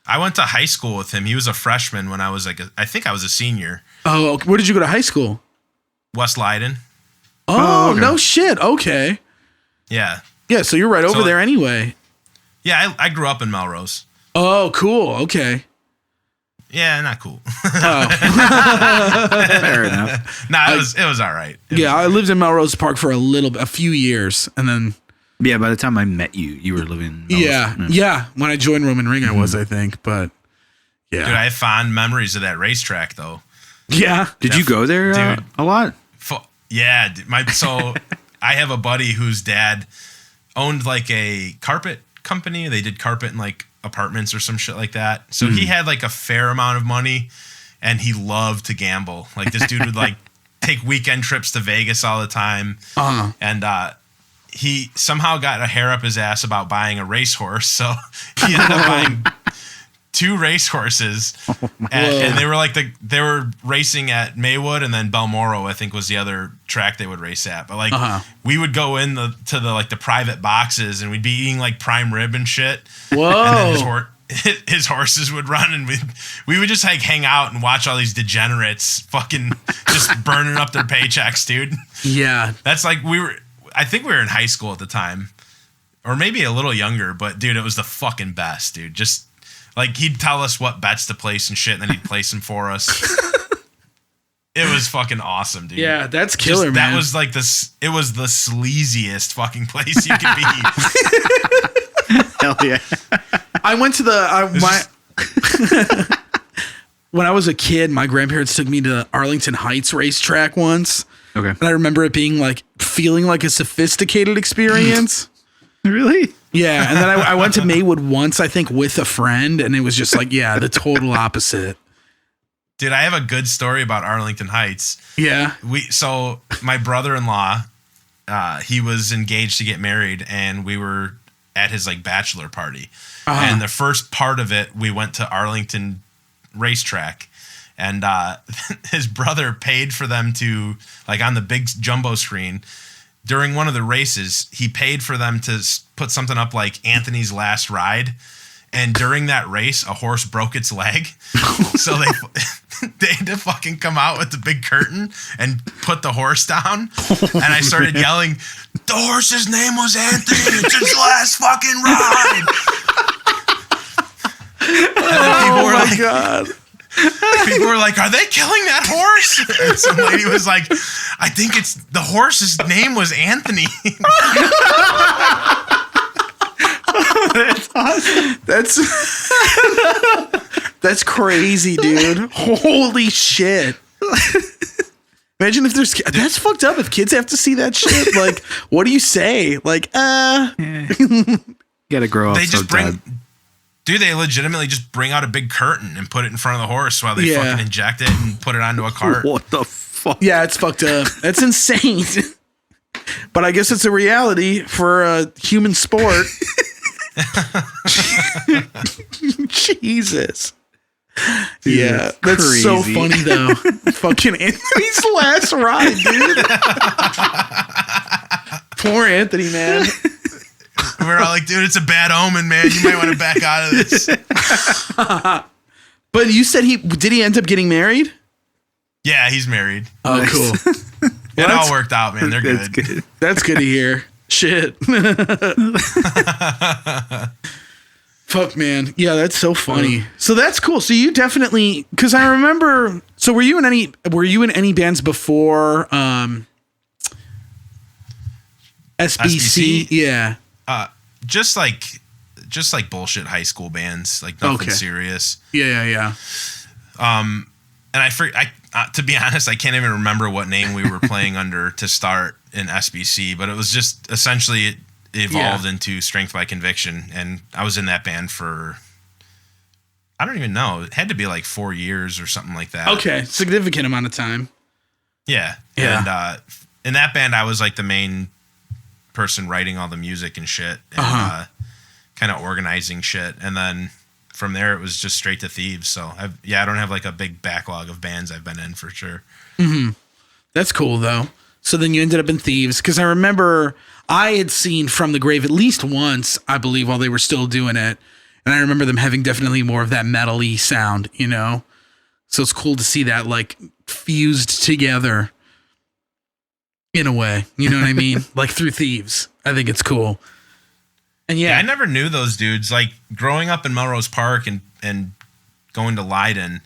I went to high school with him. He was a freshman when I was like, I think I was a senior. Oh, where did you go to high school? West Leiden. Oh, okay. No shit. Okay. Yeah. Yeah, so you're right over there anyway. Yeah, I grew up in Melrose. Oh, cool. Okay. Yeah, not cool. Fair enough. Nah, it was all right. I lived in Melrose Park for a few years, and then. Yeah, by the time I met you, you were living in Melrose. Yeah. When I joined Roman Ring, I was, I think, but yeah. Dude, I have fond memories of that racetrack, though. Yeah. Did you go there a lot? Yeah. So I have a buddy whose dad owned like a carpet company. They did carpet in like apartments or some shit like that. So he had like a fair amount of money and he loved to gamble. Like this dude would like take weekend trips to Vegas all the time. And he somehow got a hair up his ass about buying a racehorse. So he ended up buying 2 racehorses and they were like they were racing at Maywood, and then Balmoral I think was the other track they would race at. But like we would go in to the private boxes and we'd be eating like prime rib and shit. Whoa. And then his horses would run, and we would just like hang out and watch all these degenerates fucking just burning up their paychecks, dude. Yeah. That's like I think we were in high school at the time, or maybe a little younger, but dude, it was the fucking best, dude. Just like he'd tell us what bets to place and shit, and then he'd place them for us. It was fucking awesome, dude. Yeah, that's killer, man. That was like it was the sleaziest fucking place you could be. Hell yeah. I went to when I was a kid, my grandparents took me to Arlington Heights racetrack once. Okay. And I remember it being like feeling like a sophisticated experience. Really? Yeah, and then I went to Maywood once, I think, with a friend, and it was just like, yeah, the total opposite. Dude, I have a good story about Arlington Heights. Yeah. So my brother-in-law, he was engaged to get married, and we were at his like bachelor party. And the first part of it, we went to Arlington Racetrack, and his brother paid for them to, like, on the big jumbo screen during one of the races, he paid for them to put something up like Anthony's Last Ride. And during that race, a horse broke its leg. So they had to fucking come out with the big curtain and put the horse down. And I started yelling, the horse's name was Anthony. It's his last fucking ride. Oh my God. People were like, are they killing that horse? And some lady was like, I think it's the horse's name was Anthony. That's awesome. That's crazy, dude. Holy shit. Imagine if there's that's fucked up if kids have to see that shit. Like, what do you say? Like, Gotta grow up. They just sometime. Dude, they legitimately just bring out a big curtain and put it in front of the horse while they fucking inject it and put it onto a cart. What the fuck? Yeah, it's fucked up. That's insane. But I guess it's a reality for a human sport. Jesus. Dude, yeah, that's crazy. so funny though. Fucking Anthony's last ride, dude. Poor Anthony, man. We're all like, dude, it's a bad omen, man. You might want to back out of this. But you said did he end up getting married? Yeah, he's married. Oh, cool. It all worked out, man. They're That's good. good. That's good to hear. Shit. Fuck, man. Yeah, that's so funny. So that's cool. So you definitely, because I remember. So were you in any bands before SBC? Yeah. Just like bullshit high school bands, like nothing serious. Yeah. And to be honest, I can't even remember what name we were playing under to start in SBC, but it was just essentially it evolved into Strength by Conviction, and I was in that band for, I don't even know, it had to be like 4 years or something like that. Okay, significant amount of time. Yeah. And in that band, I was like the main person writing all the music and shit, and kind of organizing shit, and then from there it was just straight to Thieves. So I don't have like a big backlog of bands I've been in for sure. Mm-hmm. That's cool though. So then you ended up in Thieves, because I remember I had seen From the Grave at least once, I believe, while they were still doing it, and I remember them having definitely more of that metal-y sound, you know. So it's cool to see that like fused together in a way, you know what I mean? Like through Thieves. I think it's cool. And Yeah, I never knew those dudes. Like growing up in Melrose Park and going to Leiden,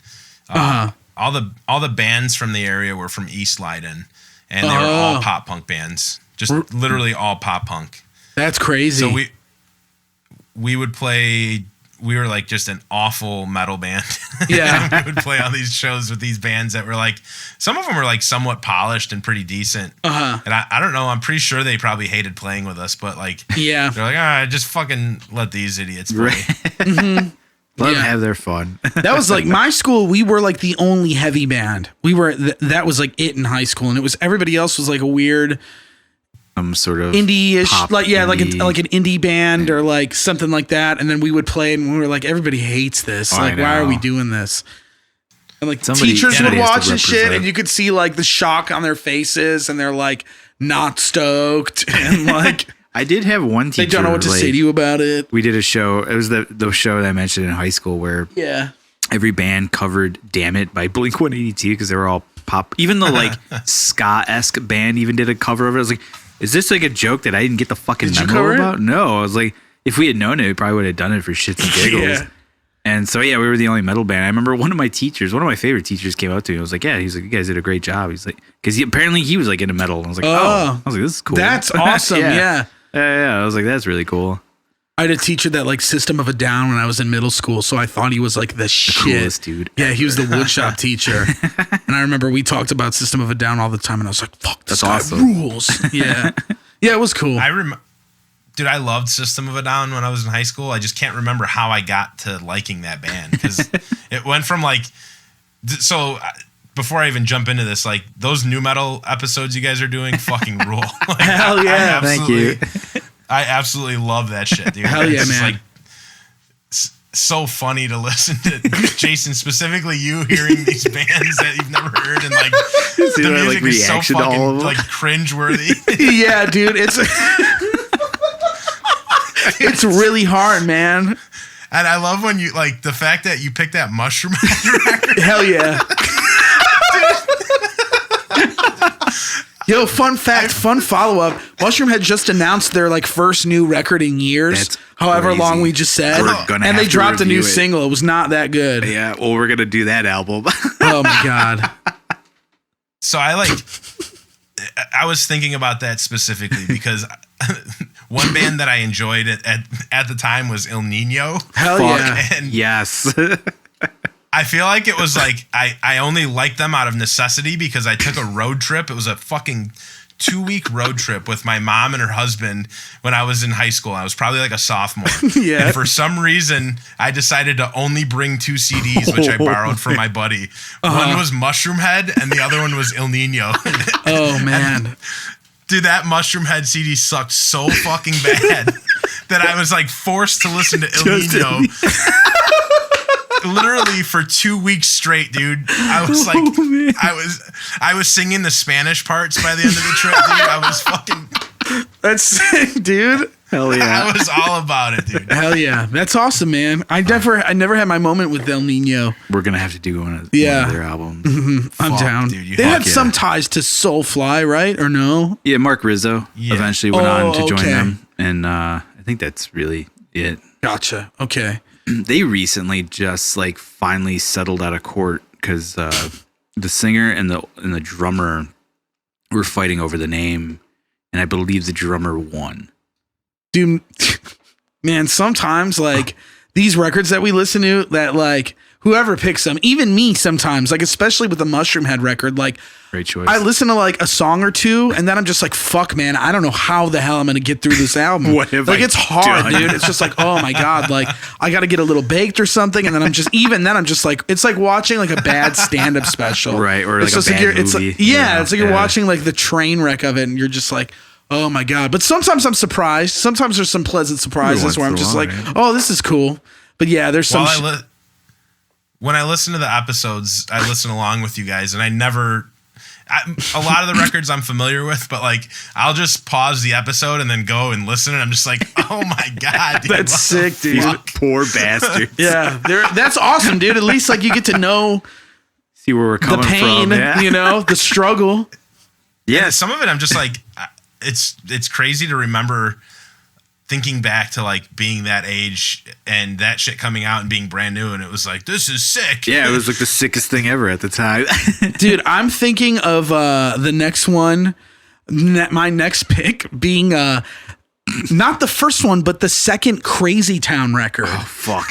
all the bands from the area were from East Leiden, and they were all pop punk bands, just literally all pop punk. That's crazy. So we would play. We were like just an awful metal band. Yeah, we would play all these shows with these bands that were like, some of them were like somewhat polished and pretty decent. And I don't know. I'm pretty sure they probably hated playing with us, but like, yeah, they're like, just fucking let these idiots play. Mm-hmm. Let them have their fun. That was like my school. We were like the only heavy band. We were that was like it in high school, and it was everybody else was like a weird, some sort of indie-ish, like indie. like an indie band or like something like that. And then we would play, and we were like, everybody hates this. Like, why are we doing this? And like teachers would watch and shit, and you could see like the shock on their faces, and they're like not stoked, and like. I did have one teacher. They don't know what to say to you about it. We did a show. It was the show that I mentioned in high school where every band covered "Damn It" by Blink-182 because they were all pop. Even the like ska-esque band even did a cover of it. I was like, is this like a joke that I didn't get the fucking memo about? No. I was like, if we had known it, we probably would have done it for shits and giggles. And so, we were the only metal band. I remember one of my favorite teachers came up to me. I was like, he's like, you guys did a great job. He's like, because apparently he was like into metal. And I was like, I was like, this is cool. That's awesome. Yeah. I was like, that's really cool. I had a teacher that like System of a Down when I was in middle school, so I thought he was like the shit. Coolest dude. Yeah, he was the woodshop teacher. And I remember we talked about System of a Down all the time, and I was like, fuck, this guy rules. Yeah. Yeah, it was cool. Dude, I loved System of a Down when I was in high school. I just can't remember how I got to liking that band because it went from like, so before I even jump into this, like those new metal episodes you guys are doing fucking rule. Like, Hell yeah. Thank you. I absolutely love that shit, dude. Hell yeah, it's man. like so funny to listen to Jason, specifically you hearing these bands that you've never heard and like the music like, is so reaction to all of fucking them? like cringeworthy. Yeah, dude, it's really hard, man. And I love when you like the fact that you picked that Mushroom Head record. Hell yeah. Yo, fun fact, fun follow-up. Mushroom had just announced their like first new record in years. That's however crazy. long we just said. We're gonna and have they to dropped a new review it. single. It was not that good. Yeah, well, we're gonna do that album. Oh my god. So I was thinking about that specifically because one band that I enjoyed at the time was El Nino. Hell yeah. And Yes. I feel like it was like I only liked them out of necessity because I took a road trip. It was a fucking 2-week road trip with my mom and her husband when I was in high school. I was probably like a sophomore. Yeah. And for some reason, I decided to only bring 2 CDs, which I borrowed from my buddy. One was Mushroom Head and the other one was El Nino. Oh man. Dude, that Mushroom Head CD sucked so fucking bad that I was like forced to listen to El Nino. Literally for 2 weeks straight, dude. I was like, I was singing the Spanish parts by the end of the trip, dude. I was fucking. That's sick, dude. Hell yeah. I was all about it, dude. Hell yeah. That's awesome, man. I never had my moment with El Nino. We're gonna have to do one of their albums. I'm Fuck, down. dude, they had yeah. some ties to Soulfly, right? Or no? Yeah, Mark Rizzo eventually went on to join okay. them, and I think that's really it. Gotcha. Okay. They recently just like finally settled out of court because the singer and the drummer were fighting over the name, and I believe the drummer won. Dude, man, sometimes like these records that we listen to that like whoever picks them, even me sometimes, like especially with the Mushroom Head record, like Great choice. I listen to like a song or two and then I'm just like, fuck man, I don't know how the hell I'm going to get through this album. What have like I it's hard, done? dude. It's just like, oh my God, like I got to get a little baked or something. And then I'm just like, it's like watching like a bad stand-up special. Right, or it's like a bad you're, it's movie, like, yeah, you know? it's like you're watching like the train wreck of it and you're just like, oh my God. But sometimes I'm surprised. Sometimes there's some pleasant surprises once where I'm in a just while, like, right? oh, this is cool. But yeah, there's some. When I listen to the episodes, I listen along with you guys, and a lot of the records I'm familiar with, but like I'll just pause the episode and then go and listen, and I'm just like, oh my God, dude, That's sick, dude. Poor bastards. Yeah, that's awesome, dude. At least like you get to know See where we're the coming pain, from. Yeah. you know, the struggle. Yeah, some of it I'm just like, it's crazy to remember thinking back to like being that age and that shit coming out and being brand new, and it was like, this is sick. Yeah, it was like the sickest thing ever at the time. Dude, I'm thinking of the next one, my next pick being not the first one, but the second Crazy Town record. Oh, fuck.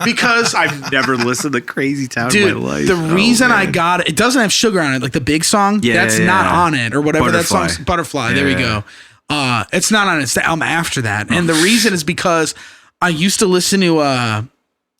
Because I've never listened to Crazy Town dude, in my life. the reason I man. got it doesn't have Sugar on it, like the big song. Yeah, that's yeah, not yeah. on it, or whatever Butterfly. that song's. Butterfly. There we Yeah. go. It's not on it. It's the album after that. And the reason is because I used to listen to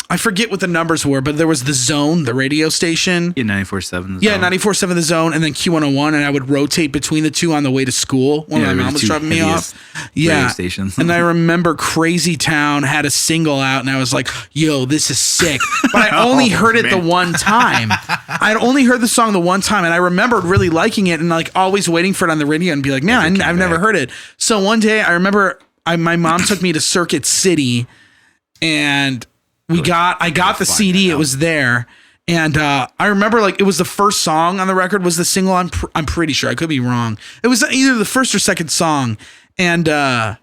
I forget what the numbers were, but there was The Zone, the radio station. Yeah, 94.7. Yeah, 94.7 The Zone, and then Q101, and I would rotate between the two on the way to school when my they were mom the was two dropping me off. heaviest Yeah, radio stations. and I remember Crazy Town had a single out, and I was like, "Yo, this is sick!" But I only heard it the one time. I'd only heard the song the one time, and I remembered really liking it, and like always waiting for it on the radio, and be like, "Man, I've never heard it." So one day, I remember my mom took me to Circuit City, and I got the CD. It was there. And I remember like it was the first song on the record was the single. I'm pretty sure. I could be wrong. It was either the first or second song. And I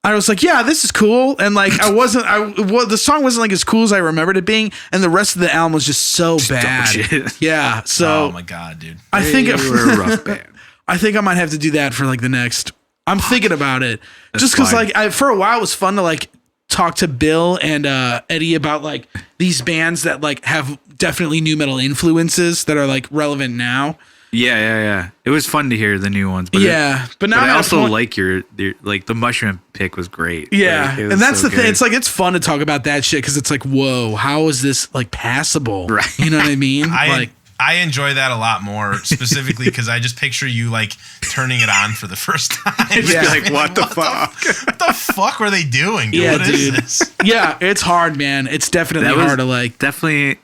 was like, yeah, this is cool. And like the song wasn't like as cool as I remembered it being. And the rest of the album was just so bad. shit. Yeah. So Oh my God, dude. I think we were a rough band. I think I might have to do that for like the next. I'm thinking about it just because fine. like for a while it was fun to like talk to Bill and Eddie about like these bands that like have definitely new metal influences that are like relevant now. Yeah. It was fun to hear the new ones. But but now I I'm at a also point- like your like the mushroom pick was great. Yeah, Like, it was and that's so the thing. good. It's like it's fun to talk about that shit because it's like, whoa, how is this like passable? Right. You know what I mean? I enjoy that a lot more, specifically because I just picture you like turning it on for the first time. Yeah. like, what the fuck? What the fuck were they doing? Dude? Yeah, What is dude. this? Yeah, it's hard, man. It's definitely That was hard to like. Definitely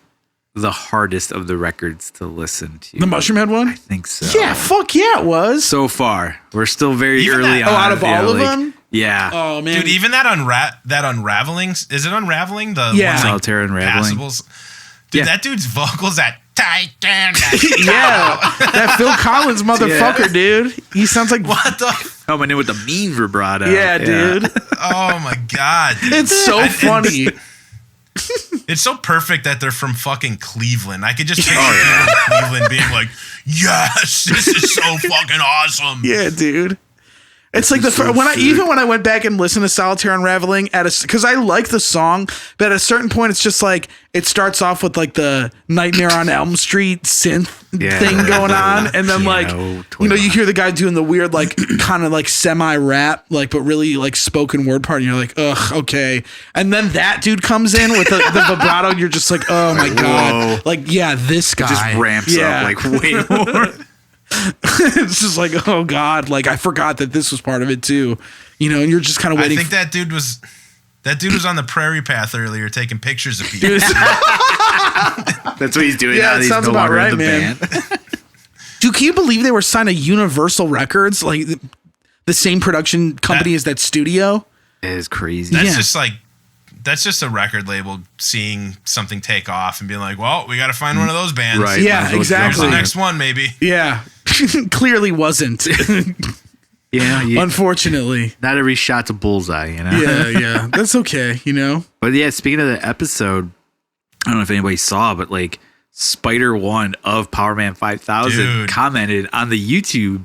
the hardest of the records to listen to. The Mushroom Head one? I think so. Yeah, fuck yeah, it was. So far, we're still very Even early that- on. out of all of them? Yeah. Oh man, Dude, even that unraveling, is it unraveling? The Yeah. one, like, Solitaire Unraveling. passables? Dude, Yeah. that dude's vocals that tight down. yeah, that Phil Collins motherfucker, dude. He sounds like What the? Coming in with the mean vibrato. yeah, dude. Oh my god. dude. It's so funny. It's so perfect that they're from fucking Cleveland. I could just picture people in Cleveland being like, "Yes, this is so fucking awesome." Yeah, dude. It's like when I went back and listened to Solitaire Unraveling because I like the song, but at a certain point it's just like it starts off with like the Nightmare on Elm Street synth thing going on, and then like you hear the guy doing the weird like kind of like semi rap like but really like spoken word part, and you're like, ugh, okay, and then that dude comes in with the vibrato, and you're just like, oh my god, like yeah, this guy just ramps up like way more. it's just like, oh god, like I forgot that this was part of it too, and you're just kind of waiting. I think that dude was on the prairie path earlier taking pictures of people. That's what he's doing Yeah, now. it He's sounds no about longer right, in the man. band. Dude, can you believe they were signed to Universal Records, like the same production company as that studio? It is crazy. That's just a record label seeing something take off and being like, well, we got to find one of those bands. Right. Yeah, Might as well exactly. Here's the next one, maybe. Yeah, clearly wasn't. Yeah, Unfortunately. not every shot's a bullseye, Yeah, that's okay, But yeah, speaking of the episode, I don't know if anybody saw, but like Spider One of Powerman 5000 Dude. commented on the YouTube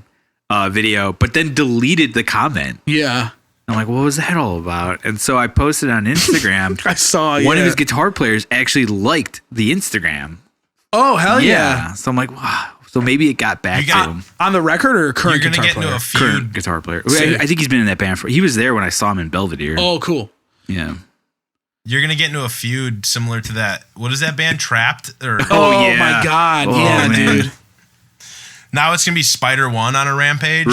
video, but then deleted the comment. Yeah. I'm like, what was that all about? And so I posted on Instagram. I saw one of his guitar players actually liked the Instagram. Oh, hell yeah. So I'm like, wow. So maybe it got back to him. On the record or current You're going to guitar get into player? a feud. Current guitar player. I think he's been in that band he was there when I saw him in Belvedere. Oh, cool. Yeah. You're going to get into a feud similar to that. What is that band? Trapped? Or Oh, yeah. my God. Oh, yeah, man. dude. Now it's going to be Spider One on a rampage.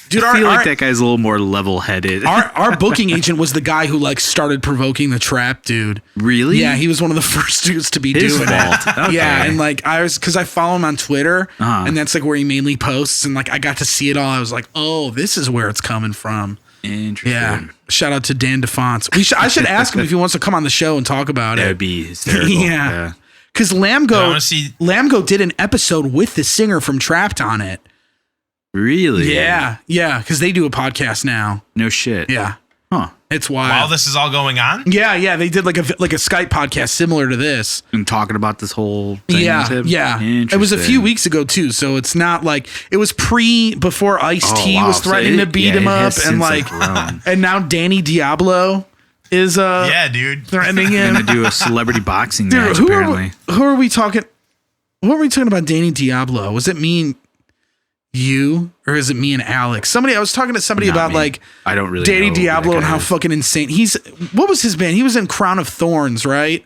Dude, I feel like that guy's a little more level-headed. our booking agent was the guy who like started provoking the trap, dude. Really? Yeah, he was one of the first dudes to be His doing fault. it. Okay. Yeah, and like because I follow him on Twitter, Uh-huh. and that's like where he mainly posts, and like I got to see it all. I was like, oh, this is where it's coming from. Interesting. Yeah. Shout out to Dan DeFonts. I should ask him if he wants to come on the show and talk about That it. would be hysterical. Yeah. Because I wanna Lambgo did an episode with the singer from Trapped on it. Really? Yeah, because they do a podcast now. No shit. Yeah, Huh. it's wild. While this is all going on? Yeah, they did like a Skype podcast similar to this. And talking about this whole thing with him? Yeah. It was a few Interesting. weeks ago too, so it's not like it was before Ice-T was So threatening to beat him it up, has and since, like, grown. and now Danny Diablo is Yeah, dude. threatening him. Gonna do a celebrity boxing Dude, match, who apparently. are we talking? What were we talking about? Danny Diablo? Was it me and you, or is it me and Alex? I was talking to somebody Not about me. like I don't really Danny know who Diablo that and guy how is. fucking insane what was his band? He was in Crown of Thorns, right?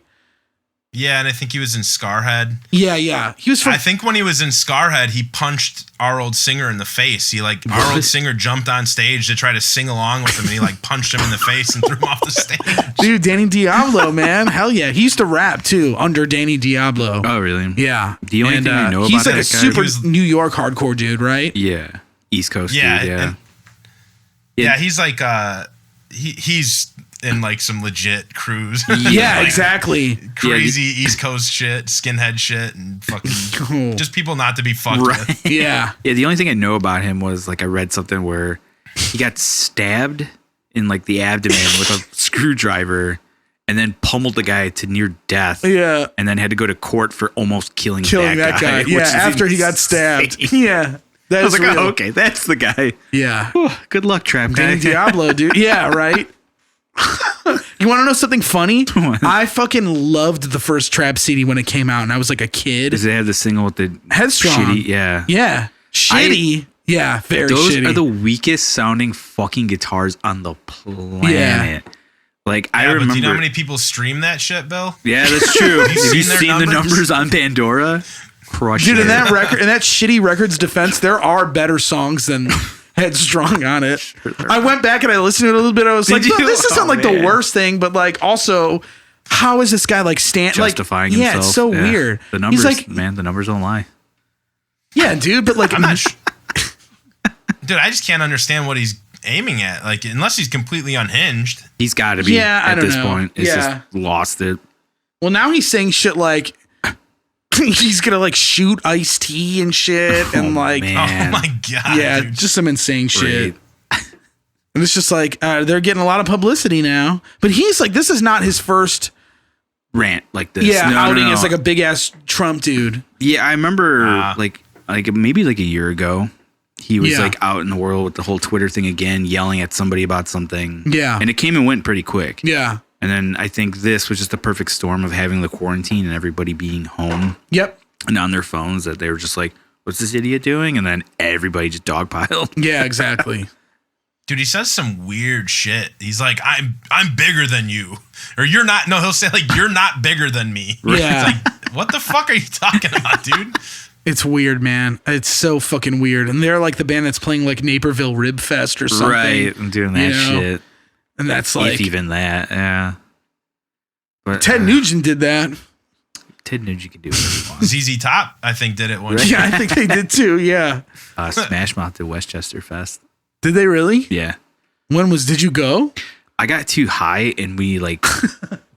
Yeah, and I think he was in Scarhead. Yeah. He was from I think when he was in Scarhead, he punched our old singer in the face. Our old singer jumped on stage to try to sing along with him, and he like punched him in the face and threw him off the stage. dude, Danny Diablo, man. Hell yeah. He used to rap too under Danny Diablo. Oh, really? Yeah. The only thing I know he's about like that a guy- super He was- New York hardcore dude, right? Yeah. East Coast Yeah, dude, yeah. and- Yeah, he's like he's in like some legit cruise. Yeah, Like, exactly. Crazy East Coast shit, skinhead shit, and fucking just people not to be fucked Right. with. Yeah. Yeah, the only thing I know about him was like I read something where he got stabbed in like the abdomen with a screwdriver and then pummeled the guy to near death. Yeah. And then had to go to court for almost killing That guy. which Yeah, is after he got insane. stabbed. Yeah. I was That's like, real. oh, okay, that's the guy. Yeah. Good luck, trap guy. Danny Diablo, dude. Yeah, right. You want to know something funny? I fucking loved the first Trap CD when it came out, and I was like a kid. Does it have the single with the Headstrong? Shitty, yeah. Yeah. Shitty. Yeah, very Those shitty. are the weakest sounding fucking guitars on the planet. Yeah. Like, Yeah, I but remember. do you know how many people stream that shit, Bill? Yeah, that's true. Have you seen their seen the numbers? numbers on Pandora? Crush Dude, it. in that record, in that shitty record's defense, there are better songs than Headstrong on it. I went back and I listened to it a little bit. I was like, Did no, you? this isn't Oh, like the man. worst thing, but like also, how is this guy like justifying like, himself. Yeah, it's so weird. The numbers, He's like, man, the numbers don't lie. yeah, dude, but like, I'm not dude, I just can't understand what he's aiming at. Like, unless he's completely unhinged. He's got to be Yeah, I at don't this know. point. It's Yeah. just lost it. well, now he's saying shit like he's gonna like shoot Ice-T and shit, and like, man. Oh my god. yeah, dude. just some insane shit. Great. And it's just like they're getting a lot of publicity now. But he's like, this is not his first Rant like this. outing No. as like a big ass Trump dude. Yeah, I remember like maybe like a year ago, he was Yeah. like out in the world with the whole Twitter thing again, yelling at somebody about something. Yeah. And it came and went pretty quick. Yeah. And then I think this was just the perfect storm of having the quarantine and everybody being home Yep. and on their phones, that they were just like, what's this idiot doing? And then everybody just dogpiled. Yeah, exactly. Dude, he says some weird shit. He's like, I'm bigger than you. Or you're not. No, he'll say like, you're not bigger than me. Yeah. It's like, what the fuck are you talking about, dude? It's weird, man. It's so fucking weird. And they're like the band that's playing like Naperville Rib Fest or something. Right. I'm doing that You know? shit. And that's like if even that. Yeah. But Ted Nugent did that. Ted Nugent can do whatever he wants. ZZ Top, I think, did it one Yeah, I think they did too. Yeah. Smash Mouth to Westchester Fest. Did they really? Yeah. Did you go? I got too high and we like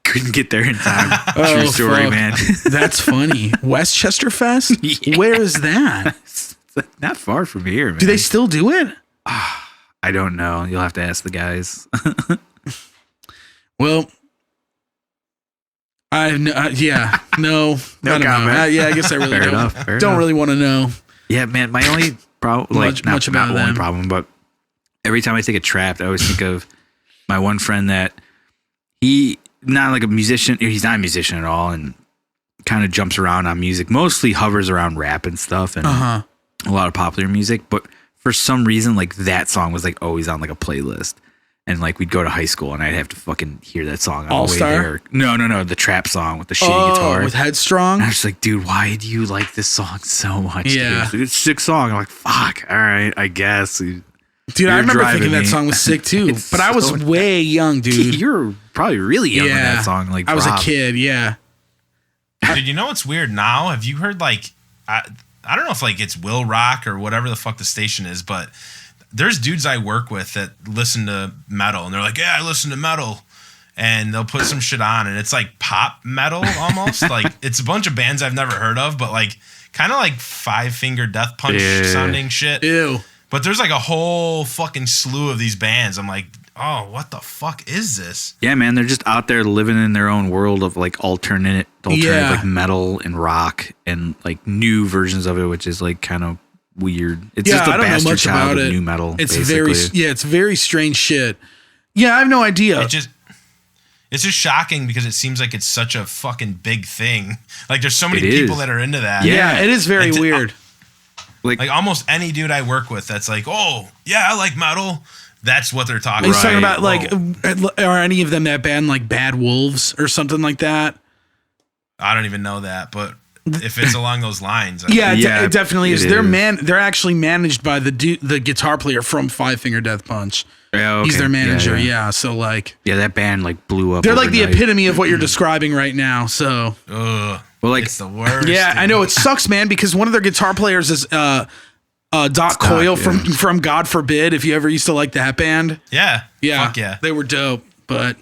couldn't get there in time. Oh, True story, fuck. man. That's funny. Westchester Fest? Yeah. Where is that? It's not far from here, man. Do they still do it? I don't know. You'll have to ask the guys. Well, no, I don't know. comment. Yeah, I guess I really Fair don't. enough. Fair Don't enough. really want to know. Yeah, man. My only problem, like Much not about the only them. problem, but every time I think of Trapped, I always think of my one friend that he not like a musician. He's not a musician at all, and kind of jumps around on music. Mostly hovers around rap and stuff, and a lot of popular music. But for some reason, like that song was like always on like a playlist. And like we'd go to high school and I'd have to fucking hear that song on All the way Star? there. No, the trap song with the shitty guitar. With Headstrong? And I was like, dude, why do you like this song so much? Yeah. Dude? It's a sick song. I'm like, fuck, all right, I guess. Dude, You're I remember driving thinking that me. song was sick too. It's But I was so- way young, dude. You're probably really young when that song like I was a dropped. kid, yeah. Dude, you know what's weird now? Have you heard like, I don't know if like it's Will Rock or whatever the fuck the station is, but there's dudes I work with that listen to metal and they're like, yeah, I listen to metal. And they'll put some shit on and it's like pop metal almost. Like it's a bunch of bands I've never heard of, but like kind of like Five Finger Death Punch sounding shit. Ew. But there's like a whole fucking slew of these bands. I'm like, oh, what the fuck is this? Yeah, man, they're just out there living in their own world of like alternate Yeah. like metal and rock and like new versions of it, which is like kind of weird. It's just a I don't know bastard much child about of it. new metal. It's basically. it's very strange shit. Yeah, I have no idea. It's just shocking because it seems like it's such a fucking big thing. Like there's so many It people is. that are into that. Yeah, it is very Like, weird. Like almost any dude I work with that's like, oh, yeah, I like metal. That's what they're talking He's about. talking about Whoa. like, are any of them that band like Bad Wolves or something like that? I don't even know that, but if it's along those lines. Yeah, Yeah, it definitely is. it They're is. they're actually managed by the guitar player from Five Finger Death Punch. Yeah, He's okay. their manager. Yeah. Yeah, so like Yeah, that band like blew up. they're like the overnight. epitome of what you're describing right now. So Ugh, Well, like it's the worst. yeah, I dude. know it sucks, man, because one of their guitar players is Doc Coyle yeah. from God Forbid. If you ever used to like that band, Yeah. yeah, Fuck yeah. they were dope. But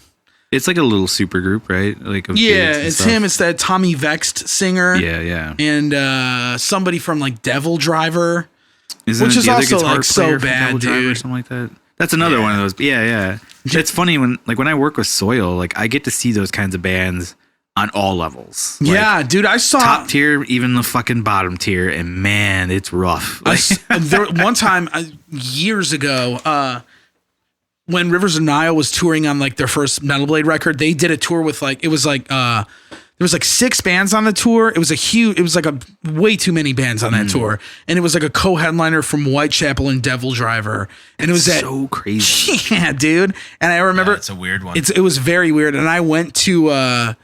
it's like a little super group, right? Like of yeah, kids and it's stuff. him. It's that Tommy Vexed singer. Yeah. And somebody from like Devil Driver. Isn't Which it is the other also, guitar like, so player from bad, Double Driver or dude. something like that? That's another one of those. Yeah. It's funny when I work with Soil, like I get to see those kinds of bands on all levels. Like, Yeah, dude, I saw top tier, even the fucking bottom tier, and man, it's rough. Like, there one time years ago. when Rivers of Nile was touring on like their first Metal Blade record, they did a tour with like, it was like, there was like 6 bands on the tour. It was like a way too many bands on that tour. And it was like a co-headliner from Whitechapel and Devil Driver. And it was so crazy. Yeah, dude. And I remember it's a weird one. It was very weird. And I went to,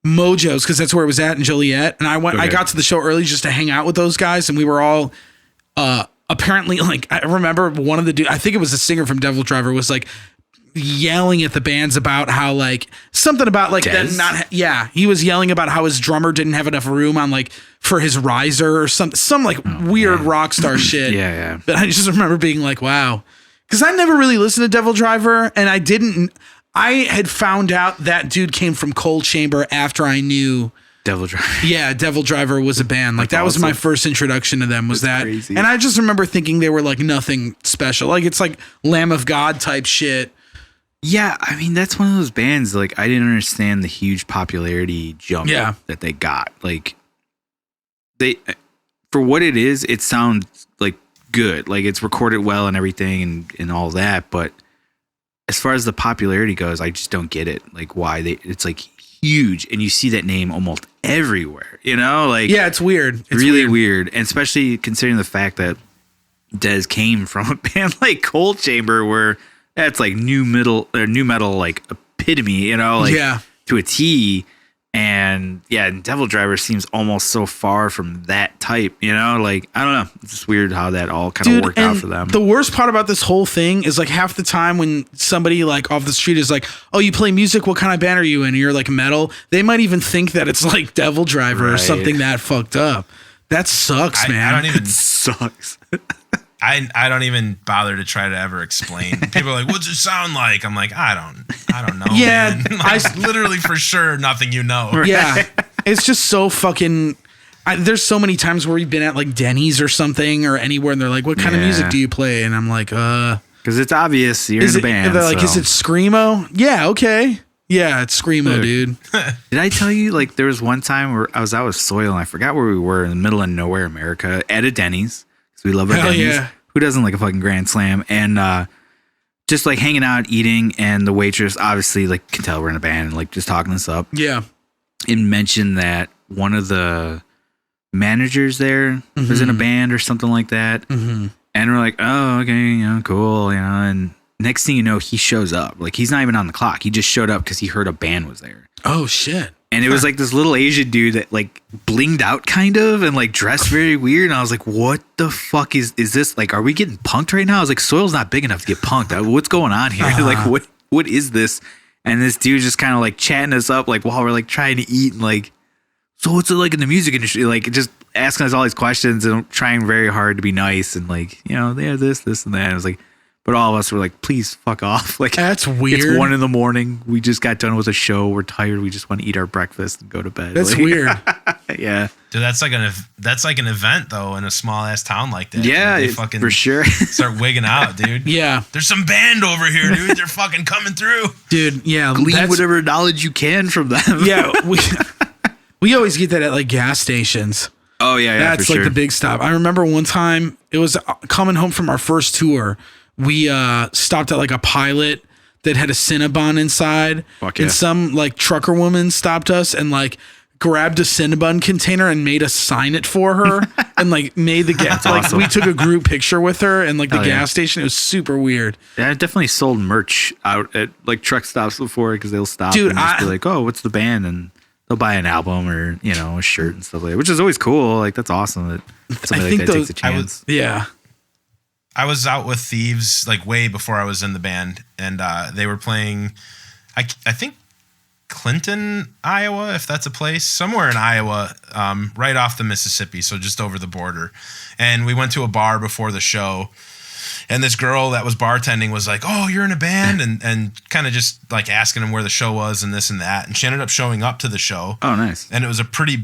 Mojo's because that's where it was at in Joliet. And I got to the show early just to hang out with those guys. And we were all, apparently, like, I remember one of the dudes, I think it was the singer from Devil Driver, was like yelling at the bands about how, like, something about like that he was yelling about how his drummer didn't have enough room on like for his riser or some like weird rock star shit. Yeah. But I just remember being like, wow, because I never really listened to Devil Driver, and I had found out that dude came from Cold Chamber after I knew Devil Driver. Yeah, Devil Driver was a band. Like, that was my first introduction to them, was that. Crazy. And I just remember thinking they were like nothing special. Like, it's like Lamb of God type shit. Yeah, I mean, that's one of those bands, like, I didn't understand the huge popularity jump that they got. Like, for what it is, it sounds like good. Like, it's recorded well and everything and all that, but as far as the popularity goes, I just don't get it. Like, why it's like huge, and you see that name almost everywhere, you know? Like, yeah, it's weird. It's really weird. And especially considering the fact that Dez came from a band like Cold Chamber, where that's like new metal like epitome, you know, like to a T. And and Devil Driver seems almost so far from that type, you know? Like, I don't know. It's just weird how that all kind of worked out for them. The worst part about this whole thing is, like, half the time when somebody like off the street is like, oh, you play music, what kind of band are you in? And you're like metal. They might even think that it's like Devil Driver or something that fucked up. That sucks, man. I don't even it sucks. I don't even bother to try to ever explain. People are like, what's it sound like? I'm like, I don't know. Yeah. Man. Like, literally for sure nothing you know. Right. Yeah. It's just so fucking. There's so many times where we've been at like Denny's or something or anywhere, and they're like, what kind of music do you play? And I'm like, because it's obvious you're in a band. They're like, is it Screamo? Yeah, okay. Yeah, it's Screamo, dude. Did I tell you, like, there was one time where I was out with Soil and I forgot where we were in the middle of nowhere, America, at a Denny's. Because we love our Denny's. Yeah. Who doesn't like a fucking Grand Slam? And just like hanging out, eating, and the waitress obviously like can tell we're in a band and like just talking us up. Yeah. And mentioned that one of the managers there was in a band or something like that. Mm-hmm. And we're like, oh, okay, you know, cool, you know. And next thing you know, he shows up. Like, he's not even on the clock. He just showed up because he heard a band was there. Oh, shit. And it was like this little Asian dude that like blinged out kind of and like dressed very weird. And I was like, what the fuck is this? Like, are we getting punked right now? I was like, Soil's not big enough to get punked. What's going on here? Like, what is this? And this dude just kind of like chatting us up like while we're like trying to eat and like, so what's it like in the music industry? Like, just asking us all these questions and trying very hard to be nice and like, you know, they have this and that. And I was like, but all of us were like, please fuck off. Like, that's weird. It's 1 a.m. We just got done with a show. We're tired. We just want to eat our breakfast and go to bed. That's like, weird. Yeah. Dude, that's like an event though in a small ass town like that. Yeah, they fucking for sure. Start wigging out, dude. Yeah. There's some band over here, dude. They're fucking coming through. Dude, yeah. Glean whatever knowledge you can from them. Yeah. We always get that at like gas stations. Oh yeah. That's like the big stop. I remember one time it was coming home from our first tour. We stopped at like a Pilot that had a Cinnabon inside. Fuck yeah. And some like trucker woman stopped us and like grabbed a Cinnabon container and made us sign it for her and like made the gas. Like, awesome. We took a group picture with her and like the gas station. It was super weird. Yeah, I definitely sold merch out at like truck stops before because they'll stop and just be like, oh, what's the band? And they'll buy an album or, you know, a shirt and stuff like that, which is always cool. Like, that's awesome that somebody like that takes a chance. I was out with Thieves like way before I was in the band, and they were playing, I think Clinton, Iowa, if that's a place, somewhere in Iowa, right off the Mississippi, so just over the border. And we went to a bar before the show, and this girl that was bartending was like, "Oh, you're in a band," and kind of just like asking him where the show was and this and that. And she ended up showing up to the show. Oh, nice. And it was a pretty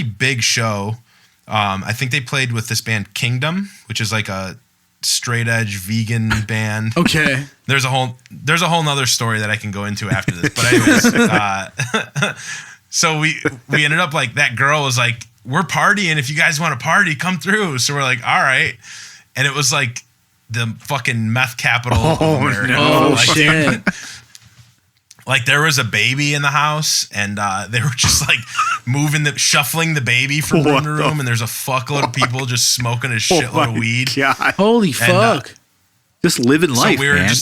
big show. I think they played with this band Kingdom, which is like a straight edge vegan band. Okay. There's a whole nother story that I can go into after this. But anyways, so we ended up like, that girl was like, we're partying. If you guys want to party, come through. So we're like, all right. And it was like the fucking meth capital of America. Oh, Like, shit. Like there was a baby in the house, and they were just like shuffling the baby from room to room, and there's a fuckload of people just smoking a shitload of weed. God. Holy fuck. Just living life, we were man.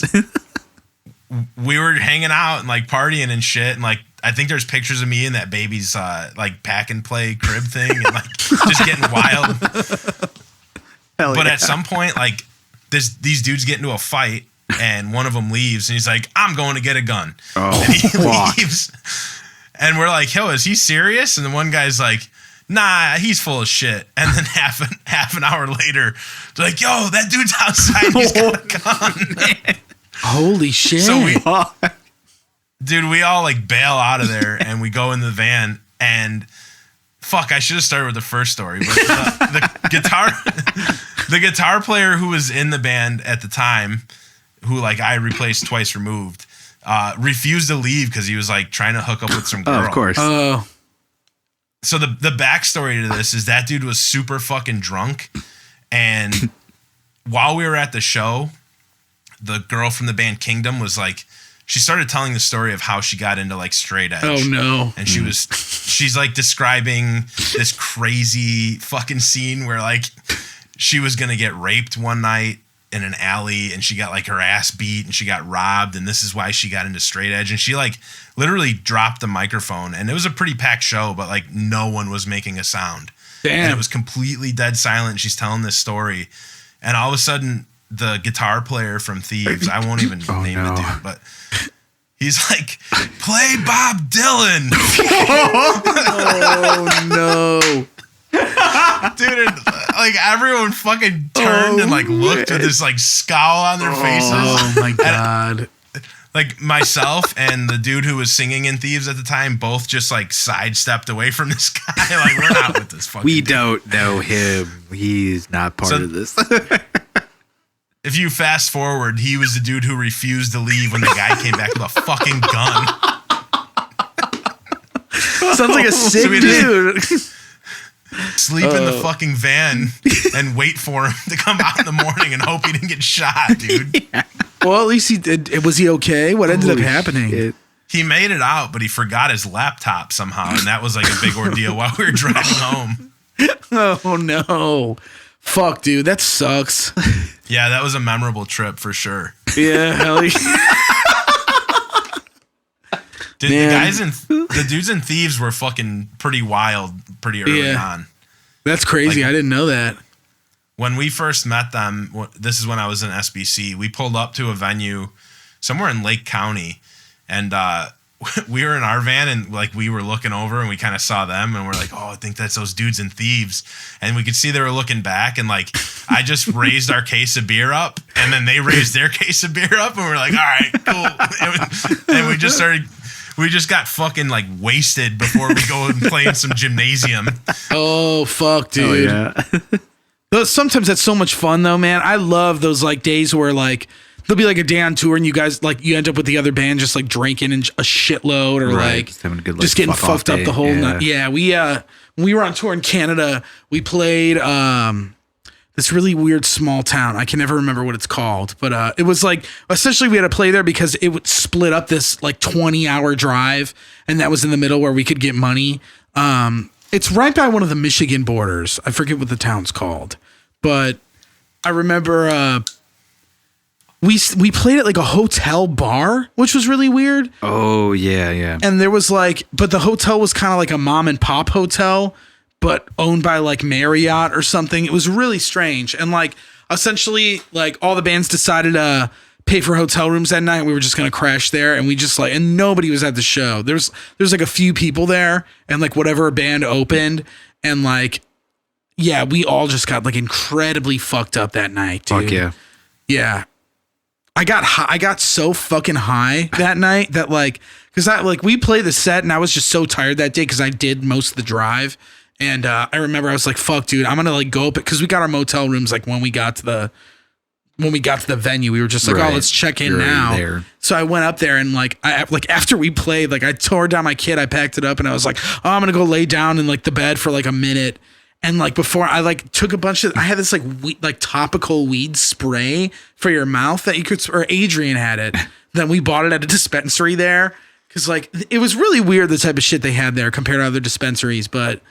We were hanging out and like partying and shit, and like I think there's pictures of me in that baby's like pack and play crib thing, and like just getting wild. But at some point, like these dudes get into a fight. And one of them leaves, and he's like, "I'm going to get a gun." Oh, and he leaves. And we're like, "Yo, is he serious?" And the one guy's like, "Nah, he's full of shit." And then half an hour later, they're like, "Yo, that dude's outside. He's got a gun." Holy shit. So we all like bail out of there, and we go in the van. And fuck, I should have started with the first story, but the guitar player who was in the band at the time, who like I replaced twice removed, refused to leave because he was like trying to hook up with some girl. Oh, of course. Oh. So the backstory to this is that dude was super fucking drunk, and while we were at the show, the girl from the band Kingdom was like, she started telling the story of how she got into like straight edge. Oh no. And she's like describing this crazy fucking scene where like she was gonna get raped one night in an alley, and she got like her ass beat, and she got robbed, and this is why she got into straight edge. And she like literally dropped the microphone, and it was a pretty packed show, but like no one was making a sound. Damn. And it was completely dead silent. She's telling this story, and all of a sudden the guitar player from Thieves, I won't even name the dude, but he's like, "Play Bob Dylan." Oh no. Dude, like everyone fucking turned and like looked with this like scowl on their faces. Oh my god. Like myself and the dude who was singing in Thieves at the time both just like sidestepped away from this guy. Like, we're not with this fucking We dude. don't know him. He's not part of this. If you fast forward, he was the dude who refused to leave when the guy came back with a fucking gun. Sounds like a sick So we just- dude. Sleep in the fucking van and wait for him to come out in the morning and hope he didn't get shot, dude. Well, at least he did. Was he okay? What ended up happening? Shit. He made it out, but he forgot his laptop somehow, and that was like a big ordeal while we were driving home. Oh no. Fuck, dude. That sucks. Yeah, that was a memorable trip for sure. Yeah, hell yeah. Dude, Man. the dudes in Thieves were fucking pretty wild pretty early on. That's crazy. Like- I didn't know that. When we first met them, this is when I was in SBC, we pulled up to a venue somewhere in Lake County, and we were in our van, and like we were looking over and we kind of saw them, and we're like, "Oh, I think that's those dudes in Thieves." And we could see they were looking back, and like I just raised our case of beer up, and then they raised their case of beer up, and we're like, "All right, cool." And we just got fucking like wasted before we go and play in some gymnasium. Oh fuck, Oh, dude. yeah. Sometimes that's so much fun though, man. I love those like days where like there'll be like a day on tour and you guys like you end up with the other band just like drinking and a shitload or Right, like just having a good, like, just getting fuck-off fucked up day. the whole Yeah. night. Yeah, when we were on tour in Canada, we played this really weird small town. I can never remember what it's called, but it was like essentially we had to play there because it would split up this like 20-hour drive, and that was in the middle where we could get money. It's right by one of the Michigan borders. I forget what the town's called, but I remember we played at like a hotel bar, which was really weird. Oh, yeah, yeah. And there was like, but the hotel was kind of like a mom and pop hotel, but owned by like Marriott or something. It was really strange. And like essentially like all the bands decided to pay for hotel rooms that night. We were just going to crash there, and we just like, and nobody was at the show. There's like a few people there, and like whatever band opened, and like, yeah, we all just got like incredibly fucked up that night, dude. Fuck yeah. Yeah. I got so fucking high that night that like, cause we played the set and I was just so tired that day cause I did most of the drive. And I remember I was like, fuck dude, I'm gonna like go up cause we got our motel rooms like when we got to the venue, we were just like, Right. oh, let's check in You're already now. there. So I went up there and like after we played, like I tore down my kit, I packed it up and I was like, oh, I'm gonna go lay down in like the bed for like a minute. And like before I like took a bunch of, I had this like topical weed spray for your mouth that you could, or Adrian had it. Then we bought it at a dispensary there. Cause like it was really weird the type of shit they had there compared to other dispensaries. But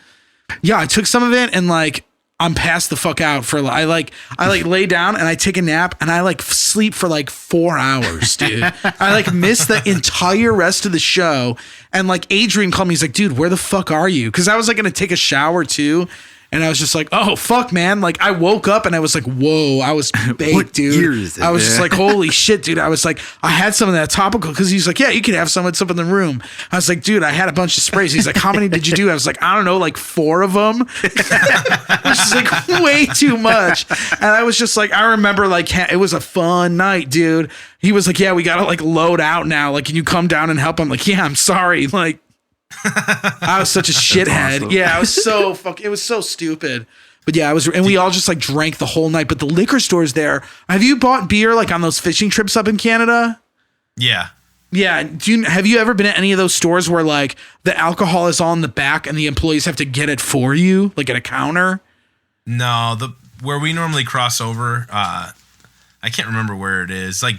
yeah, I took some of it and like I'm passed the fuck out for I lay down and I take a nap and I like sleep for like 4 hours, dude. I like miss the entire rest of the show. And like Adrian called me, he's like, dude, where the fuck are you? Cause I was like gonna take a shower too. And I was just like, oh fuck, man. Like I woke up and I was like, whoa, I was baked, dude. Year is it? I was just like, holy shit, dude. I was like, I had some of that topical because he's like, yeah, you can have some. It's up in the room. I was like, dude, I had a bunch of sprays. He's like, how many did you do? I was like, I don't know, like 4 of them. Which is like way too much. And I was just like, I remember like it was a fun night, dude. He was like, yeah, we got to like load out now. Like, can you come down and help? I'm like, yeah, I'm sorry. Like, I was such a shithead. Awesome. Yeah, I was so it was so stupid. But yeah, and we all just like drank the whole night. But the liquor stores there, have you bought beer like on those fishing trips up in Canada? Yeah. Yeah. Have you ever been at any of those stores where like the alcohol is all in the back and the employees have to get it for you, like at a counter? No, where we normally cross over, I can't remember where it is. Like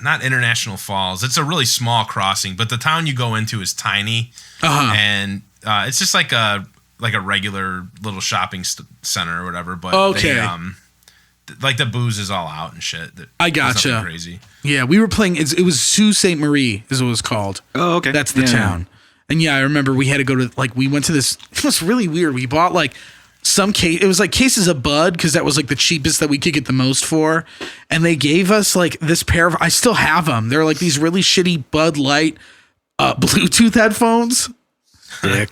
not International Falls. It's a really small crossing, but the town you go into is tiny, and it's just like a regular little shopping center or whatever. But okay, like the booze is all out and shit. I gotcha. Crazy. Yeah, we were playing. It was Sault Ste. Marie, is what it was called. Oh, okay, that's the town. And yeah, I remember we had to go to like we went to this. It was really weird. We bought like. It was like cases of Bud because that was like the cheapest that we could get the most for, and they gave us like this pair of. I still have them. They're like these really shitty Bud Light Bluetooth headphones. Dick.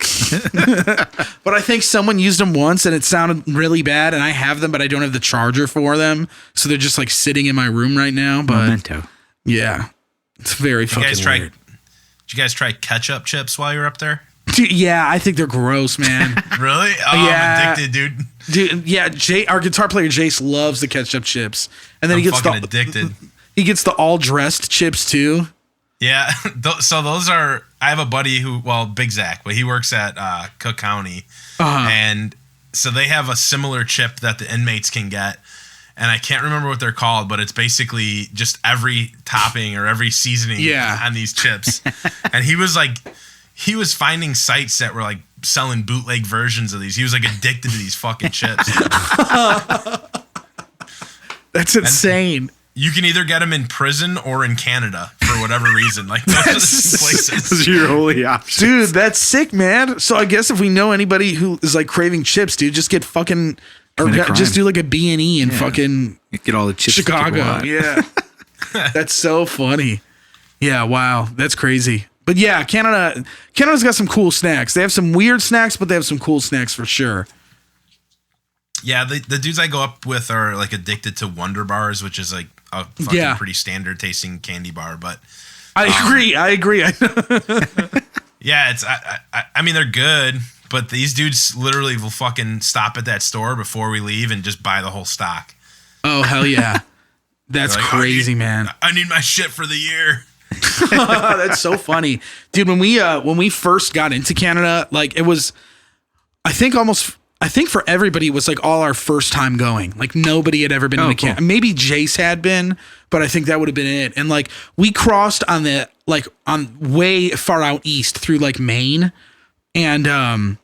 But I think someone used them once and it sounded really bad, and I have them, but I don't have the charger for them, so they're just like sitting in my room right now. But Memento. Yeah, it's very fucking weird. Did you guys try ketchup chips while you were up there? Dude, yeah, I think they're gross, man. Really? Oh, yeah. I'm addicted, Dude, yeah, our guitar player Jace loves the ketchup chips, and then he gets addicted. He gets the all dressed chips too. Yeah, so those are. I have a buddy Big Zach, but he works at Cook County, and so they have a similar chip that the inmates can get, and I can't remember what they're called, but it's basically just every topping or every seasoning on these chips, and he was finding sites that were like selling bootleg versions of these. He was like addicted to these fucking chips. That's insane. And you can either get them in prison or in Canada for whatever reason. Like those are the places. Those are your only options. Dude, that's sick, man. So I guess if we know anybody who is like craving chips, dude, just get fucking just do like a B&E in fucking get all the chips Chicago. Yeah. That's so funny. Yeah, wow. That's crazy. But yeah, Canada's got some cool snacks. They have some weird snacks, but they have some cool snacks for sure. Yeah, the dudes I go up with are like addicted to Wonder Bars, which is like a fucking pretty standard tasting candy bar. But I agree. Yeah, it's I mean they're good, but these dudes literally will fucking stop at that store before we leave and just buy the whole stock. Oh hell yeah, that's like, crazy, man. I need my shit for the year. That's so funny, dude. When we first got into Canada, like it was, I think for everybody it was like all our first time going. Like nobody had ever been into Canada. Maybe Jace had been, but I think that would have been it. And like we crossed on way far out east through like Maine, and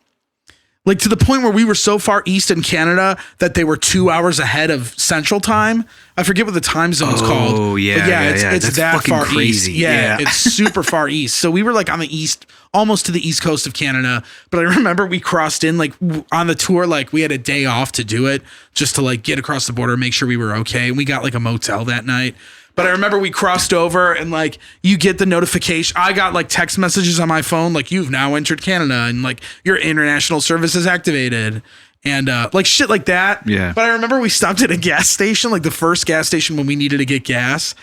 like to the point where we were so far east in Canada that they were 2 hours ahead of Central Time. I forget what the time zone is called. Oh yeah, it's that far crazy. East. Yeah, it's super far east. So we were like on the east, almost to the east coast of Canada. But I remember we crossed in like on the tour, like we had a day off to do it, just to like get across the border, make sure we were okay. And we got like a motel that night. But I remember we crossed over and like you get the notification. I got like text messages on my phone, like you've now entered Canada and like your international service is activated and like shit like that. Yeah. But I remember we stopped at a gas station, like the first gas station when we needed to get gas.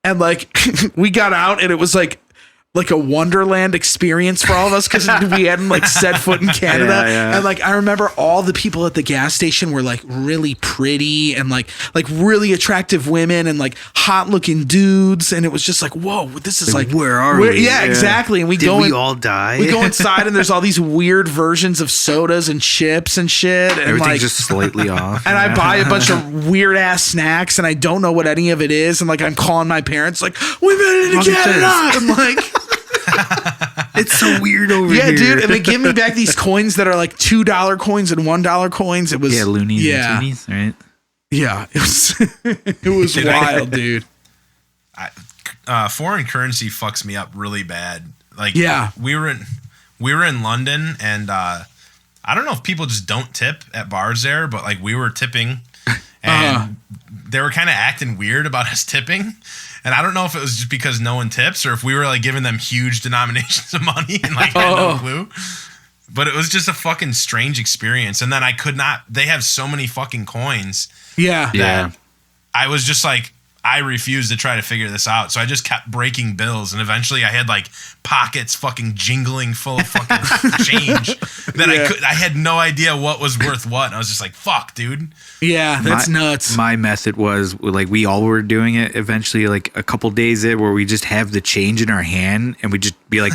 And like we got out and it was like like a Wonderland experience for all of us because we hadn't like set foot in Canada. Yeah. And like I remember all the people at the gas station were like really pretty and like really attractive women and like hot looking dudes, and it was just like, whoa, this is like where are we? Yeah, exactly. And we Did we all die? We go inside and there's all these weird versions of sodas and chips and shit, and Everything's like just slightly off. and I buy a bunch of weird ass snacks and I don't know what any of it is, and like I'm calling my parents like, we made it to Canada. I'm like, it's so weird over here. yeah, dude. And they give me back these coins that are like $2 coins and $1 coins. It was loonies and toonies, right? Yeah, it was wild, dude. Foreign currency fucks me up really bad. Like, yeah, we were in London, and I don't know if people just don't tip at bars there, but like we were tipping, and they were kind of acting weird about us tipping. And I don't know if it was just because no one tips or if we were like giving them huge denominations of money and like had no clue. But it was just a fucking strange experience. And then they have so many fucking coins. Yeah. That I was just like, I refused to try to figure this out. So I just kept breaking bills. And eventually I had like pockets fucking jingling full of fucking change that I had no idea what was worth what. And I was just like, fuck, dude. Yeah, that's nuts. My method was like we all were doing it eventually, like a couple days in where we just have the change in our hand and we just be like,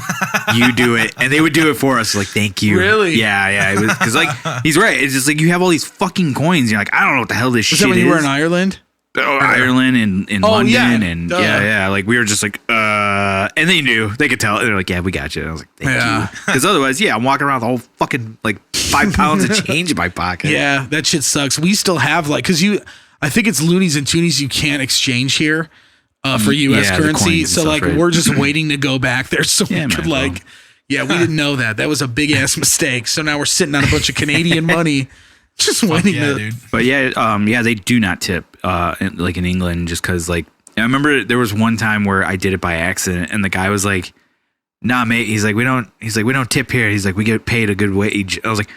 you do it. And they would do it for us. Like, thank you. Really? Yeah. It was because like, he's right. It's just like you have all these fucking coins. You're like, I don't know what the hell this shit is. Was that when you were in Ireland? Ireland and in London and Duh. yeah, like we were just like and they knew, they could tell, they're like, yeah, we got you. And I was like, thank you, because otherwise I'm walking around with a whole fucking like 5 pounds of change in my pocket. Yeah, that shit sucks. We still have like, because I think it's loonies and toonies you can't exchange here for US currency, so like we're just waiting to go back there so we could like we didn't know that was a big ass mistake, so now we're sitting on a bunch of Canadian money. Just waiting dude. But they do not tip like in England, just because like I remember there was one time where I did it by accident and the guy was like, nah mate, he's like we don't tip here, he's like we get paid a good wage. I was like,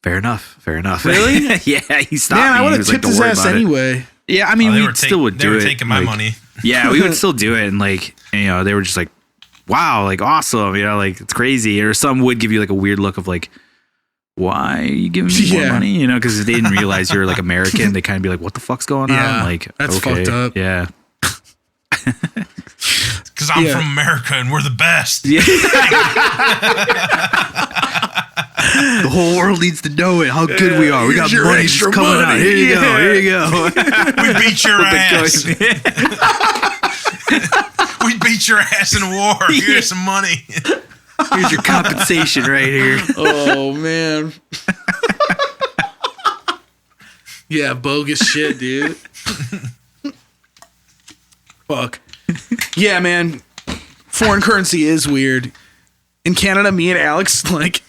fair enough. Really? Yeah, he stopped me. Man, I would have was tipped like, his ass anyway. It. Yeah, I mean, we still would do it. They were taking my like, money. Yeah, we would still do it, and like, you know, they were just like, wow, like awesome, you know, like it's crazy. Or some would give you like a weird look of like, why are you giving me more money? You know, because they didn't realize you're like American. They kind of be like, what the fuck's going on? Like, that's fucked up. Yeah. Because I'm from America and we're the best. Yeah. The whole world needs to know it, how good we are. We got money just coming out. Here you go. Here you go. We beat your ass. We beat your ass in war. Here's some money. Here's your compensation right here. Oh man. Yeah, bogus shit, dude. Fuck. Yeah, man. Foreign currency is weird. In Canada, me and Alex like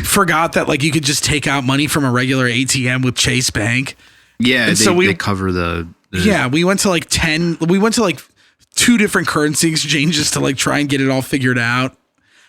forgot that like you could just take out money from a regular ATM with Chase Bank. Yeah, they cover the yeah, we went to like 2 different currency exchanges to like try and get it all figured out.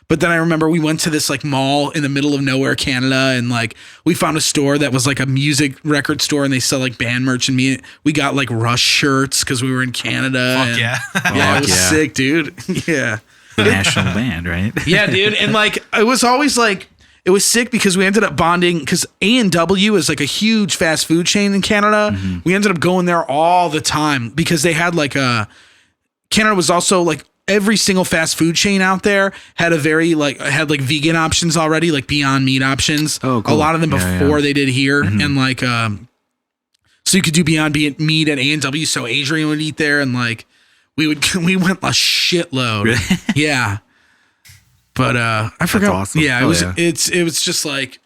But then I remember we went to this like mall in the middle of nowhere, Canada, and like we found a store that was like a music record store, and they sell like band merch. And we got like Rush shirts because we were in Canada. Fuck yeah, yeah, it was sick, dude. Yeah, the national band, right? Yeah, dude, and like it was always like it was sick because we ended up bonding because A&W is like a huge fast food chain in Canada. Mm-hmm. We ended up going there all the time because they had like Canada was also like. Every single fast food chain out there had had vegan options already, like Beyond Meat options. Oh, cool. A lot of them before they did here. Mm-hmm. And like, so you could do Beyond Meat at A&W. So Adrian would eat there, and like we went a shitload. Really? Yeah. But I forgot. That's awesome. Yeah, it was just like,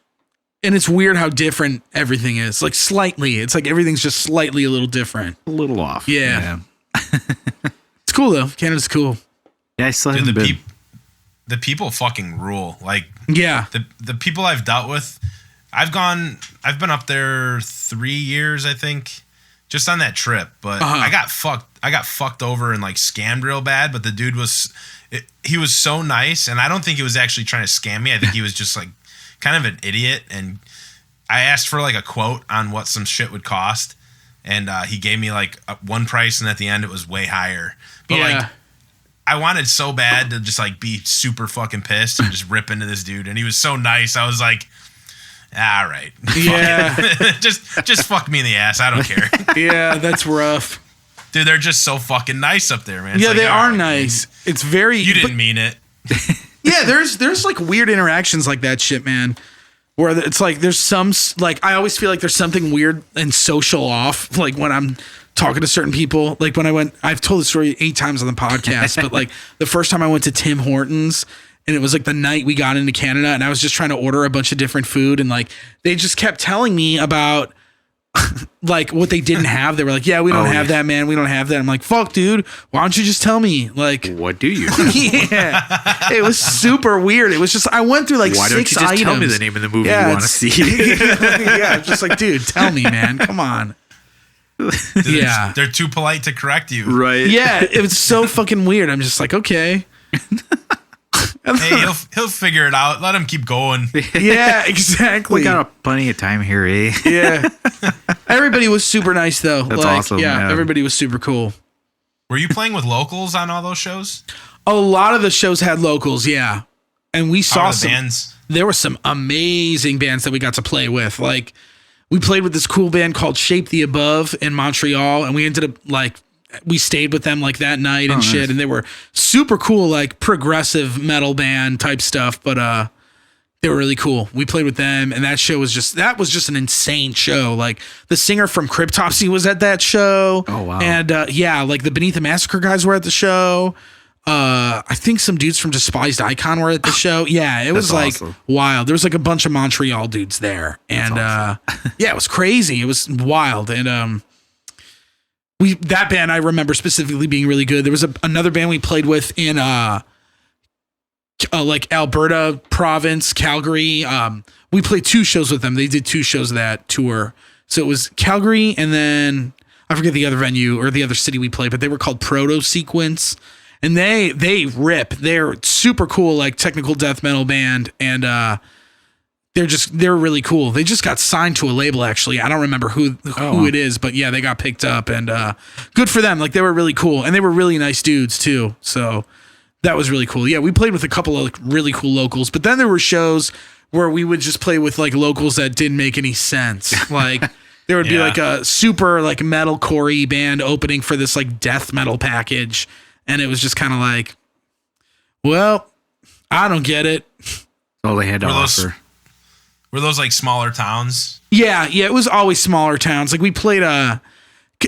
and it's weird how different everything is. Like slightly, it's like everything's just slightly a little different, a little off. Yeah. It's cool though. Canada's cool. Yeah, I still haven't been. The people fucking rule. Like, yeah, the people I've dealt with, I've been up there 3 years, I think, just on that trip. But I got fucked over and like scammed real bad. But the dude he was so nice, and I don't think he was actually trying to scam me. I think he was just like kind of an idiot. And I asked for like a quote on what some shit would cost, and he gave me like one price, and at the end it was way higher. But like. I wanted so bad to just like be super fucking pissed and just rip into this dude, and he was so nice. I was like, all right, Yeah. just fuck me in the ass. I don't care. Yeah, that's rough. Dude, they're just so fucking nice up there, man. It's Yeah, like, they all are right, nice. It's very. You didn't mean it. Yeah, there's like weird interactions like that shit, man. Where it's like there's some like I always feel like there's something weird and social off, like when I'm talking to certain people. Like when I've told the story 8 times on the podcast, but like the first time I went to Tim Hortons. And it was like the night we got into Canada, and I was just trying to order a bunch of different food, and like they just kept telling me about like what they didn't have. They were like, "Yeah, we don't have that, man. We don't have that." I'm like, "Fuck, dude. Why don't you just tell me?" Like, what do you? Yeah, it was super weird. It was just I went through like Why 6 don't you just items. tell me the name of the movie you want to see? Yeah, just like, dude, tell me, man. Come on. Dude, they're too polite to correct you. Right. Yeah, it was so fucking weird. I'm just like, okay. Hey, he'll figure it out. Let him keep going. Yeah, exactly. We got plenty of time here, eh? Yeah. Everybody was super nice though. That's awesome. Yeah, everybody was super cool. Were you playing with locals on all those shows? A lot of the shows had locals, yeah. And we saw some bands. There were some amazing bands that we got to play with. Like we played with this cool band called Shape the Above in Montreal, and we ended up like we stayed with them like that night and shit. Nice. And they were super cool, like progressive metal band type stuff, but they were really cool. We played with them, and that was just an insane show. Like the singer from Cryptopsy was at that show. Oh wow. And yeah, like the Beneath the Massacre guys were at the show. I think some dudes from Despised Icon were at the show. Yeah, it was like awesome. Wild. There was like a bunch of Montreal dudes there. And awesome. Yeah, it was crazy. It was wild. And that band I remember specifically being really good. There was another band we played with in like Alberta province, Calgary. We played 2 shows with them. They did 2 shows of that tour. So it was Calgary, and then I forget the other venue or the other city we played, but they were called Proto Sequence. And they rip. They're super cool, like technical death metal band, and they're really cool. They just got signed to a label, actually. I don't remember who it is, but yeah, they got picked up, and good for them. Like they were really cool, and they were really nice dudes too. So that was really cool. Yeah, we played with a couple of like, really cool locals, but then there were shows where we would just play with like locals that didn't make any sense. Like there would be like a super like metalcore band opening for this like death metal package. And it was just kind of like, well, I don't get it. All they had to offer. Were those like smaller towns? Yeah, it was always smaller towns. Like we played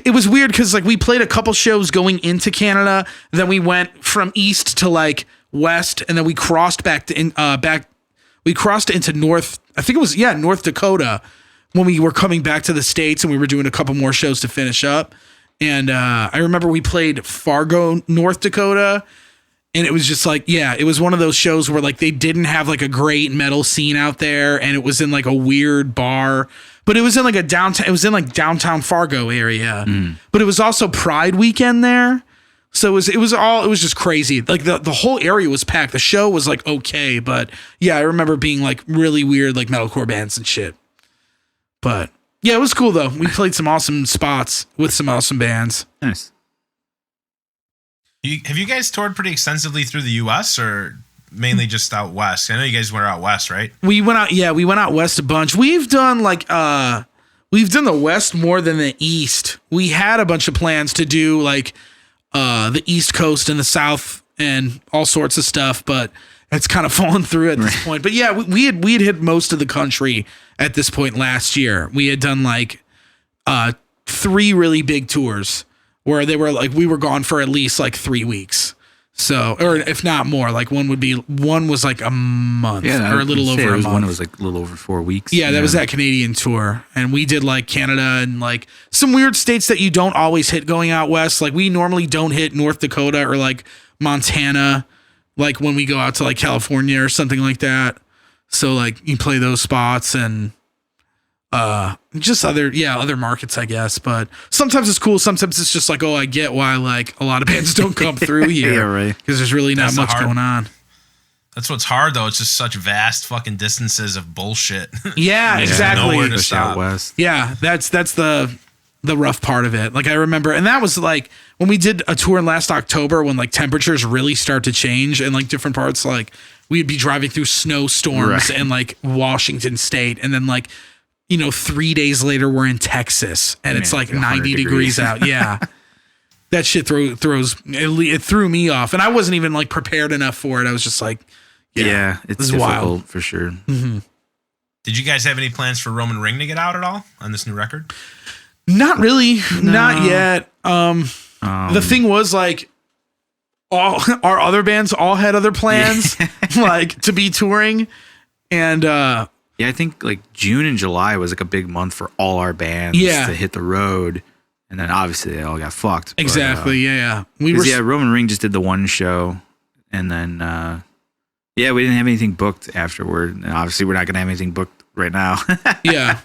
it was weird because like we played a couple shows going into Canada, then we went from east to like west, and then we crossed we crossed into North, I think it was North Dakota when we were coming back to the States, and we were doing a couple more shows to finish up. And I remember we played Fargo, North Dakota, and it was just like, it was one of those shows where like they didn't have like a great metal scene out there, and it was in like a weird bar, but it was in like downtown Fargo area. But it was also Pride weekend there. So it was just crazy. Like the whole area was packed. The show was like okay, but yeah, I remember being like really weird like metalcore bands and shit. But yeah, it was cool though. We played some awesome spots with some awesome bands. Nice. Have you guys toured pretty extensively through the U.S. or mainly just out west? I know you guys went out west, right? We went out west a bunch. We've done the west more than the east. We had a bunch of plans to do like the East Coast and the South and all sorts of stuff, but it's kind of fallen through at this point. But yeah, we had hit most of the country at this point last year. We had done like 3 really big tours where they were like, we were gone for at least like 3 weeks. So, or if not more, like one was like a month or a little over a month. One was like a little over 4 weeks. Yeah, that was that Canadian tour. And we did like Canada and like some weird states that you don't always hit going out west. Like we normally don't hit North Dakota or like Montana, like when we go out to like California or something like that. So like you play those spots and just other markets, I guess. But sometimes it's cool. Sometimes it's just like, oh, I get why like a lot of bands don't come through here. Yeah, right. Because there's really not much going on. That's what's hard though. It's just such vast fucking distances of bullshit. Yeah, exactly. Nowhere to stop. West. Yeah, that's the the rough part of it. Like I remember, and that was like when we did a tour in last October when like temperatures really start to change and like different parts, like we'd be driving through snowstorms in like Washington State. And then like, 3 days later we're in Texas and it's like 90 degrees out. Yeah. That shit it threw me off. And I wasn't even like prepared enough for it. I was just like, it's difficult wild. For sure. Mm-hmm. Did you guys have any plans for Roman Ring to get out at all on this new record? Not really. No. Not yet. The thing was like all our other bands all had other plans like to be touring. And I think like June and July was like a big month for all our bands to hit the road. And then obviously they all got fucked. Exactly. But, Roman Ring just did the one show. And then, we didn't have anything booked afterward. And obviously we're not going to have anything booked right now. Yeah.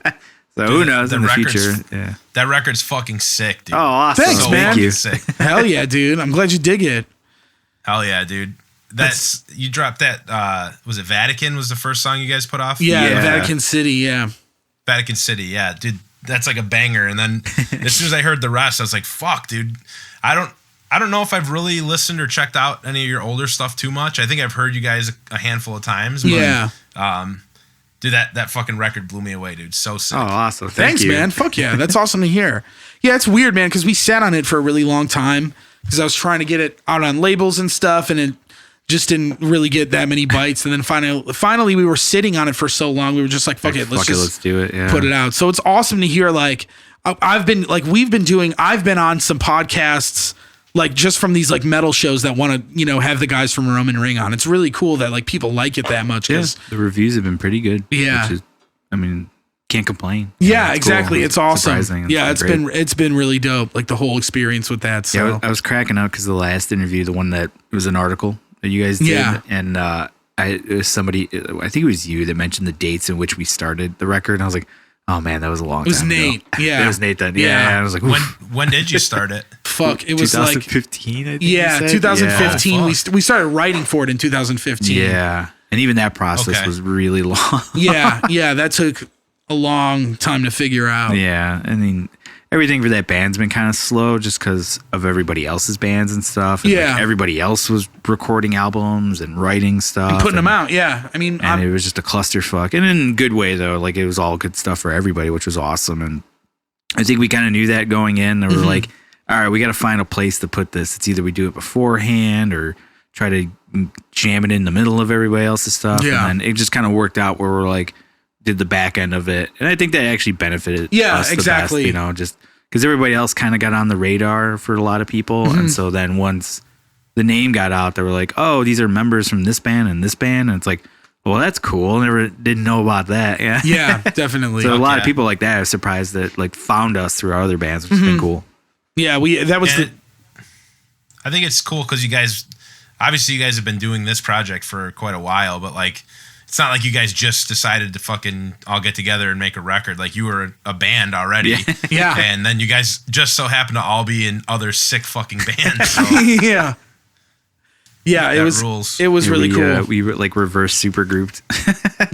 So who knows in the future? Yeah. That record's fucking sick, dude. Oh, awesome. Thanks, man. Thank you. Sick. Hell yeah, dude. I'm glad you dig it. Hell yeah, dude. You dropped that, was it Vatican was the first song you guys put off? Yeah. Vatican City, yeah. Vatican City, yeah. Dude, that's like a banger. And then as soon as I heard the rest, I was like, fuck, dude. I don't know if I've really listened or checked out any of your older stuff too much. I think I've heard you guys a handful of times. But, dude, that fucking record blew me away, dude. So sick. Oh, awesome. Thanks, man. Fuck yeah. That's awesome to hear. Yeah, it's weird, man, because we sat on it for a really long time because I was trying to get it out on labels and stuff, and it just didn't really get that many bites. And then finally we were sitting on it for so long, we were just like, fuck it, let's do it. Yeah. Put it out. So it's awesome to hear, like, I've been on some podcasts, like just from these like metal shows that want to, have the guys from Roman Ring on. It's really cool that like people like it that much. Yeah, the reviews have been pretty good. Yeah. Which is, can't complain. Yeah, exactly. Cool. It's awesome. Surprising. It's been really dope. Like the whole experience with that. So yeah, I was cracking up because the last interview, the one that was an article that you guys did, and it was somebody, I think it was you that mentioned the dates in which we started the record, and I was like, oh man, that was a long time. It was Nate. Ago. Yeah, it was Nate then. Yeah, I was like, when did you start it? Fuck, it was 2015. I think. Yeah, 2015. Yeah. We started writing for it in 2015. Yeah, and even that process was really long. yeah, that took a long time to figure out. Yeah, I mean, everything for that band's been kind of slow just because of everybody else's bands and stuff. And like everybody else was recording albums and writing stuff. And putting them out, yeah. I mean... And it was just a clusterfuck. And in a good way, though. Like, it was all good stuff for everybody, which was awesome. And I think we kind of knew that going in. And we were like, all right, we got to find a place to put this. It's either we do it beforehand or try to jam it in the middle of everybody else's stuff. Yeah. And then it just kind of worked out where we're like... did the back end of it, and I think that actually benefited us exactly the best, just because everybody else kind of got on the radar for a lot of people, and so then once the name got out, they were like, oh, these are members from this band and this band, and it's like, well, that's cool. Never didn't know about that. Yeah, definitely. So a lot of people like that are surprised that like found us through our other bands, which has been cool. Yeah, I think it's cool because you guys have been doing this project for quite a while, but like. It's not like you guys just decided to fucking all get together and make a record. Like you were a band already. Yeah. And then you guys just so happen to all be in other sick fucking bands. So yeah. Yeah, it was rules. It was really cool. We like reverse super grouped.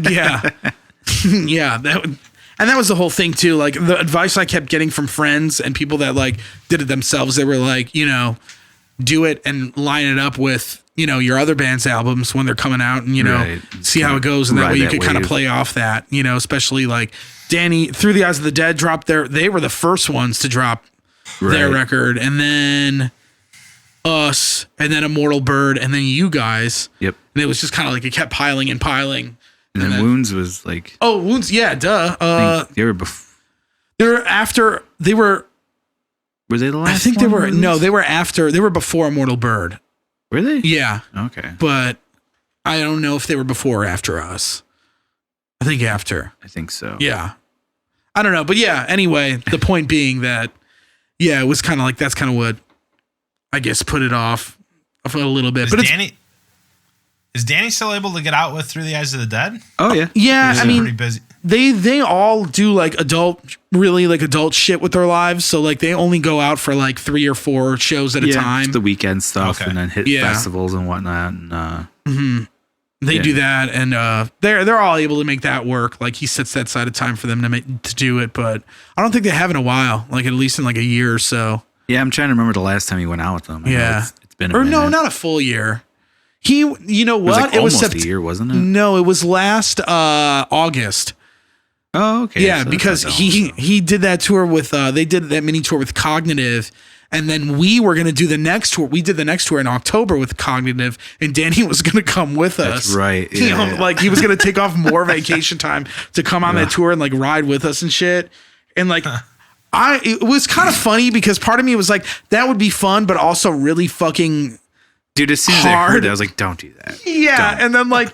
Yeah. Yeah. That was the whole thing too. Like the advice I kept getting from friends and people that like did it themselves, they were like, do it and line it up with, your other band's albums when they're coming out and, see how it goes. And that way you could kind of play off that, especially like Danny, Through the Eyes of the Dead dropped they were the first ones to drop their record. And then us, and then Immortal Bird, and then you guys. Yep. And it was just kind of like it kept piling and piling. And then Wounds was like... Oh, Wounds, yeah, duh. They were before... Were they the last I think they were... No, they were after... They were before Immortal Bird. Were they? Yeah. Okay. But I don't know if they were before or after us. I think after. I think so. Yeah. I don't know. But yeah, anyway, the point being that, yeah, it was kind of like, that's kind of what, I guess, put it off a little bit. Is Danny still able to get out with Through the Eyes of the Dead? Oh, yeah. Yeah, I mean, pretty busy. They all do like adult shit with their lives. So like they only go out for like 3 or 4 shows at a time. The weekend stuff and then hit festivals and whatnot. And They do that, and they're all able to make that work. Like, he sets that side of time for them to do it, but I don't think they have in a while, like at least in like a year or so. Yeah, I'm trying to remember the last time he went out with them. It's been a minute. No, not a full year. You know what? It was almost a year, wasn't it? No, it was last August. Oh, okay. Yeah, so because he did that tour with they did that mini tour with Cognitive, and then we were gonna do the next tour. We did the next tour in October with Cognitive, and Danny was gonna come with us. That's right. Yeah. You know, like he was gonna take off more vacation time to come on that tour and like ride with us and shit. And like it was kind of funny because part of me was like, that would be fun, but also really fucking dude, as soon as I heard that, I was like, don't do that. Yeah. Don't. And then like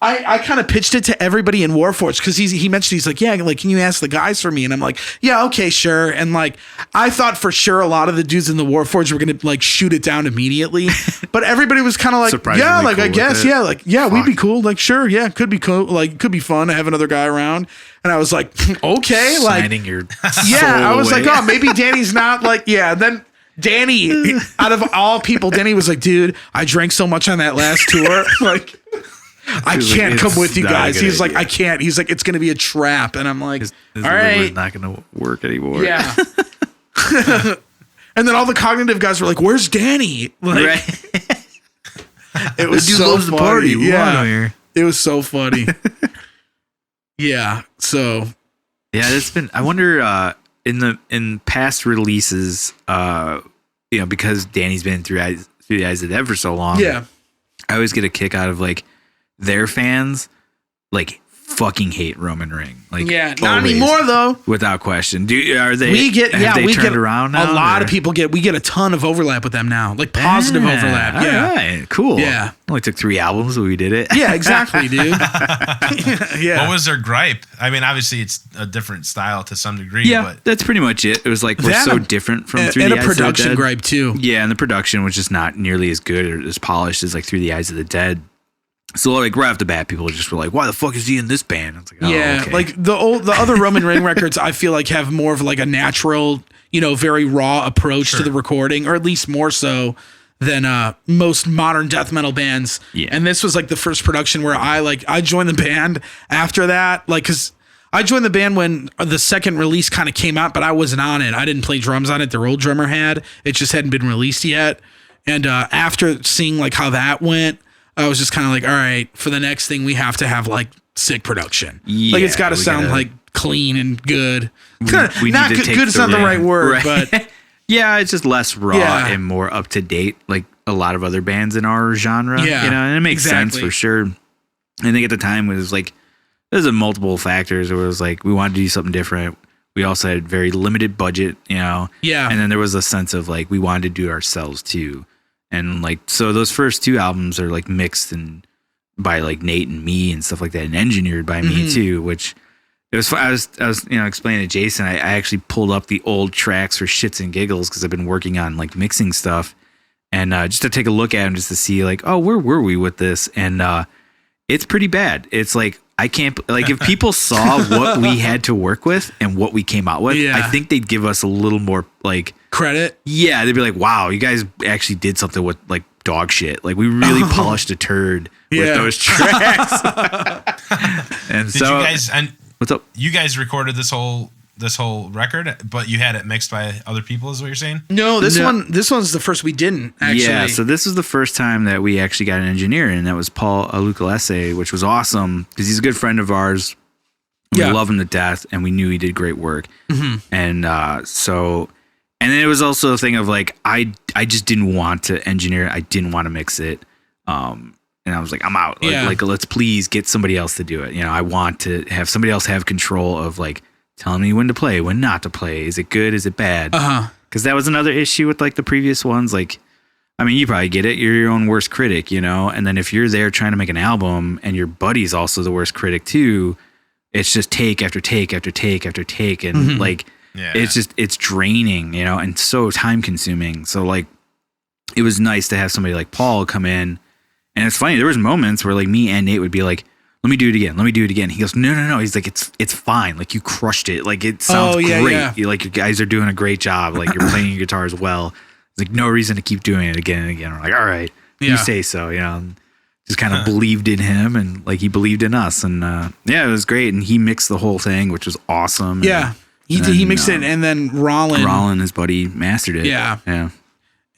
I kind of pitched it to everybody in Warforged because he mentioned, he's like, yeah, like, can you ask the guys for me? And I'm like, yeah, okay, sure. And like, I thought for sure a lot of the dudes in the Warforged were going to like shoot it down immediately, but everybody was kind of like, yeah, like, cool I guess, yeah, like, yeah, we'd be cool. Like, sure. Yeah. Could be cool. Like, could be fun to have another guy around. And I was like, okay. Like, signing your yeah, I was away. like, oh, maybe Danny's not like, yeah. Then Danny, out of all people, Danny was like, dude, I drank so much on that last tour. Like, I can't come with you guys. He's like, I can't. He's like, it's going to be a trap. And I'm like, his all right. It's not going to work anymore. Yeah. And then all the Cognitive guys were like, where's Danny? Like, Right. It was dude so loves the party. funny. Yeah. Here. It was so funny. Yeah. So. Yeah, it's been, I wonder, in past releases, because Danny's been through the eyes of the dead for so long. Yeah. I always get a kick out of like their fans like fucking hate Roman Reigns. Like, yeah, not always, anymore though. without question. Are they? We get turned around now, a lot of people we get a ton of overlap with them now, like positive overlap. Yeah, all right, cool. Yeah, only took 3 albums, but we did it. Yeah, exactly, dude. Yeah. What was their gripe? I mean, obviously it's a different style to some degree. Yeah, but that's pretty much it. It was like we're so different from Through the Eyes of the Dead. And a production gripe too. Yeah, and the production was just not nearly as good or as polished as like Through the Eyes of the Dead. So like right off the bat, people just were like, "Why the fuck is he in this band?" I was like, "Oh, yeah, okay." like the other Roman Reigns records, I feel like have more of like a natural, very raw approach to the recording, or at least more so than most modern death metal bands. Yeah. And this was like the first production where I joined the band after that, like because I joined the band when the second release kind of came out, but I wasn't on it. I didn't play drums on it. Their old drummer had. It just hadn't been released yet. And after seeing like how that went, I was just kind of like, all right, for the next thing, we have to have like sick production. Yeah, like it's got to sound like clean and good. We Not need to good. take Good is not the right word, right. but yeah, it's just less raw and more up to date, like a lot of other bands in our genre. Yeah, and it makes sense for sure. I think at the time it was like there's a multiple factors. It was like we wanted to do something different. We also had very limited budget, Yeah, and then there was a sense of like we wanted to do it ourselves too. And like, so those first 2 albums are like mixed and by like Nate and me and stuff like that, and engineered by me too, which it was, I was, explaining to Jason, I actually pulled up the old tracks for shits and giggles cause I've been working on like mixing stuff and just to take a look at them just to see like, oh, where were we with this? And it's pretty bad. It's like, I can't, like if people saw what we had to work with and what we came out with, I think they'd give us a little more like credit. Yeah, they'd be like, wow, you guys actually did something with like dog shit. Like we really polished a turd with those tracks. And did you guys, and what's up? You guys recorded this whole record, but you had it mixed by other people, is what you're saying? No, this one's the first we didn't actually. Yeah, so this is the first time that we actually got an engineer, and that was Paul Alukalese, which was awesome because he's a good friend of ours. We love him to death, and we knew he did great work. And and then it was also a thing of like I just didn't want to engineer it. I didn't want to mix it. And I was like, I'm out. Like let's please get somebody else to do it. I want to have somebody else have control of like telling me when to play, when not to play. Is it good? Is it bad? Because that was another issue with like the previous ones. Like, I mean, you probably get it. You're your own worst critic, And then if you're there trying to make an album and your buddy's also the worst critic too, it's just take after take after take after take. And like, it's draining, and so time consuming. So like, it was nice to have somebody like Paul come in. And it's funny. There was moments where like me and Nate would be like, let me do it again. Let me do it again. He goes, no. He's like, it's fine. Like you crushed it. Like it sounds great. Yeah. Like you guys are doing a great job. Like you're playing your guitars well. It's like no reason to keep doing it again and again. We're like, all right, you say so. just kind of believed in him and like he believed in us. And yeah, it was great. And he mixed the whole thing, which was awesome. Yeah. He mixed it, and then Rollin, his buddy, mastered it. Yeah. Yeah.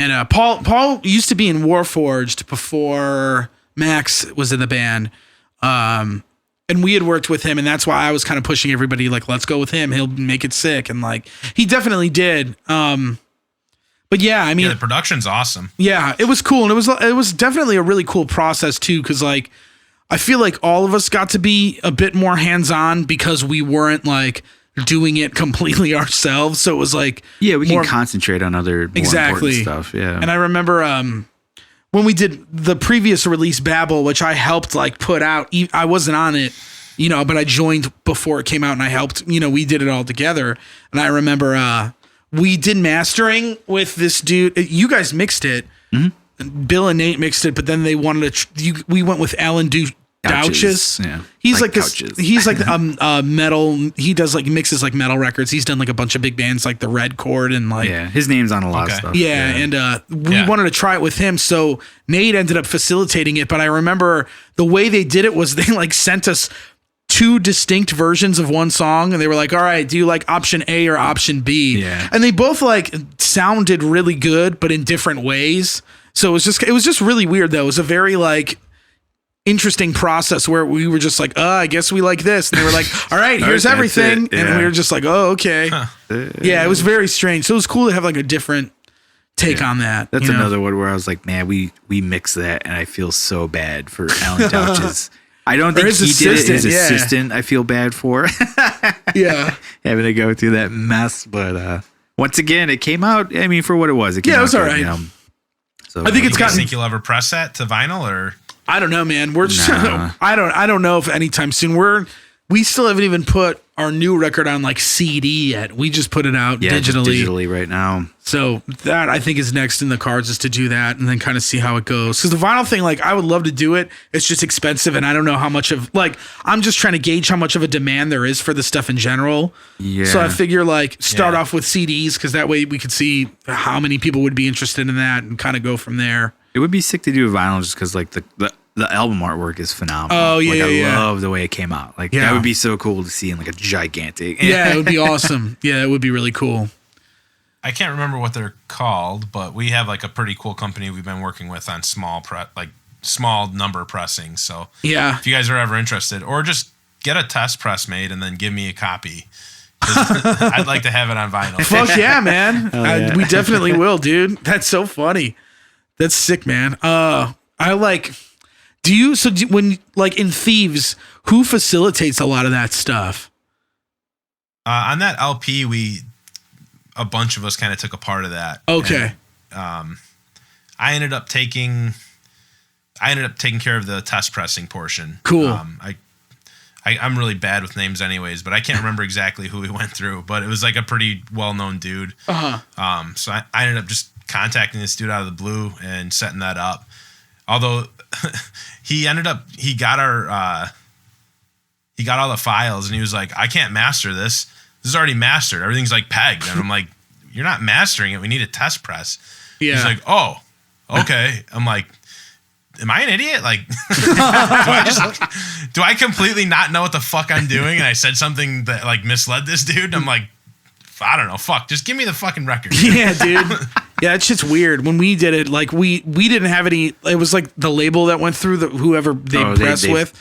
And Paul used to be in Warforged before Max was in the band. And we had worked with him, and that's why I was kind of pushing everybody, like, let's go with him. He'll make it sick. And like, he definitely did. But yeah, I mean, the production's awesome. Yeah, it was cool. And it was definitely a really cool process too. Cause like, I feel like all of us got to be a bit more hands-on because we weren't like doing it completely ourselves. So it was like, yeah, we can concentrate on other more important stuff. Yeah. And I remember, when we did the previous release Babel, which I helped like put out, I wasn't on it, but I joined before it came out and I helped, we did it all together. And I remember, we did mastering with this dude. You guys mixed it. Mm-hmm. Bill and Nate mixed it, but then they wanted to, we went with Alan Douches. Yeah. He's like this, he's like metal. He does like mixes like metal records. He's done like a bunch of big bands like the Red Chord and like, yeah, his name's on a lot of stuff. Yeah. And we wanted to try it with him. So Nate ended up facilitating it. But I remember the way they did it was they like sent us 2 distinct versions of one song, and they were like, all right, do you like option A or option B? Yeah. And they both like sounded really good, but in different ways. So it was just really weird though. It was a very like interesting process where we were just like, I guess we like this. And they were like, all right, here's everything. Yeah. And we were just like, oh, okay. Huh. Yeah, it was very strange. So it was cool to have like a different take on that. That's another one where I was like, man, we mixed that, and I feel so bad for Alan Douches. I don't think he did it. His assistant, I feel bad for. Yeah. Having to go through that mess. But once again, it came out, I mean, for what it was. It was all right. So I think it's gotten. Think you'll ever press that to vinyl or? I don't know, man. We're just, I don't know if anytime soon we still haven't even put our new record on like CD yet. We just put it out digitally right now. So that I think is next in the cards, is to do that and then kind of see how it goes. Cause the vinyl thing, like I would love to do it. It's just expensive. And I don't know how much of like, I'm just trying to gauge how much of a demand there is for the stuff in general. Yeah. So I figure like start off with CDs. Cause that way we could see how many people would be interested in that and kind of go from there. It would be sick to do a vinyl just because like the album artwork is phenomenal. Oh yeah, I love the way it came out. Like that would be so cool to see in like a gigantic. Yeah, it would be awesome. Yeah, it would be really cool. I can't remember what they're called, but we have like a pretty cool company we've been working with on small number pressing. So yeah, if you guys are ever interested, or just get a test press made and then give me a copy. I'd like to have it on vinyl. Fuck yeah, man. We definitely will, dude. That's so funny. That's sick, man. When like in Thieves, who facilitates a lot of that stuff? On that LP, a bunch of us kind of took a part of that. Okay. And, I ended up taking care of the test pressing portion. Cool. I'm really bad with names anyways, but I can't remember exactly who we went through, but it was like a pretty well-known dude. Uh-huh. So I ended up just contacting this dude out of the blue and setting that up. Although he got all the files and he was like, I can't master this. This is already mastered. Everything's like pegged. And I'm like, you're not mastering it. We need a test press. Yeah. He's like, oh, okay. I'm like, am I an idiot? Like, do I completely not know what the fuck I'm doing? And I said something that like misled this dude. I'm like, I don't know. Fuck. Just give me the fucking record. Yeah, dude. Yeah, it's just weird. When we did it, like we didn't have any. It was like the label that went through whoever they pressed with.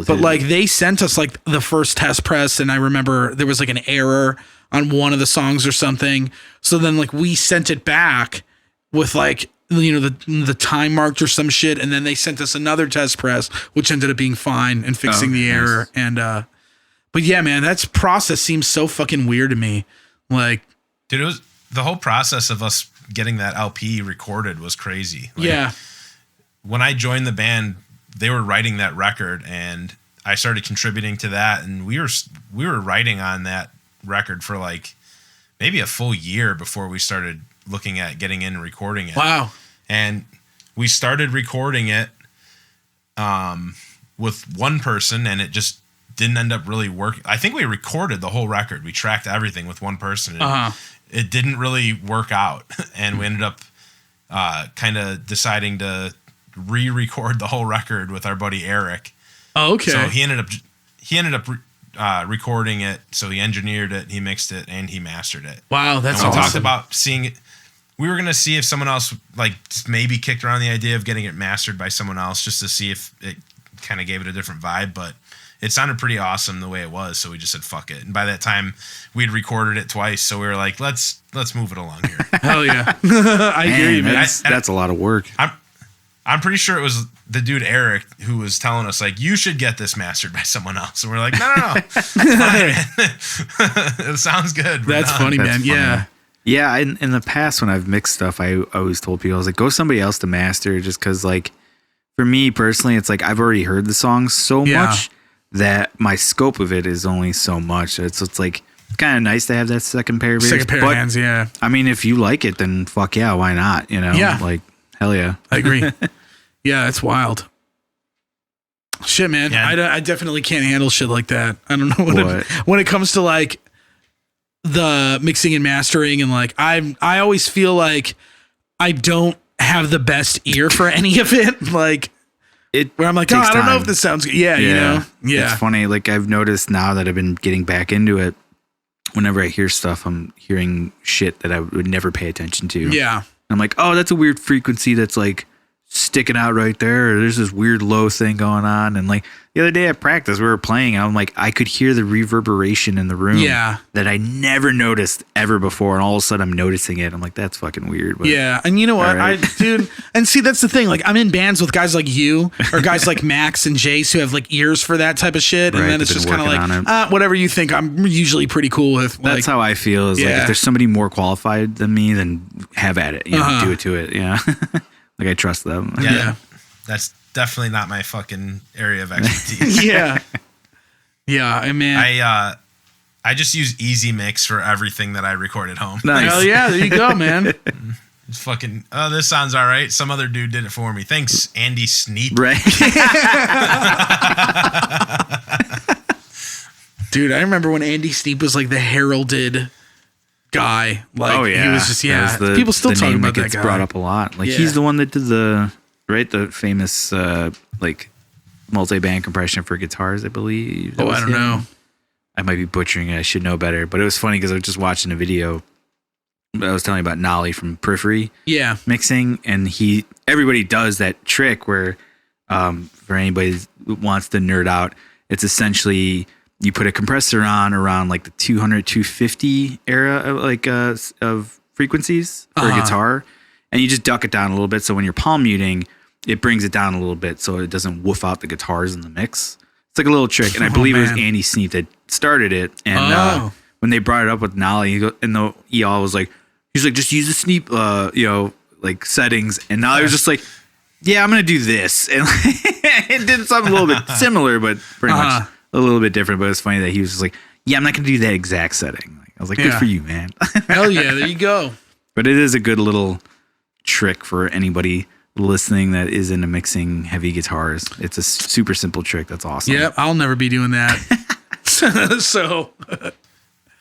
But like they sent us like the first test press, and I remember there was like an error on one of the songs or something. So then like we sent it back with like the time marked or some shit, and then they sent us another test press, which ended up being fine and fixing the error. And but yeah, man, that process seems so fucking weird to me. Like, dude, it was the whole process of us getting that LP recorded was crazy. Like, yeah. When I joined the band, they were writing that record, and I started contributing to that, and we were writing on that record for like maybe a full year before we started looking at getting in and recording it. Wow. And we started recording it with one person, and it just didn't end up really working. I think we recorded the whole record. We tracked everything with one person. And it didn't really work out. And we ended up kind of deciding to re-record the whole record with our buddy Eric. Oh, okay. So he ended up recording it. So he engineered it, he mixed it, and he mastered it. Wow, that's and we awesome. talked about seeing it. We were gonna see if someone else like maybe kicked around the idea of getting it mastered by someone else, just to see if it kind of gave it a different vibe. But it sounded pretty awesome the way it was, so we just said fuck it. And by that time, we'd recorded it twice, so we were like, let's move it along here. Hell yeah, I hear you, man. That's a lot of work. I'm pretty sure it was the dude Eric who was telling us like, you should get this mastered by someone else, and we're like, no. It sounds good. That's funny, man. Yeah. Yeah, in the past when I've mixed stuff, I always told people, I was like, go somebody else to master, just because, like, for me personally, it's like I've already heard the song so much that my scope of it is only so much. So it's like kind of nice to have that second pair of ears. Second pair of hands, yeah. I mean, if you like it, then fuck yeah, why not? You know, like hell yeah. I agree. Yeah, it's wild. Shit, man. Yeah. I definitely can't handle shit like that. I don't know when it comes to like the mixing and mastering, and like I always feel like I don't have the best ear for any of it. Like where I'm like, I don't know if this sounds good. Yeah, you know. Yeah. It's funny. Like I've noticed now that I've been getting back into it, whenever I hear stuff, I'm hearing shit that I would never pay attention to. Yeah. I'm like, oh, that's a weird frequency that's like sticking out right there, or there's this weird low thing going on. And like the other day at practice, we were playing, and I'm like, I could hear the reverberation in the room that I never noticed ever before, and all of a sudden I'm noticing it. I'm like, that's fucking weird. But, yeah, and you know what, right. dude, and see, that's the thing, like I'm in bands with guys like you or guys like Max and Jace who have like ears for that type of shit, and then it's just kind of like whatever you think I'm usually pretty cool with. Like, that's how I feel, is like if there's somebody more qualified than me, then have at it, you know, do it to it. Yeah. Like I trust them. Yeah. That's definitely not my fucking area of expertise. Yeah. I mean, I just use Easy Mix for everything that I record at home. Nice. Hell yeah, there you go, man. It's fucking, this sounds all right. Some other dude did it for me. Thanks, Andy Sneap. Right. Dude, I remember when Andy Sneap was like the heralded guy. Like, he was just people still talking about that guy. Brought up a lot. Like he's the one that did the famous like multi-band compression for guitars, I believe. I don't know. I might be butchering it. I should know better. But it was funny because I was just watching a video. I was telling you about Nolly from Periphery. Yeah. Mixing, and everybody does that trick where for anybody who wants to nerd out, it's essentially you put a compressor on around like the 200, 250 era of frequencies for a guitar, and you just duck it down a little bit. So when you're palm muting, it brings it down a little bit so it doesn't woof out the guitars in the mix. It's like a little trick. And I believe it was Andy Sneap that started it. And when they brought it up with Nolly, and the EL was like, he's like, just use the Sneap, like settings. And Nolly was just like, yeah, I'm going to do this. And it did something a little bit similar, but pretty much a little bit different. But it's funny that he was just like, yeah, I'm not going to do that exact setting. I was like, good for you, man. Hell yeah, there you go. But it is a good little trick for anybody listening that is into mixing heavy guitars. It's a super simple trick. That's awesome. Yeah, I'll never be doing that. So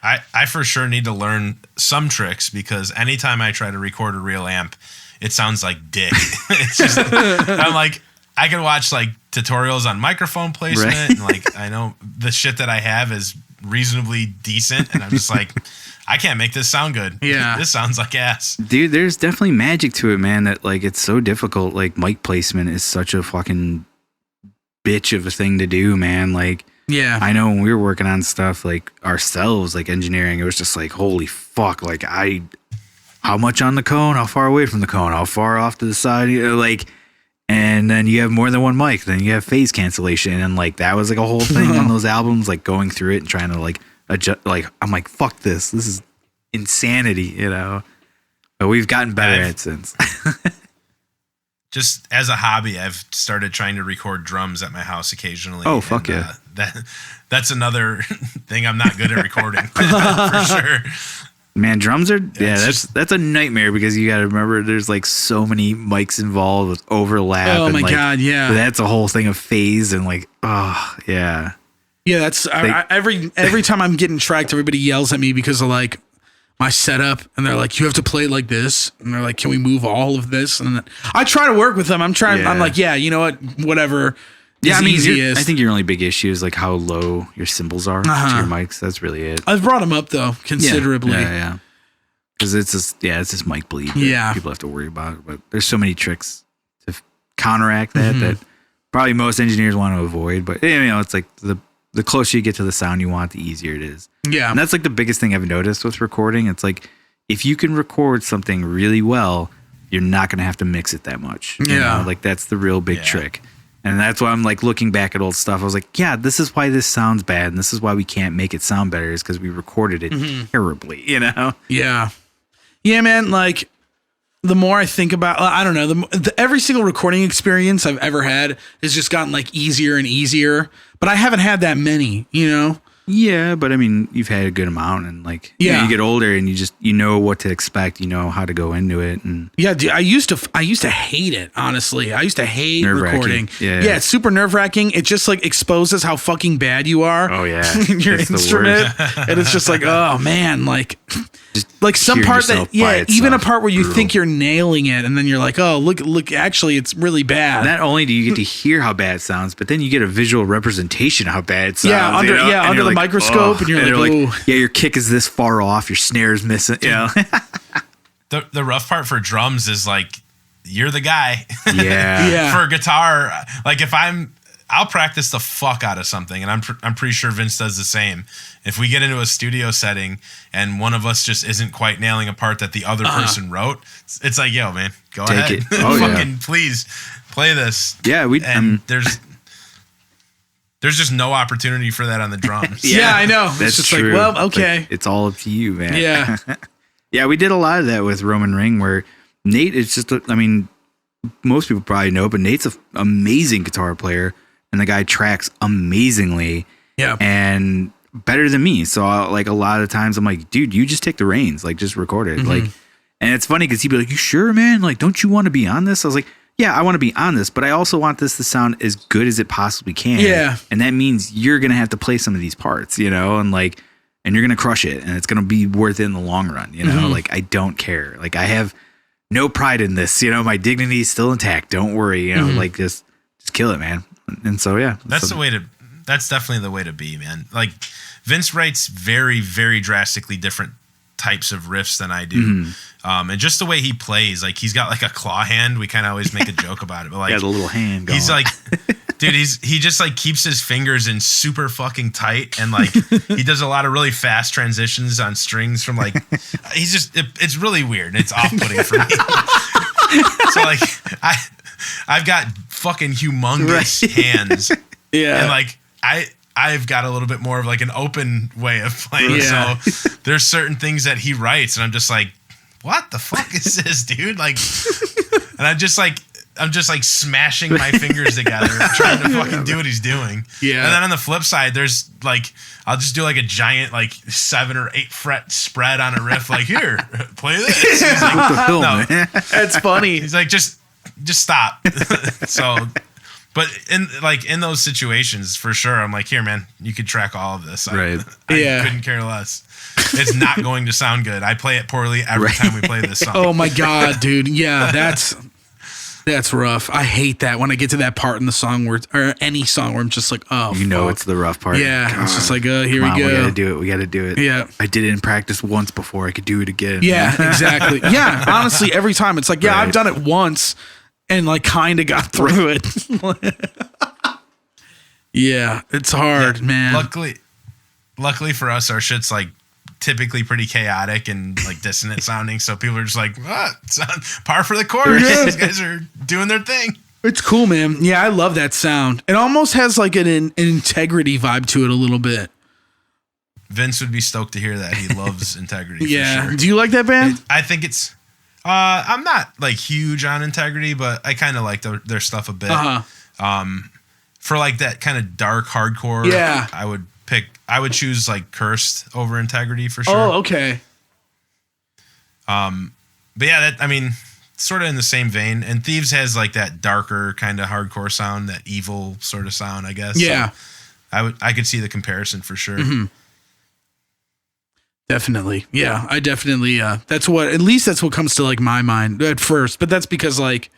I for sure need to learn some tricks, because anytime I try to record a real amp, it sounds like dick. It's just, I'm like, I can watch like tutorials on microphone placement, and like I know the shit that I have is reasonably decent, and I'm just like, I can't make this sound good. Yeah, this sounds like ass. Dude, there's definitely magic to it, man. That like it's so difficult. Like mic placement is such a fucking bitch of a thing to do, man. Like, yeah, I know when we were working on stuff like ourselves, like engineering, it was just like, holy fuck, like how much on the cone, how far away from the cone, how far off to the side, you know, like. And then you have more than one mic. Then you have phase cancellation, and like that was like a whole thing on those albums. Like going through it and trying to like adjust. Like I'm like, fuck this. This is insanity, you know. But we've gotten better at it since. Just as a hobby, I've started trying to record drums at my house occasionally. Oh fuck yeah! That's another thing I'm not good at recording for sure. Man, drums are that's a nightmare, because you got to remember there's like so many mics involved with overlap. Oh my like, god, yeah. That's a whole thing of phase and like, oh yeah. Yeah, that's every time I'm getting tracked, everybody yells at me because of like my setup, and they're like, you have to play it like this, and they're like, can we move all of this? And then I try to work with them. I'm like, yeah, you know what, whatever. Yeah, I mean, easiest. I think your only big issue is like how low your cymbals are to your mics. That's really it. I've brought them up though considerably. Yeah. Because it's just mic bleed. That people have to worry about. But there's so many tricks to counteract that probably most engineers want to avoid. But it's like the closer you get to the sound you want, the easier it is. Yeah, and that's like the biggest thing I've noticed with recording. It's like if you can record something really well, you're not going to have to mix it that much. You know? Like that's the real big trick. And that's why I'm like looking back at old stuff. I was like, yeah, this is why this sounds bad. And this is why we can't make it sound better is because we recorded it terribly, you know? Yeah. Yeah, man. Like the more I think about, I don't know, every single recording experience I've ever had has just gotten like easier and easier, but I haven't had that many, you know? Yeah, but I mean, you've had a good amount, and like, you get older, and you know what to expect, you know how to go into it, and yeah, dude, I used to hate it. Honestly, I used to hate recording. Yeah, it's super nerve wracking. It just like exposes how fucking bad you are. Oh yeah, in your instrument, and it's just like, oh man, like some part that even a part where you think you're nailing it, and then you're like, oh look, actually, it's really bad. Not only do you get to hear how bad it sounds, but then you get a visual representation of how bad it sounds. Yeah, under the microscope, and you're like, your kick is this far off, your snare's missing. Yeah. The rough part for drums is like you're the guy. Yeah. For guitar, like I'll practice the fuck out of something, and I'm pretty sure Vince does the same. If we get into a studio setting and one of us just isn't quite nailing a part that the other person wrote, it's like, yo, man, go ahead. Take it. Please play this. Yeah, there's just no opportunity for that on the drums. Yeah, I know. That's it's just true. like, well, okay. Like, it's all up to you, man. Yeah. Yeah, we did a lot of that with Roman Ring where Nate is just, most people probably know, but Nate's an amazing guitar player and the guy tracks amazingly. Yeah. And better than me. So like a lot of times I'm like, dude, you just take the reins, like just record it. Like, and it's funny because he'd be like, you sure, man? Like, don't you want to be on this? I was like, yeah, I want to be on this, but I also want this to sound as good as it possibly can. Yeah. And that means you're going to have to play some of these parts, you know, and you're going to crush it and it's going to be worth it in the long run. You know, like I don't care. Like I have no pride in this, you know, my dignity is still intact. Don't worry, you know, like just kill it, man. And so, yeah, that's definitely the way to be, man. Like Vince writes very, very drastically different types of riffs than I do. And just the way he plays, like he's got like a claw hand. We kind of always make a joke about it, but like the little hand going. He's like, dude, he just like keeps his fingers in super fucking tight. And like, he does a lot of really fast transitions on strings from like, it's really weird. And it's off-putting for me. So like I've got fucking humongous hands. Yeah. And like, I've got a little bit more of like an open way of playing. Yeah. So there's certain things that he writes and I'm just like, what the fuck is this, dude? Like, and I'm just like smashing my fingers together trying to fucking do what he's doing. Yeah. And then on the flip side, there's like, I'll just do like a giant, like 7 or 8 fret spread on a riff. Like, here, play this. He's like, What the hell, no. man? It's funny. He's like, just stop. So, but in those situations, for sure, I'm like, here, man, you could track all of this. Right. I couldn't care less. It's not going to sound good. I play it poorly every time we play this song. Oh my God, dude. Yeah, that's rough. I hate that when I get to that part in the song or any song where I'm just like, oh, you know, it's the rough part. Yeah. God. It's just like, here we go. We got to do it. Yeah. I did it in practice once before. I could do it again. Yeah, exactly. Yeah. Honestly, every time it's like, yeah, I've done it once and like kind of got through it. Yeah. It's hard, man. Luckily for us, our shit's like typically pretty chaotic and like dissonant sounding. So people are just like, what? Par for the course. Yeah. These guys are doing their thing. It's cool, man. Yeah, I love that sound. It almost has like an integrity vibe to it a little bit. Vince would be stoked to hear that. He loves integrity. Yeah. For sure. Do you like that band? I think it's, I'm not like huge on integrity, but I kind of like their stuff a bit. For like that kind of dark hardcore. Yeah. I would choose like Cursed over Integrity for sure. Oh, okay. But yeah, sort of in the same vein. And Thieves has like that darker kind of hardcore sound, that evil sort of sound, I guess. Yeah. So I could see the comparison for sure. Definitely. Yeah, I definitely, that's what, at least that's what comes to like my mind at first. But that's because like,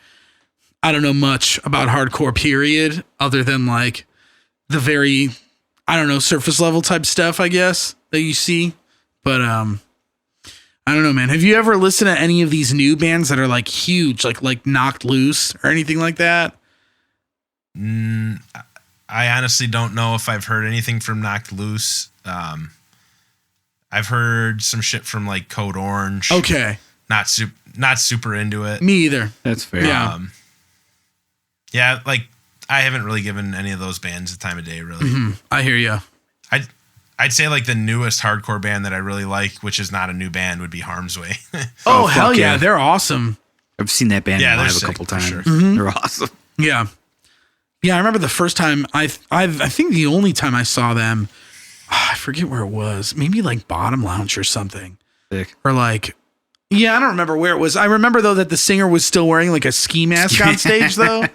I don't know much about hardcore period other than like the very, I don't know, surface level type stuff, I guess, that you see. But, I don't know, man. Have you ever listened to any of these new bands that are like huge, like Knocked Loose or anything like that? I honestly don't know if I've heard anything from Knocked Loose. I've heard some shit from like Code Orange. Okay. Not super into it. Me either. That's fair. Yeah. Yeah, like I haven't really given any of those bands the time of day, really. Mm-hmm. I hear you. I'd say like the newest hardcore band that I really like, which is not a new band, would be Harm's Way. Oh, hell yeah. yeah. They're awesome. I've seen that band Yeah, they're live a sick, couple for times. sure. They're awesome. Yeah. Yeah, I remember the first time I think the only time I saw them, I forget where it was. Maybe like Bottom Lounge or something. Sick. Or like, yeah, I don't remember where it was. I remember though that the singer was still wearing like a ski mask on stage though.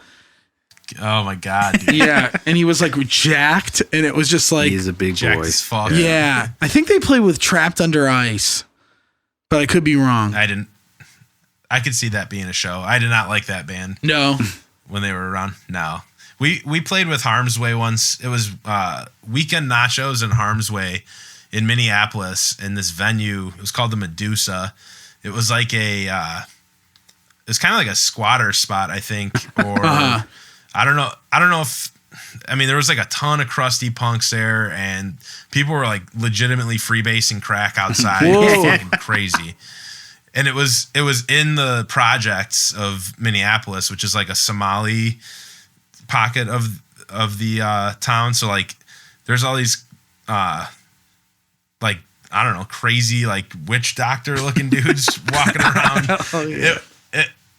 Oh my god, dude. Yeah, and he was like jacked, and it was just like, He's a big Jacked boy. as fuck. yeah. I think they played with Trapped Under Ice, but I could be wrong. I could see that being a show. I did not like that band No. when they were around. No. We played with Harm's Way once. It was Weekend Nachos in Harm's Way in Minneapolis in this venue. It was called the Medusa. It was like it was kind of like a squatter spot, I think, or I don't know if, I mean, there was like a ton of crusty punks there, and people were like legitimately freebasing crack outside. It was fucking crazy. And it was in the projects of Minneapolis, which is like a Somali pocket of the town. So like, there's all these like, I don't know, crazy like witch doctor looking dudes walking around. Oh, yeah.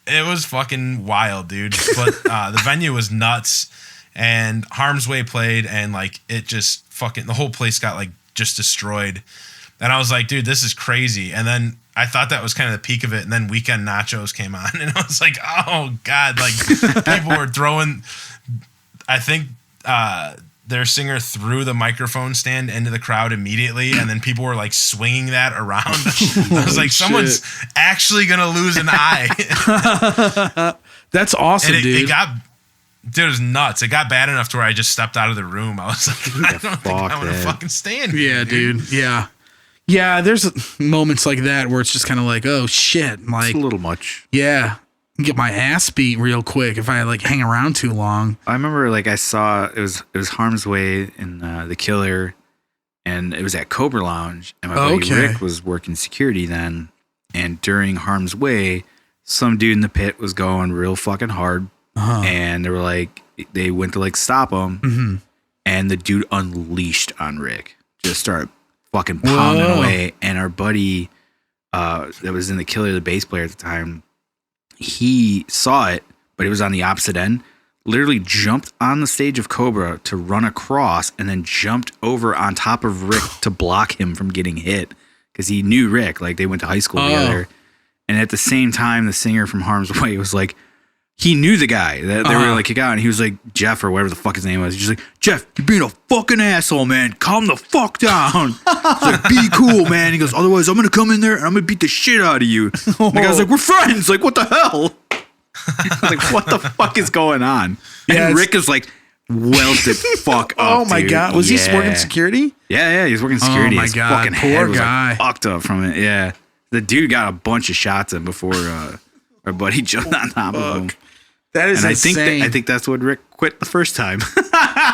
It was fucking wild, dude. But the venue was nuts, and Harm's Way played, and like it just fucking, the whole place got like just destroyed. And I was like, dude, this is crazy. And then I thought that was kind of the peak of it. And then Weekend Nachos came on, and I was like, oh god, like people were throwing. I think their singer threw the microphone stand into the crowd immediately, and then people were like swinging that around. I was like, someone's actually gonna lose an eye. That's awesome, And dude. it was nuts. It got bad enough to where I just stepped out of the room. I was like, I don't think I want to fucking stand here. Yeah, dude. Yeah. Yeah, there's moments like that where it's just kind of like, oh shit. Like, It's a little much. yeah. Get my ass beat real quick if I like hang around too long. I remember like I saw it was Harm's Way in The Killer, and it was at Cobra Lounge, and my buddy Okay. Rick was working security then, and during Harm's Way, some dude in the pit was going real fucking hard, and they went to like stop him, and the dude unleashed on Rick, just started fucking pounding away, and our buddy that was in The Killer, the bass player at the time, he saw it, but it was on the opposite end, literally jumped on the stage of Cobra to run across, and then jumped over on top of Rick to block him from getting hit, because he knew Rick, like they went to high school together. And at the same time, the singer from Harm's Way was like, he knew the guy that they were like kick out, and he was like, Jeff or whatever the fuck his name was. He's just like, Jeff, you're being a fucking asshole, man. Calm the fuck down. He's like, be cool, man. He goes, otherwise I'm gonna come in there and I'm gonna beat the shit out of you. And the guy's like, we're friends. Like, what the hell? I was like, what the fuck is going on? Yeah, And Rick is like, welted fuck up. Oh my dude. god. Was he Yeah. working security? Yeah, he's working security. Oh my His God, fucking poor head was guy. like fucked up from it. Yeah, the dude got a bunch of shots in before our buddy jumped on top of him. That is And insane. I think that's what Rick quit the first time.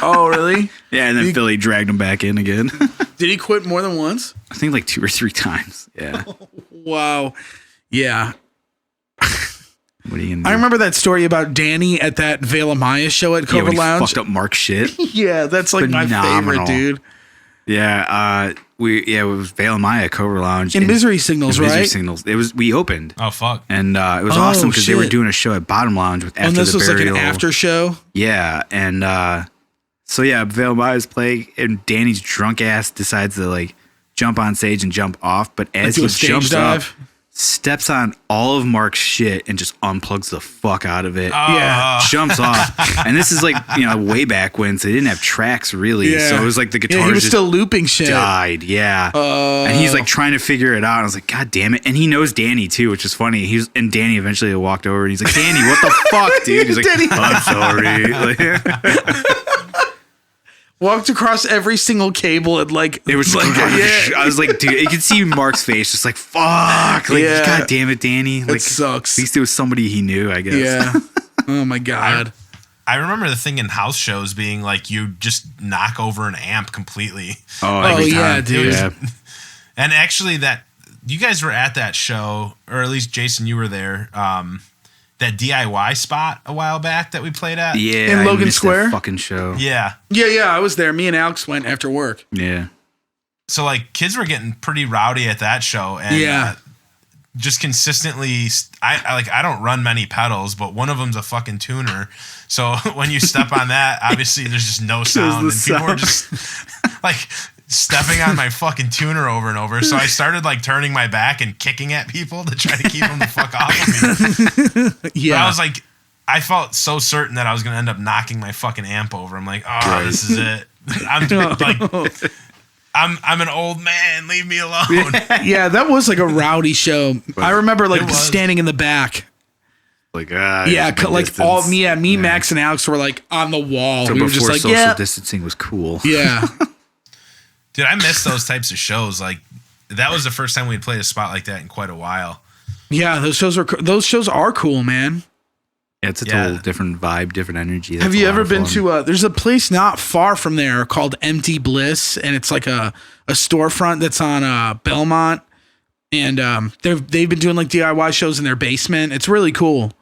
Oh, really? Yeah, and then Philly dragged him back in again. Did he quit more than once? I think like 2 or 3 times. Yeah. Wow. Yeah. What are you gonna do? I remember that story about Danny at that Veil of Maya show at yeah, Cobra when he Lounge. fucked up Mark shit. Yeah, that's like my Phenomenal. favorite, dude. Yeah, it was Veil and Maya Cobra Lounge In Misery Signals, in Misery right? Signals. We opened. Oh fuck. And it was Oh, awesome because they were shit. doing a show at Bottom Lounge with After And this the was Burial. like an after show. Yeah, and so yeah, Veil Maya's playing, and Danny's drunk ass decides to like jump on stage and jump off, but as do he a stage jumps dive? up, steps on all of Mark's shit and just unplugs the fuck out of it. Jumps off. And this is like, way back when, so they didn't have tracks really. Yeah. So it was like the guitar he was just still looping shit. died. Yeah. And he's like trying to figure it out. I was like, God damn it. And he knows Danny too, which is funny. And Danny eventually walked over and he's like, Danny, what the fuck, dude? He's like, I'm sorry. Walked across every single cable and it was like, I was like, dude, you could see Mark's face just like, fuck. God damn it, Danny. It sucks. At least it was somebody he knew, I guess. Yeah. Oh my God. I remember the thing in house shows being like you just knock over an amp completely. Oh yeah, dude. Yeah. And actually that you guys were at that show, or at least Jason, you were there. That DIY spot a while back that we played at. Yeah. In Logan Square? That fucking show. Yeah. Yeah, I was there. Me and Alex went after work. Yeah. So like kids were getting pretty rowdy at that show, and just consistently, I don't run many pedals, but one of them's a fucking tuner. So when you step on that, obviously there's just no sound, and people were just like stepping on my fucking tuner over and over. So I started like turning my back and kicking at people to try to keep them the fuck off of me. Yeah. But I was like, I felt so certain that I was going to end up knocking my fucking amp over. I'm like, this is it. I'm an old man. Leave me alone. Yeah, that was like a rowdy show. I remember like standing in the back. Like, all me, Max, and Alex were like on the wall. So we were just like, social distancing was cool. Yeah. Dude, I miss those types of shows. Like, that was the first time we'd played a spot like that in quite a while. Yeah, those shows are cool, man. Yeah, it's a total different vibe, different energy. Have you ever been to there's a place not far from there called Empty Bliss, and it's like a storefront that's on Belmont, and they've been doing like DIY shows in their basement. It's really cool.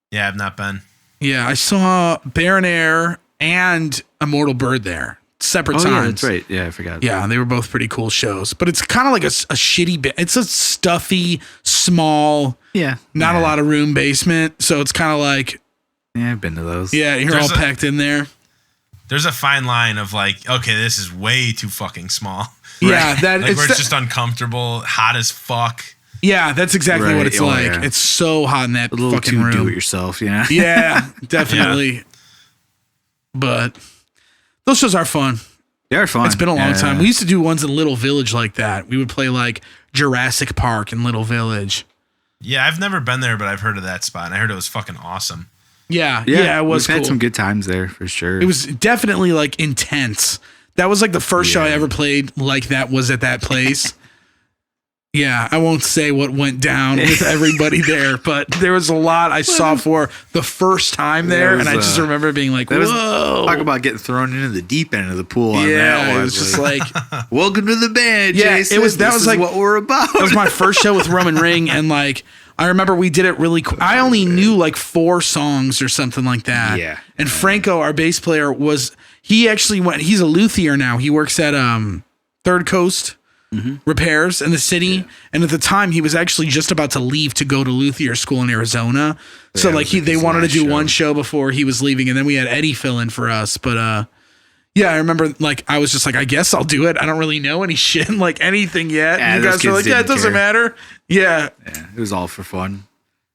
Yeah, I've not been. Yeah, I saw Baron Air and Immortal Bird there. Separate times. Yeah, that's right. Yeah, I forgot. Yeah, they were both pretty cool shows. But it's kind of like a shitty bit. It's a stuffy, small, not a lot of room basement. So it's kind of like... Yeah, I've been to those. Yeah, you're all packed in there. There's a fine line of like, okay, this is way too fucking small. Yeah, that like where it's just uncomfortable, hot as fuck. Yeah, that's exactly what it's like. Yeah. It's so hot in that fucking room. Do it yourself, Yeah, definitely. Yeah. But... those shows are fun. They're fun. It's been a long time. We used to do ones in Little Village like that. We would play like Jurassic Park in Little Village. Yeah, I've never been there, but I've heard of that spot. And I heard it was fucking awesome. Yeah, it was cool. We've had some good times there for sure. It was definitely like intense. That was like the first show I ever played like that was at that place. Yeah, I won't say what went down with everybody there, but there was a lot I saw for the first time there, and I just remember being like, whoa. Talk about getting thrown into the deep end of the pool on that one. It was just like, welcome to the band, Jason. That was like what we're about. That was my first show with Roman Ring, and like, I remember we did it really quick. I only knew like 4 songs or something like that. Yeah. And Franco, our bass player, he's a luthier now. He works at Third Coast repairs in the city, and at the time he was actually just about to leave to go to luthier school in Arizona. So like they wanted to do one show before he was leaving, and then we had Eddie fill in for us. But I remember like I was just like, I guess I'll do it. I don't really know any shit like anything yet. And you guys were like, it doesn't matter. Yeah, it was all for fun.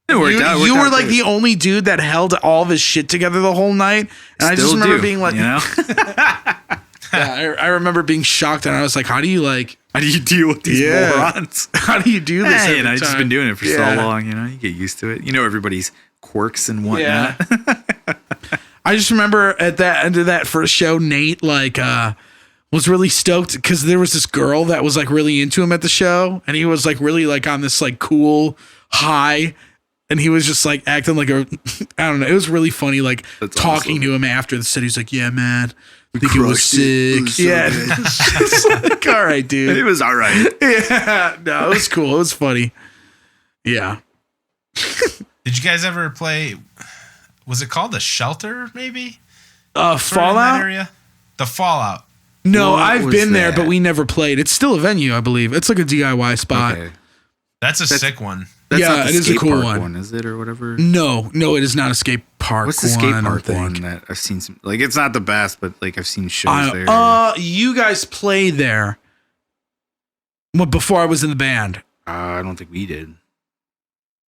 It worked out. You were like the only dude that held all of his shit together the whole night, and I just remember being like, I remember being shocked, and I was like, how do you deal with these morons? How do you do this? I've just been doing it for so long, you get used to it. You know everybody's quirks and whatnot. Yeah. I just remember at that end of that first show, Nate was really stoked because there was this girl that was like really into him at the show, and he was like really like on this like cool high, and he was just like acting like I don't know. It was really funny, like talking to him after the set. He's like, yeah, man. I think it was sick. It was so like, all right, dude. It was all right. Yeah. No, it was cool. It was funny. Yeah. Did you guys ever play? Was it called The Shelter, maybe? Fallout? Area? The Fallout. No, I've been there, but we never played. It's still a venue, I believe. It's like a DIY spot. Okay. That's a sick one. That's not the it is a cool one, is it, or whatever? No, it is not a skate park. What's the skate park one that I've seen? Like, it's not the best, but like I've seen shows there. You guys played there before I was in the band. I don't think we did.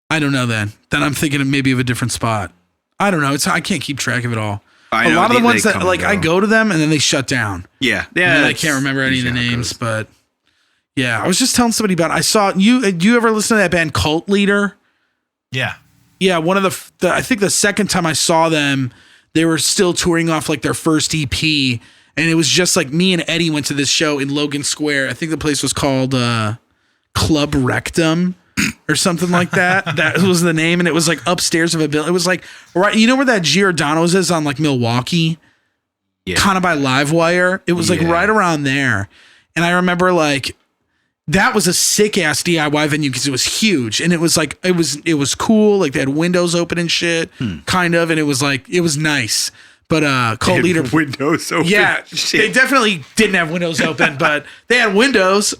I don't know then. Then I'm thinking of maybe of a different spot. I don't know. I can't keep track of it all. A lot of the ones that like I go to them and then they shut down. Yeah. I can't remember any of the names, but yeah, I was just telling somebody about it. I saw you. Do you ever listen to that band Cult Leader? Yeah. Yeah. One of the I think the second time I saw them, they were still touring off like their first EP. And it was just like me and Eddie went to this show in Logan Square. I think the place was called Club Rectum or something like that. That was the name. And it was like upstairs of a building. It was like, right, you know where that Giordano's is on like Milwaukee? Yeah. Kind of by Livewire. It was like right around there. And I remember like, that was a sick ass DIY venue because it was huge. And it was like, it was cool. Like they had windows open and shit, kind of. And it was like, it was nice. But Cult Leader windows open. Yeah, they definitely didn't have windows open, but they had windows.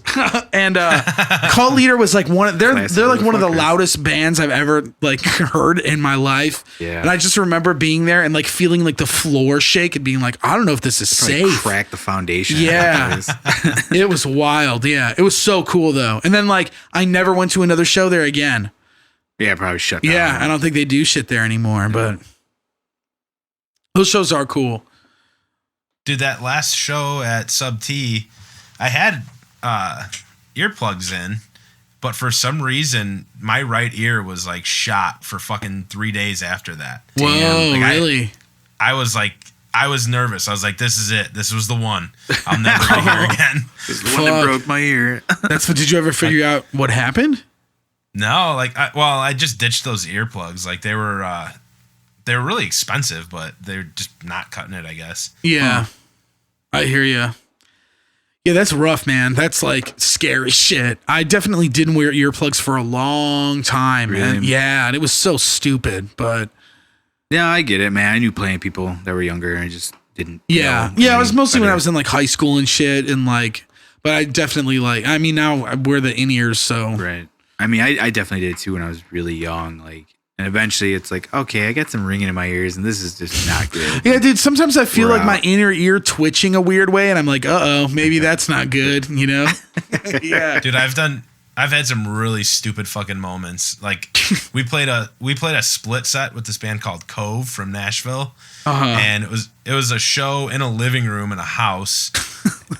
And Cult Leader was like they're like one of the loudest bands I've ever like heard in my life. Yeah. And I just remember being there and like feeling like the floor shake and being like, I don't know if this is safe. Crack the foundation. Yeah. It was wild. Yeah. It was so cool though. And then like I never went to another show there again. Yeah, probably shut down. Yeah, I don't think they do shit there anymore, but those shows are cool. Dude, that last show at Sub T, I had earplugs in, but for some reason, my right ear was like shot for fucking 3 days after that. Whoa, like really? I was nervous. I was like, this is it. This was the one. I'll never be here again. This is the one that broke my ear. That's what, did you ever figure out what happened? No, like, I just ditched those earplugs. Like they were really expensive, but they're just not cutting it, I guess. Yeah. I hear you. Yeah, that's rough, man. That's like scary shit. I definitely didn't wear earplugs for a long time. Really? And yeah, and it was so stupid, but yeah, I get it, man. I knew plenty of people that were younger and I just didn't. Yeah. Yeah, it was mostly when I was in like high school and shit and like, but I definitely like, I mean, now I wear the in-ears, so. Right. I mean, I definitely did too when I was really young, like. And eventually it's like, okay, I got some ringing in my ears and this is just not good. Yeah, dude, sometimes I feel like my inner ear twitching a weird way and I'm like, maybe that's not good, you know? Yeah. Dude, I've had some really stupid fucking moments. Like we played a split set with this band called Cove from Nashville. And it was a show in a living room in a house.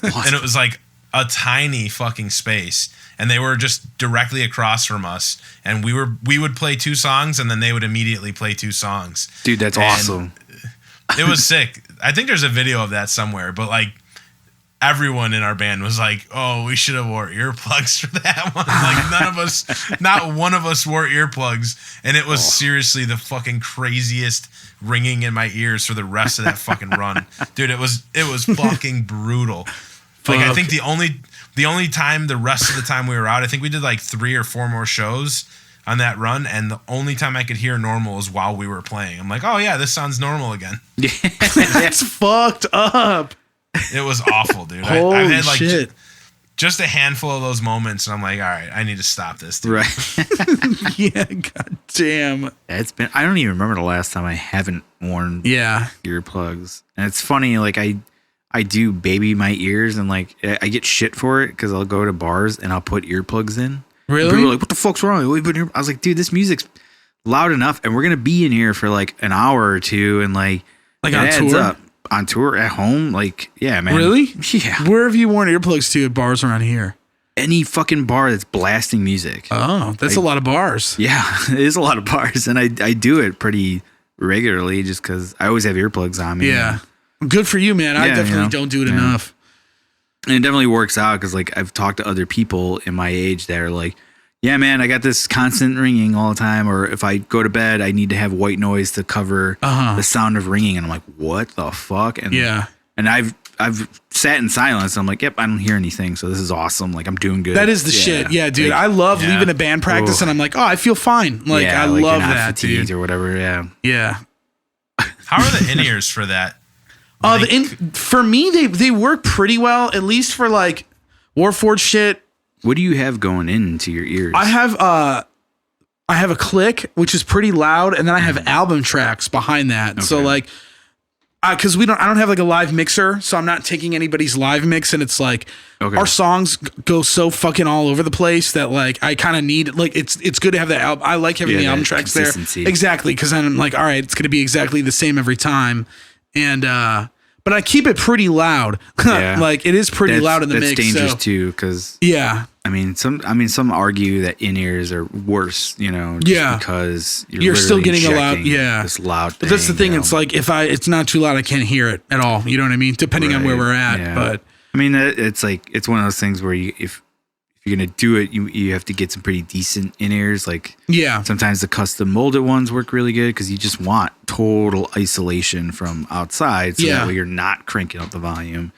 And it was like a tiny fucking space. And they were just directly across from us, and we would play 2 songs, and then they would immediately play 2 songs. Dude, that's awesome. It was sick. I think there's a video of that somewhere, but like everyone in our band was like, "Oh, we should have wore earplugs for that one." Like not one of us wore earplugs, and it was seriously the fucking craziest ringing in my ears for the rest of that fucking run, dude. It was fucking brutal. Like I think the only time, the rest of the time we were out, I think we did like 3 or 4 more shows on that run, and the only time I could hear normal was while we were playing. I'm like, oh yeah, this sounds normal again. That's fucked up. It was awful, dude. I've had like shit. Just a handful of those moments, and I'm like, all right, I need to stop this, dude. Right. Yeah, goddamn. I don't even remember the last time I haven't worn earplugs. And it's funny, like I do baby my ears and like I get shit for it because I'll go to bars and I'll put earplugs in. Really? People are like, what the fuck's wrong? I was like, dude, this music's loud enough and we're going to be in here for like an hour or 2 and like on tour? On tour at home. Like, yeah, man. Really? Yeah. Where have you worn earplugs to at bars around here? Any fucking bar that's blasting music. Oh, that's a lot of bars. Yeah, it is a lot of bars. And I do it pretty regularly just because I always have earplugs on me. Yeah. Good for you, man. I definitely don't do it enough. And it definitely works out because like I've talked to other people in my age that are like, yeah, man, I got this constant ringing all the time. Or if I go to bed, I need to have white noise to cover the sound of ringing. And I'm like, what the fuck? And and I've sat in silence. And I'm like, yep, I don't hear anything. So this is awesome. Like I'm doing good. That is the shit. Yeah, dude. Like, I love leaving a band practice and I'm like, oh, I feel fine. Like I love that, dude. Or whatever. Yeah. Yeah. How are the in-ears for that? For me, they work pretty well, at least for like Warforged shit. What do you have going into your ears? I have a click, which is pretty loud, and then I have album tracks behind that. Okay. So like, because I don't have like a live mixer, so I'm not taking anybody's live mix, and it's like our songs go so fucking all over the place that like I kind of need like it's good to have that album. I like having the album tracks there exactly because I'm like, all right, it's gonna be exactly the same every time, and but I keep it pretty loud. Like it is pretty loud in the mix. That's dangerous too, because I mean, some argue that in-ears are worse, just because you're still getting a loud, this loud. But that's the thing. It's like if it's not too loud, I can't hear it at all. You know what I mean? Depending on where we're at. Yeah. But I mean, it's like it's one of those things where if you're gonna do it, you have to get some pretty decent in-ears. Like sometimes the custom molded ones work really good because you just want total isolation from outside, so that way you're not cranking up the volume.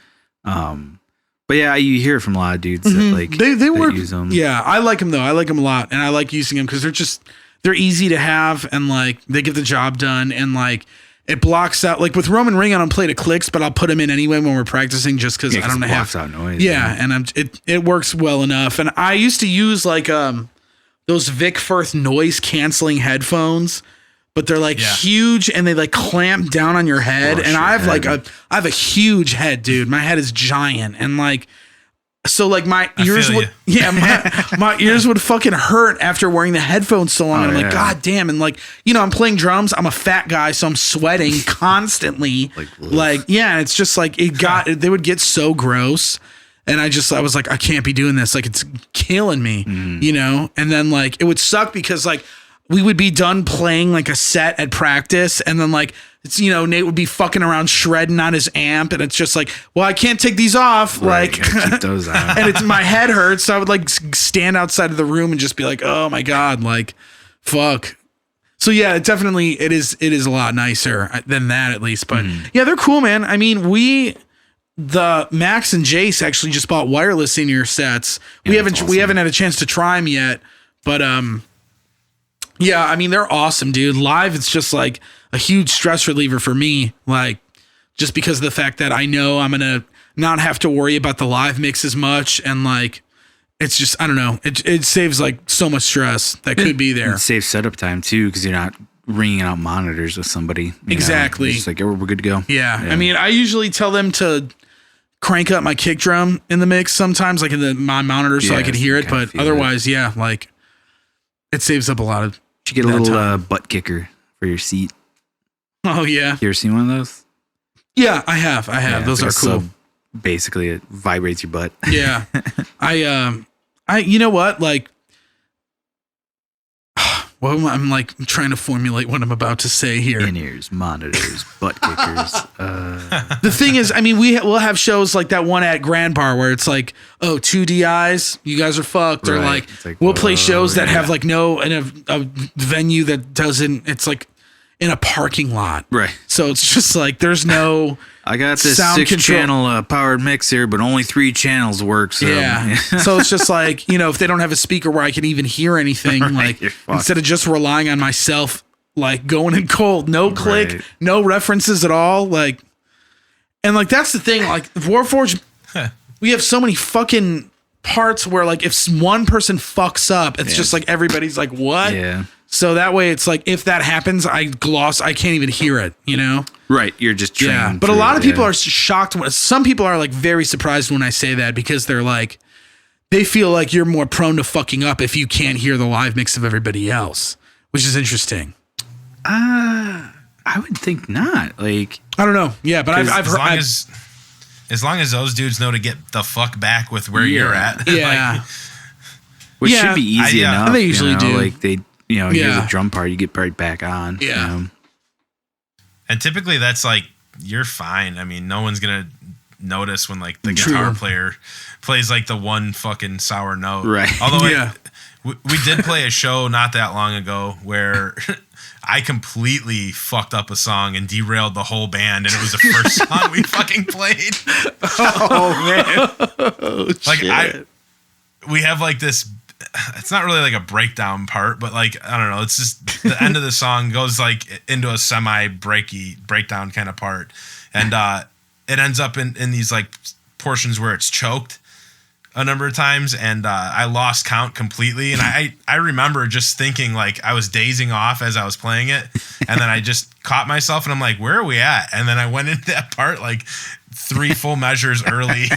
But yeah, you hear it from a lot of dudes that like they work. Use them. Yeah, I like them though. I like them a lot, and I like using them because they're easy to have, and like they get the job done, and like it blocks out. Like with Roman Ring, I don't play to clicks, but I'll put them in anyway when we're practicing, just because I don't have out noise. Yeah, and it works well enough. And I used to use like those Vic Firth noise canceling headphones. But they're like huge and they like clamp down on your head. And I have a huge head, dude. My head is giant. And like, so like my ears would, my ears would fucking hurt after wearing the headphones so long. And I'm like, God damn. And like, I'm playing drums. I'm a fat guy, so I'm sweating constantly. And it's just like, they would get so gross. And I was like, I can't be doing this. Like, it's killing me, And then like, it would suck because like, we would be done playing like a set at practice, and then like it's Nate would be fucking around shredding on his amp, and it's just like, well, I can't take these off, like keep those on. And my head hurts, so I would like stand outside of the room and just be like, oh my god, like fuck. So yeah, it is a lot nicer than that at least, but yeah, they're cool, man. I mean, the Max and Jace actually just bought wireless in-ear sets. We haven't had a chance to try them yet, but yeah, I mean, they're awesome, dude. Live, it's just like a huge stress reliever for me. Like, just because of the fact that I know I'm going to not have to worry about the live mix as much. And like, it's just, I don't know. It saves like so much stress that could be there. It saves setup time too, because you're not ringing out monitors with somebody. Exactly. It's like, oh, we're good to go. Yeah. I mean, I usually tell them to crank up my kick drum in the mix sometimes, like in my monitor, so I can hear it. But otherwise, like, it saves up a lot of. You get a little butt kicker for your seat. Oh yeah. You ever seen one of those? Yeah, I have. Those are cool. Basically, it vibrates your butt. Yeah. I you know what? Like, well, I'm like trying to formulate what I'm about to say here. In-ears, monitors, butt kickers. The thing is, I mean, we'll have shows like that one at Grand Bar where it's like, oh, 2 DIs, you guys are fucked. Right. Or like we'll play shows that have like in a venue that doesn't, it's like in a parking lot. Right. So it's just like, there's no I got this 6-channel powered mixer, but only 3 channels work. So. Yeah. So it's just like, if they don't have a speaker where I can even hear anything, like instead of just relying on myself, like going in cold, no click, no references at all. Like, and like, that's the thing, like Warforged, we have so many fucking parts where like, if one person fucks up, it's just like, everybody's like, what? Yeah. So that way it's like, if that happens, I can't even hear it, Right. You're just trained. Yeah. But a lot of people are shocked. Some people are like very surprised when I say that, because they're like, they feel like you're more prone to fucking up if you can't hear the live mix of everybody else, which is interesting. I would think not. Like, I don't know. Yeah. But I've heard. As long as those dudes know to get the fuck back with where you're at. Yeah. Which should be easy enough. And they usually do. Like here's a drum part, you get right back on. Yeah. And typically that's like, you're fine. I mean, no one's going to notice when like the guitar player plays like the one fucking sour note. Right. Although we did play a show not that long ago where I completely fucked up a song and derailed the whole band, and it was the first song we fucking played. Oh man. Like we have like this, it's not really like a breakdown part, but like, I don't know, it's just the end of the song goes like into a semi breakdown kind of part. And it ends up in these like portions where it's choked. a number of times, and I lost count completely. And I remember just thinking like I was dazing off as I was playing it, and then I just caught myself, and I'm like, where are we at? And then I went into that part like 3 full measures early,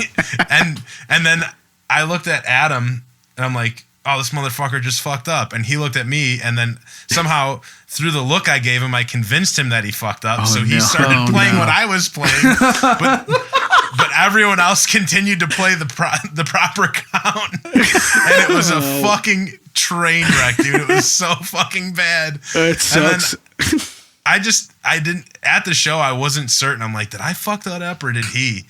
and then I looked at Adam, and I'm like, oh, this motherfucker just fucked up. And he looked at me, and then somehow through the look I gave him, I convinced him that he fucked up. So he started playing what I was playing, but everyone else continued to play the proper count. And it was a fucking train wreck, dude. It was so fucking bad. It sucks. And then I didn't, at the show, I wasn't certain. I'm like, did I fuck that up or did he?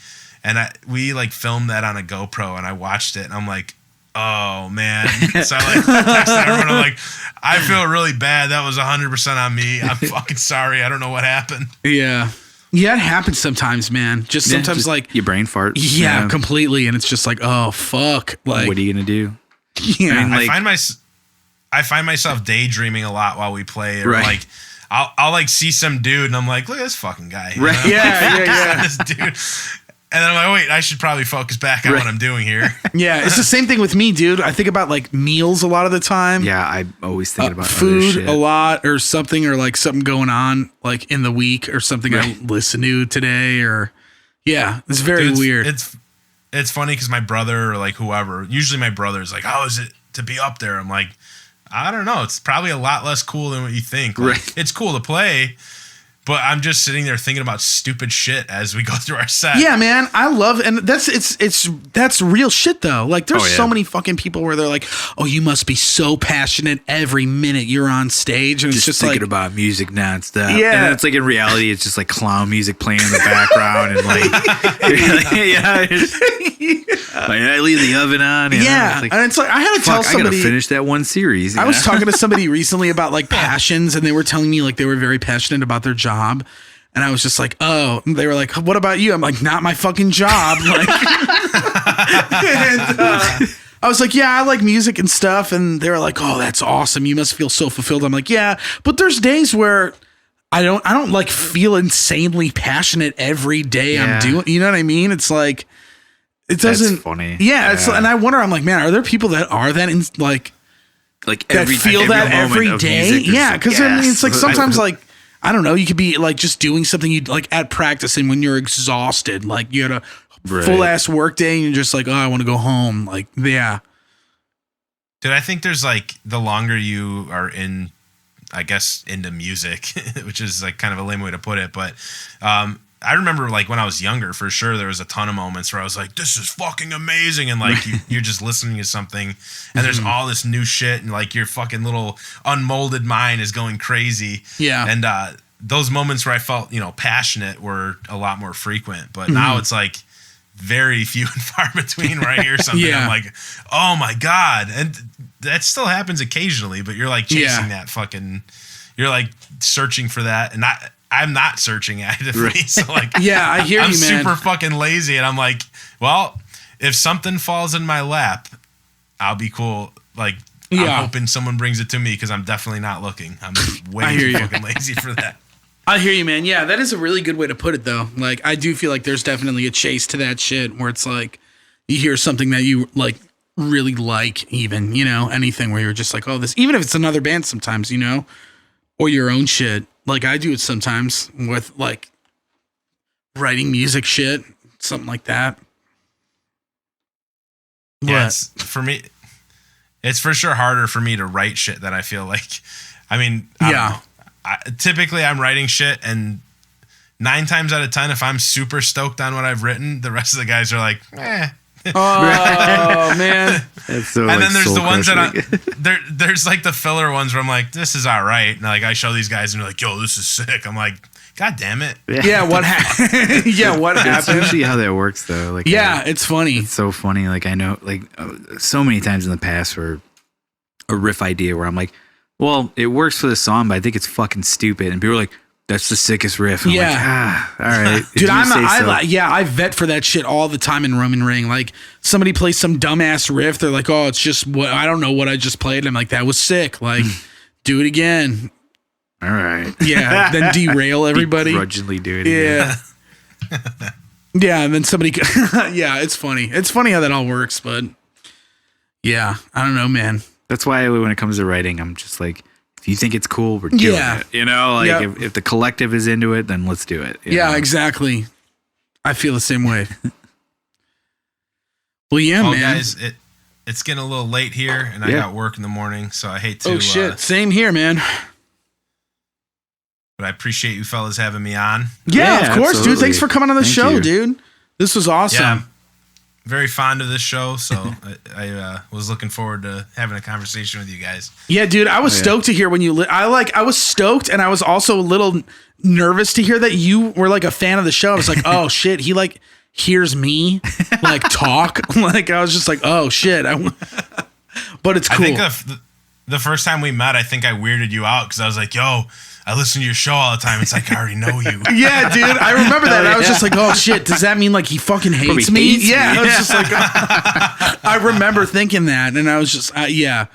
And we like filmed that on a GoPro, and I watched it, and I'm like, oh man. So I like texted everyone. I'm like, I feel really bad. That was 100% on me. I'm fucking sorry. I don't know what happened. Yeah. Yeah, it happens sometimes, man. Just sometimes just like your brain farts. Yeah, completely. And it's just like, oh fuck. Like, what are you gonna do? Yeah. I mean, like, I find myself daydreaming a lot while we play. Or like I'll like see some dude and I'm like, look at this fucking guy. Right. Yeah. This dude. And then I'm like, wait, I should probably focus back on what I'm doing here. Yeah, it's the same thing with me, dude. I think about like meals a lot of the time. Yeah, I always think about food other shit a lot, or something, or like something going on like in the week, or something I listened to today, or it's very weird. It's funny because my brother or like whoever, usually my brother's like, how is it to be up there? I'm like, I don't know. It's probably a lot less cool than what you think. Like, it's cool to play. But I'm just sitting there thinking about stupid shit as we go through our set. Yeah, man, I love, and that's real shit though. Like, there's so many fucking people where they're like, "Oh, you must be so passionate every minute you're on stage," and it's just thinking like about music nonstop. Yeah, and then it's like in reality, it's just like clown music playing in the background, and like, I leave the oven on. And and it's like I had to tell somebody. I gotta finish that one series. I was talking to somebody recently about like passions, and they were telling me like they were very passionate about their job. And I was just like, oh, they were like, what about you? I'm like, not my fucking job. Like, I was like, yeah, I like music and stuff. And they were like, oh, that's awesome. You must feel so fulfilled. I'm like, yeah, but there's days where I don't like feel insanely passionate every day I'm doing, you know what I mean? It's like, it doesn't. That's funny. Yeah. It's, and I wonder, I'm like, man, are there people that are that in like every, that feel that every day? Yeah. Cause I mean, it's like sometimes like, I don't know. You could be like just doing something you like at practice, and when you're exhausted, like you had a full ass work day, and you're just like, oh, I want to go home. Like, yeah. Dude, I think there's like the longer you are in, I guess, into music, which is like kind of a lame way to put it, but I remember like when I was younger, for sure, there was a ton of moments where I was like, this is fucking amazing. And like, you're just listening to something and there's all this new shit and like your fucking little unmolded mind is going crazy. Yeah. And those moments where I felt, passionate were a lot more frequent, but now it's like very few and far between where I hear something. I'm like, oh my God. And that still happens occasionally, but you're like chasing that fucking, you're like searching for that. And I'm not searching actively. So like, I hear I'm you, man. super fucking lazy. And I'm like, well, if something falls in my lap, I'll be cool. Like, I'm hoping someone brings it to me because I'm definitely not looking. I'm way too fucking lazy for that. I hear you, man. Yeah, that is a really good way to put it, though. Like, I do feel like there's definitely a chase to that shit where it's like you hear something that you like really like, even, anything where you're just like, oh, this, even if it's another band sometimes, or your own shit. Like, I do it sometimes with like writing music shit, something like that. Yeah, for me, it's for sure harder for me to write shit that I feel like, I mean, typically I'm writing shit, and 9 times out of 10, if I'm super stoked on what I've written, the rest of the guys are like, eh. Oh man. So, and then there's the ones that there's like the filler ones where I'm like, this is all right. And like I show these guys and they're like, yo, this is sick. I'm like, God damn it. Yeah, what happened? What happened? That's usually how that works though. Like, it's funny. It's so funny. Like, I know, like, so many times in the past where a riff idea where I'm like, well, it works for the song, but I think it's fucking stupid. And people are like, that's the sickest riff. I'm like, all right. Dude, I vet for that shit all the time in Roman Ring. Like, somebody plays some dumbass riff. They're like, oh, it's just what, I don't know what I just played. And I'm like, that was sick. Like, do it again. All right. Yeah. Then derail everybody. Begrudgingly do it again. Yeah. And then somebody, it's funny. It's funny how that all works, but Yeah, I don't know, man. That's why when it comes to writing, I'm just like, if you think it's cool, we're doing it. You know, like if the collective is into it, then let's do it. Yeah, know? exactly. I feel the same way. Well, yeah, man. Guys, it's getting a little late here, and I got work in the morning, so I hate to. Oh shit! Same here, man. But I appreciate you fellas having me on. Yeah, of course, absolutely. Dude. Thanks for coming on the show, dude. This was awesome. Yeah, I'm very fond of this show, so I was looking forward to having a conversation with you guys. Yeah, dude, I was stoked to hear when you. I was stoked, and I was also a little nervous to hear that you were like a fan of the show. I was like, oh shit, he like hears me like talk. Like I was just like, oh shit. But it's cool. I think the first time we met, I think I weirded you out because I was like, yo, I listen to your show all the time. It's like, I already know you. Yeah, dude. I remember that. I was just like, oh shit. Does that mean like he fucking hates me? Yeah. I was just like, I remember thinking that. And I was just, yeah.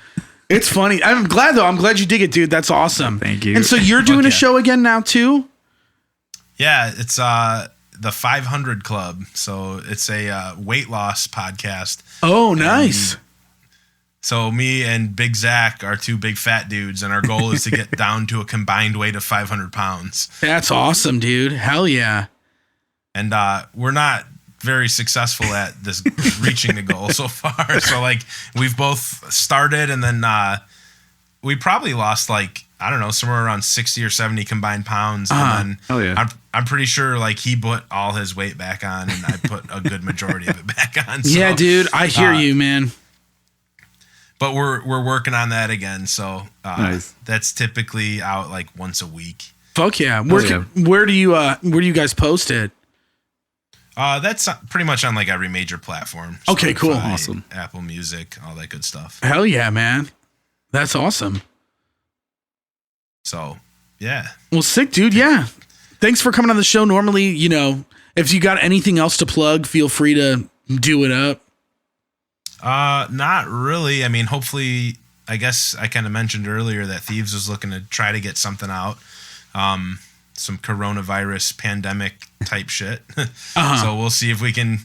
It's funny. I'm glad though. I'm glad you dig it, dude. That's awesome. Thank you. And so you're doing a show again now too? Yeah. It's the 500 Club. So it's a weight loss podcast. Oh, nice. So me and Big Zach are two big fat dudes, and our goal is to get down to a combined weight of 500 pounds. That's awesome, dude. Hell yeah. And we're not very successful at this reaching the goal so far. So like we've both started, and then we probably lost like, I don't know, somewhere around 60 or 70 combined pounds. And then I'm pretty sure like he put all his weight back on, and I put a good majority of it back on. So, yeah, dude. I hear you, man. But we're working on that again, so nice. That's typically out like once a week. Fuck yeah! Where do you guys post it? That's pretty much on like every major platform. Okay, Spotify, cool, awesome. Apple Music, all that good stuff. Hell yeah, man! That's awesome. So yeah. Well, sick, dude. Yeah. Thanks for coming on the show. Normally, you know, if you got anything else to plug, feel free to do it up. Not really. I mean, hopefully, I guess I kind of mentioned earlier that Thieves was looking to try to get something out. Some coronavirus pandemic type shit. So we'll see if we can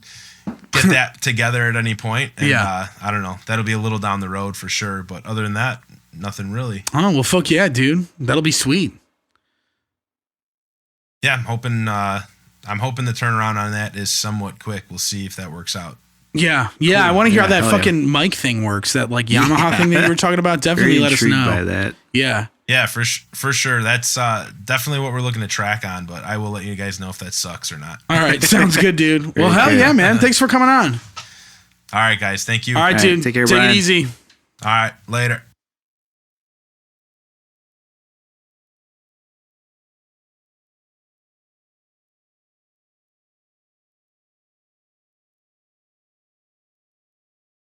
get that together at any point. And, I don't know. That'll be a little down the road for sure. But other than that, nothing really. Oh, well, fuck yeah, dude. That'll be sweet. Yeah, I'm hoping the turnaround on that is somewhat quick. We'll see if that works out. Yeah. Cool. I want to hear how that fucking mic thing works. That like Yamaha thing that you were talking about. Definitely let us know. By that. Yeah, for sure. That's definitely what we're looking to track on. But I will let you guys know if that sucks or not. All right, sounds good, dude. Well, hell yeah, man. Thanks for coming on. All right, guys. Thank you. All right, dude. Take care, Take Brian. it easy. All right, later.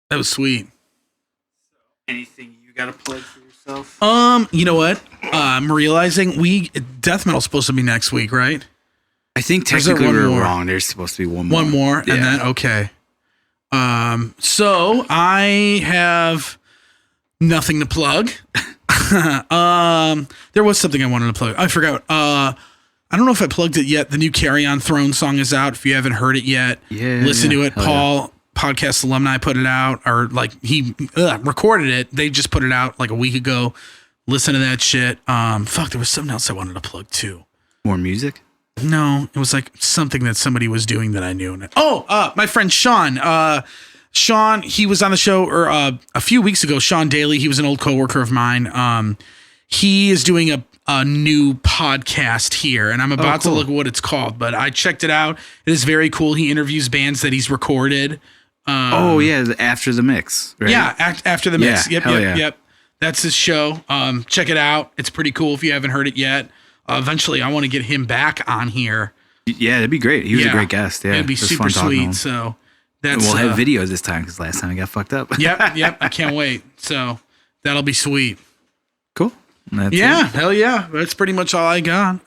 That was sweet. Anything you got to plug for yourself? You know what? I'm realizing death metal's supposed to be next week, right? I think technically we're wrong. There's supposed to be one more. One more, and then okay. So I have nothing to plug. There was something I wanted to plug. I forgot. I don't know if I plugged it yet. The new Carry On Throne song is out. If you haven't heard it yet, listen to it. Paul, podcast alumni, put it out, or like he recorded it. They just put it out like a week ago. Listen to that shit. Fuck, there was something else I wanted to plug too. More music? No, it was like something that somebody was doing that I knew. My friend Sean. Sean, he was on the show a few weeks ago. Sean Daly, he was an old coworker of mine. He is doing a new podcast here, and I'm about to look at what it's called, but I checked it out. It is very cool. He interviews bands that he's recorded. After the mix, right? Yeah, after the mix. Yeah, Yep. That's his show. Check it out. It's pretty cool if you haven't heard it yet. Eventually, I want to get him back on here. Yeah, that'd be great. He was a great guest. Yeah, it'd be super sweet. So we'll have videos this time because last time I got fucked up. Yep. I can't wait. So that'll be sweet. Cool. That's it. Hell yeah. That's pretty much all I got.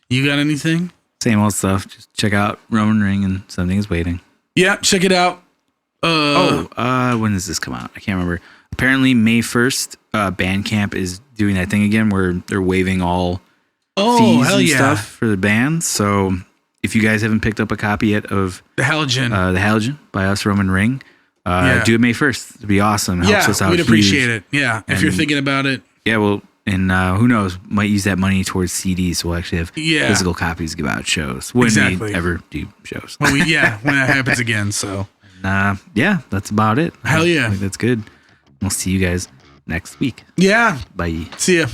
You got anything? Same old stuff. Just check out Roman Ring and Something Is Waiting. Yeah, check it out. When does this come out? I can't remember. Apparently May 1st, Bandcamp is doing that thing again where they're waiving all fees and stuff for the band. So if you guys haven't picked up a copy yet of The Halogen by us, Roman Ring, Do it May 1st. It'd be awesome. It helps us out. We'd appreciate huge. it. Yeah. If you're thinking about it. Yeah, well, and who knows? Might use that money towards CDs. So we'll actually have physical copies to give out at shows when we ever do shows. When when that happens again. So, that's about it. Hell yeah. I think that's good. We'll see you guys next week. Yeah. Bye. See ya.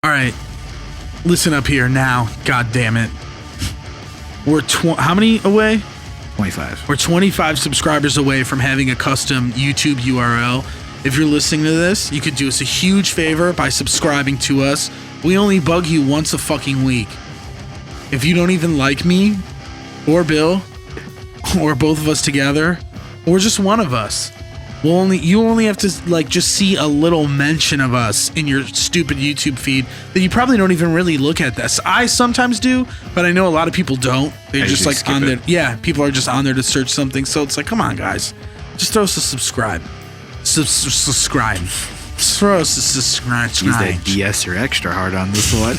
All right. Listen up here now. God damn it. We're how many away? 25. We're 25 subscribers away from having a custom YouTube URL. If you're listening to this, you could do us a huge favor by subscribing to us. We only bug you once a fucking week. If you don't even like me or Bill or both of us together or just one of us, you only have to just see a little mention of us in your stupid YouTube feed that you probably don't even really look at this. I sometimes do, but I know a lot of people don't. They're just on there. Yeah, people are just on there to search something. So it's like, come on, guys, just throw us a subscribe. Subscribe. Throw us a subscribe. Use that DS or extra hard on this one.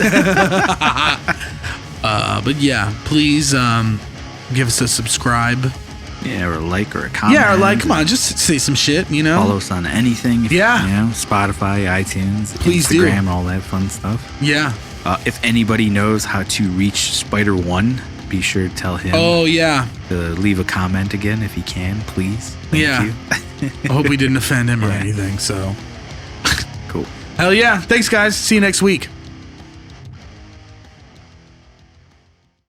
But yeah, please give us a subscribe. Yeah, or a like or a comment. Yeah, or like, come on, just say some shit, Follow us on anything. Spotify, iTunes, please Instagram, all that fun stuff. Yeah. If anybody knows how to reach Spider1, be sure to tell him. Oh, yeah. To leave a comment again if he can, please. Thank you. I hope we didn't offend him or anything, so. Cool. Hell yeah. Thanks, guys. See you next week.